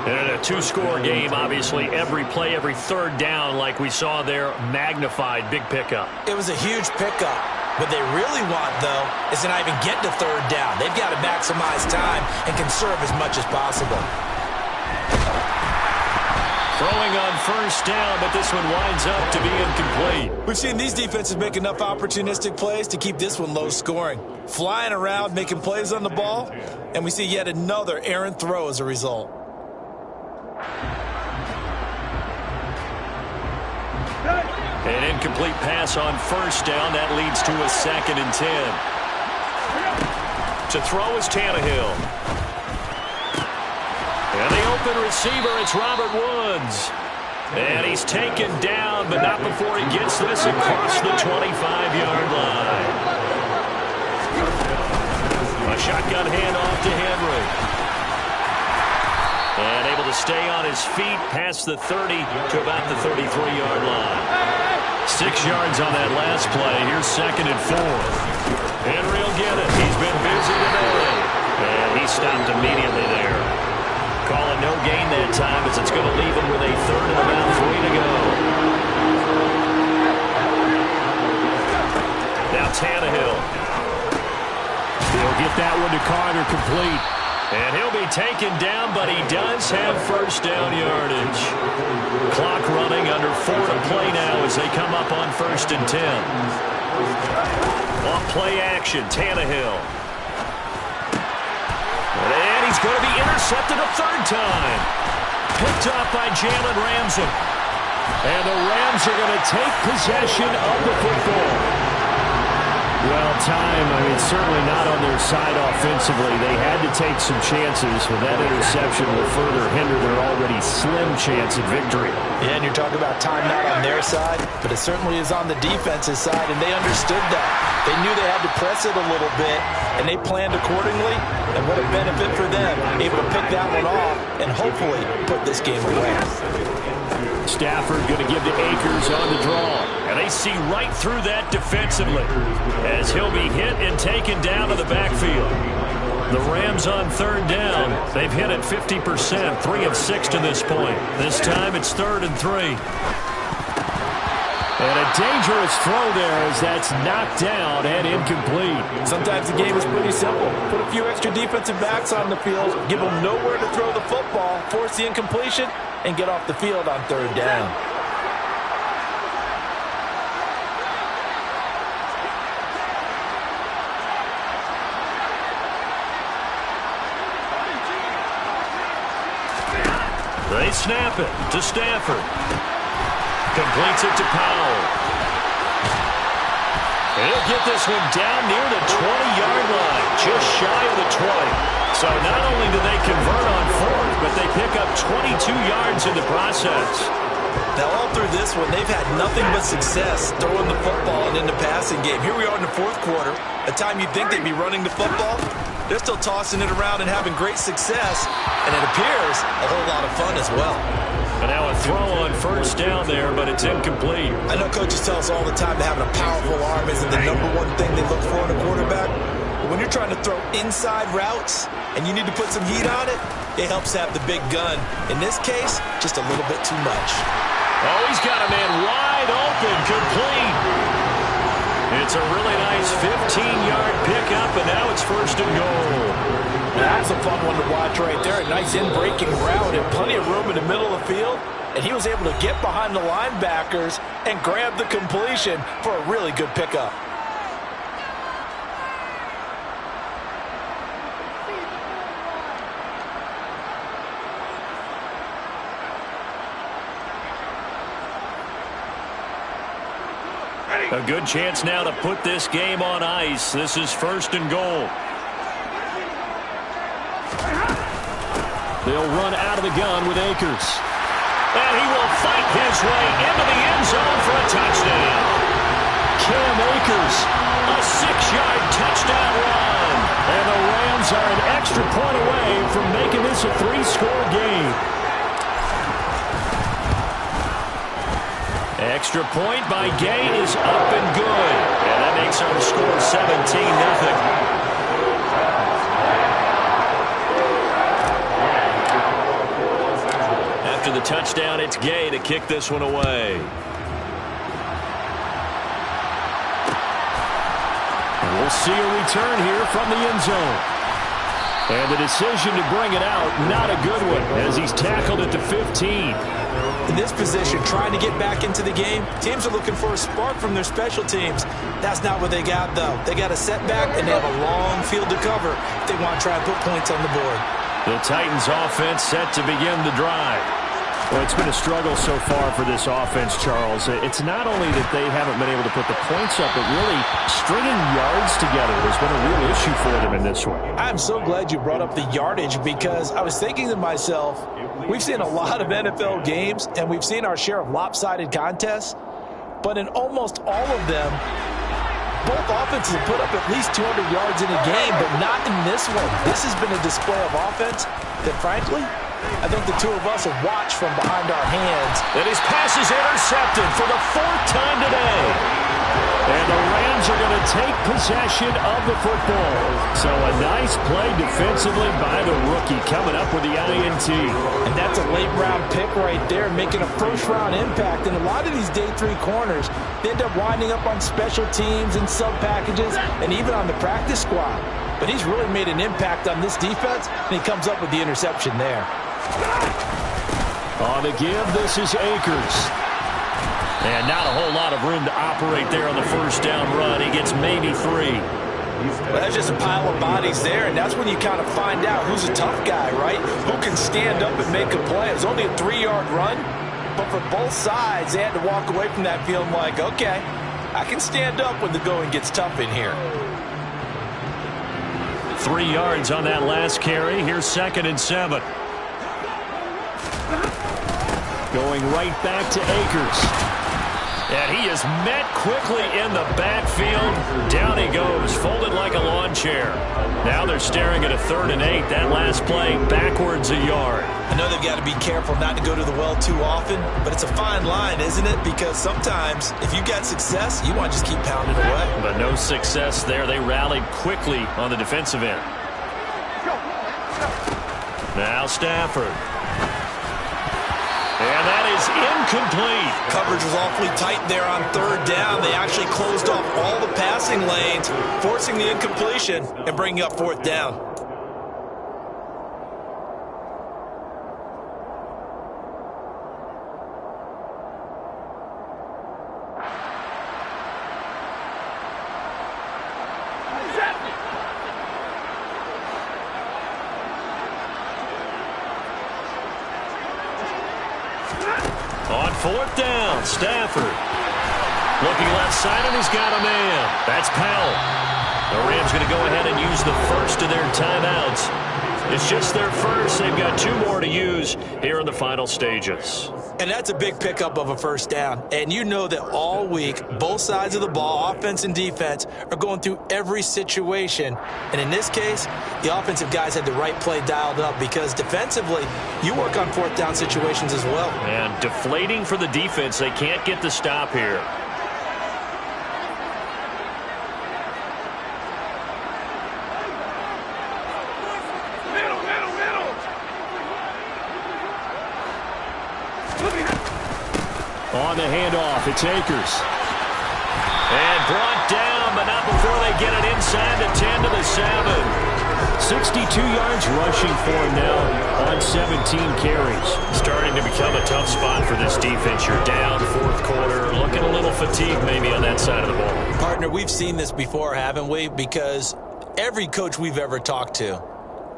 And in a 2-score game, obviously, every play, every third down, like we saw there, magnified. Big pickup. It was a huge pickup. What they really want, though, is to not even get to third down. They've got to maximize time and conserve as much as possible. Throwing on first down, but this one winds up to be incomplete. We've seen these defenses make enough opportunistic plays to keep this one low scoring. Flying around, making plays on the ball, and we see yet another errant throw as a result. An incomplete pass on first down. That leads to a 2nd and 10. To throw is Tannehill. And the open receiver, it's Robert Woods. And he's taken down, but not before he gets this across the 25-yard line. A shotgun handoff to Henry. And able to stay on his feet past the 30 to about the 33-yard line. 6 yards on that last play. Here's 2nd and 4. Henry will get it. He's been busy today. And he stopped immediately there. Calling no gain that time as it's going to leave him with a 3rd and about 3 to go. Now Tannehill. He'll get that one to Carter complete. And he'll be taken down, but he does have first down yardage. Clock running under 4 to play now as they come up on 1st and 10. play action. Tannehill. And he's going to be intercepted a third time. Picked up by Jalen Ramsey. And the Rams are going to take possession of the football. Well, certainly not on their side offensively. They had to take some chances, but that interception will further hinder their already slim chance at victory. Yeah, and you're talking about time not on their side, but it certainly is on the defense's side, and they understood that. They knew they had to press it a little bit, and they planned accordingly, and what a benefit for them, able to pick that one off and hopefully put this game away. Stafford going to give to Akers on the draw. And they see right through that defensively as he'll be hit and taken down to the backfield. The Rams on third down. They've hit it 50%, 3 of 6 to this point. This time it's 3rd and 3. And a dangerous throw there as that's knocked down and incomplete. Sometimes the game is pretty simple. Put a few extra defensive backs on the field, give them nowhere to throw the football, force the incompletion, and get off the field on third down. They snap it to Stafford. Completes it to Powell. He'll get this one down near the 20-yard line, just shy of the 20. So not only do they convert on 4th, but they pick up 22 yards in the process. Now, all through this one, they've had nothing but success throwing the football and in the passing game. Here we are in the 4th quarter. A time you'd think they'd be running the football, they're still tossing it around and having great success, and it appears a whole lot of fun as well. And now a throw on first down there, but it's incomplete. I know coaches tell us all the time that having a powerful arm isn't the #1 thing they look for in a quarterback. But when you're trying to throw inside routes and you need to put some heat on it, it helps have the big gun. In this case, just a little bit too much. Oh, he's got a man wide open, complete. It's a really nice 15-yard pickup, and now it's 1st and goal. That's a fun one to watch right there. A nice in-breaking route and plenty of room in the middle of the field. And he was able to get behind the linebackers and grab the completion for a really good pickup. A good chance now to put this game on ice. This is 1st and goal. They'll run out of the gun with Akers. And he will fight his way into the end zone for a touchdown. Cam Akers, a 6-yard touchdown run. And the Rams are an extra point away from making this a 3-score game. Extra point by Gay is up and good. And that makes our score 17-0. After the touchdown, it's Gay to kick this one away. And we'll see a return here from the end zone. And the decision to bring it out, not a good one, as he's tackled at the 15. In this position, trying to get back into the game, teams are looking for a spark from their special teams. That's not what they got, though. They got a setback, and they have a long field to cover if they want to try and put points on the board. The Titans offense set to begin the drive. Well, it's been a struggle so far for this offense, Charles. It's not only that they haven't been able to put the points up, but really stringing yards together has been a real issue for them in this one. I'm so glad you brought up the yardage because I was thinking to myself, we've seen a lot of NFL games, and we've seen our share of lopsided contests, but in almost all of them, both offenses have put up at least 200 yards in a game, but not in this one. This has been a display of offense that, frankly, I think the two of us have watched from behind our hands. And his pass is intercepted for the 4th time today. And the Rams are going to take possession of the football. So a nice play defensively by the rookie coming up with the INT. And that's a late-round pick right there, making a first-round impact. And a lot of these day 3 corners, they end up winding up on special teams and sub-packages and even on the practice squad. But he's really made an impact on this defense, and he comes up with the interception there. On the give, this is Akers. And not a whole lot of room to operate there on the first down run. He gets maybe 3. Well, that's just a pile of bodies there, and that's when you kind of find out who's a tough guy, right? Who can stand up and make a play. It was only a 3-yard run, but for both sides, they had to walk away from that feeling like, okay, I can stand up when the going gets tough in here. 3 yards on that last carry. Here's 2nd and 7. Going right back to Akers. And he is met quickly in the backfield. Down he goes, folded like a lawn chair. Now they're staring at a 3rd and 8. That last play, backwards a yard. I know they've got to be careful not to go to the well too often, but it's a fine line, isn't it? Because sometimes, if you got success, you want to just keep pounding away. But no success there. They rallied quickly on the defensive end. Now Stafford. And that is incomplete. Coverage was awfully tight there on 3rd down. They actually closed off all the passing lanes, forcing the incompletion and bringing up 4th down. On 4th down, Stafford. Looking left side, and he's got a man. That's Powell. The Rams going to go ahead and use the first of their timeouts. It's just their first. They've got 2 more to use here in the final stages. And that's a big pickup of a 1st down. And you know that all week, both sides of the ball, offense and defense, are going through every situation. And in this case, the offensive guys had the right play dialed up because defensively, you work on 4th down situations as well. And deflating for the defense. They can't get the stop here. On the handoff, it's Akers. And brought down, but not before they get it inside the 10 to the 7. 62 yards rushing for him now on 17 carries. Starting to become a tough spot for this defense. You're down 4th quarter, looking a little fatigued maybe on that side of the ball. Partner, we've seen this before, haven't we? Because every coach we've ever talked to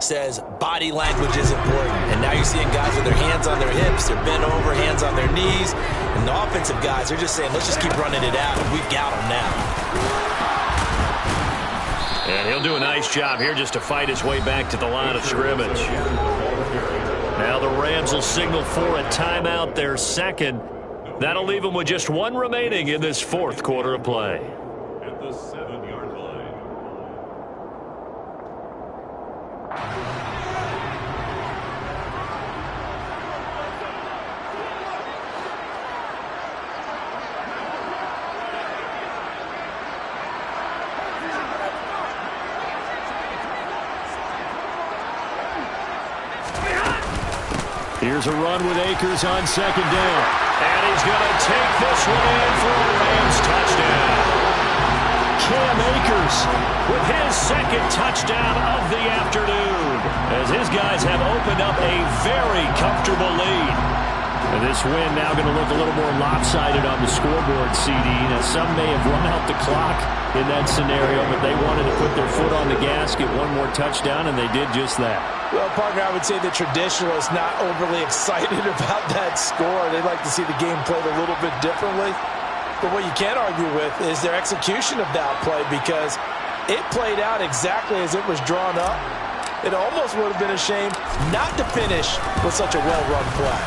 says body language is important. And now you're seeing guys with their hands on their hips, they're bent over, hands on their knees. And the offensive guys, they're just saying, let's just keep running it out. We've got them now. And he'll do a nice job here just to fight his way back to the line of scrimmage. Now the Rams will signal for a timeout, their 2nd. That'll leave them with just 1 remaining in this 4th quarter of play. At the 7-yard line. Here's a run with Akers on 2nd down. And he's going to take this one in for a Rams touchdown. Cam Akers with his 2nd touchdown of the afternoon, as his guys have opened up a very comfortable lead. And this win now going to look a little more lopsided on the scoreboard, CD. Now, some may have run out the clock in that scenario, but they wanted to put their foot on the gas, get 1 more touchdown, and they did just that. Well, partner, I would say the traditionalists not overly excited about that score. They'd like to see the game played a little bit differently. But what you can't argue with is their execution of that play, because it played out exactly as it was drawn up. It almost would have been a shame not to finish with such a well-run play.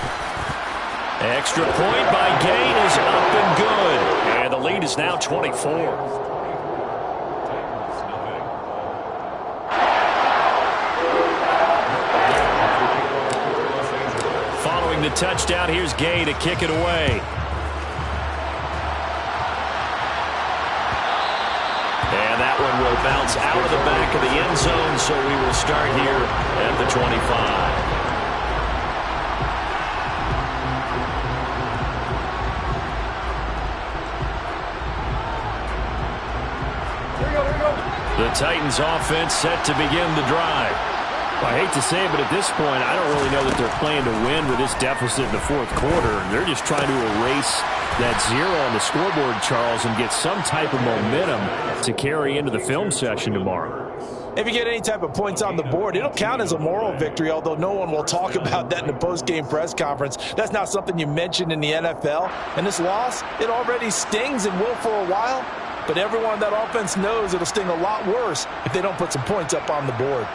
Extra point by Gain is up and good. And the lead is now 24. The touchdown, here's Gay to kick it away. And that one will bounce out of the back of the end zone, so we will start here at the 25. The Titans offense set to begin the drive. I hate to say it, but at this point, I don't really know that they're playing to win with this deficit in the 4th quarter. They're just trying to erase that 0 on the scoreboard, Charles, and get some type of momentum to carry into the film session tomorrow. If you get any type of points on the board, it'll count as a moral victory, although no one will talk about that in the post-game press conference. That's not something you mentioned in the NFL. And this loss, it already stings and will for a while. But everyone on that offense knows it'll sting a lot worse if they don't put some points up on the board.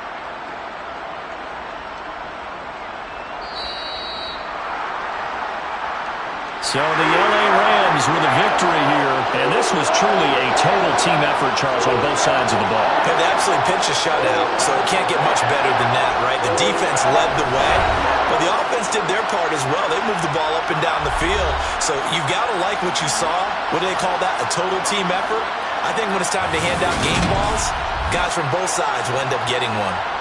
So the LA Rams with a victory here, and this was truly a total team effort, Charles, on both sides of the ball. Yeah, they absolutely pinched a shutout, so it can't get much better than that, right? The defense led the way, but the offense did their part as well. They moved the ball up and down the field, so you've got to like what you saw. What do they call that, a total team effort? I think when it's time to hand out game balls, guys from both sides will end up getting one.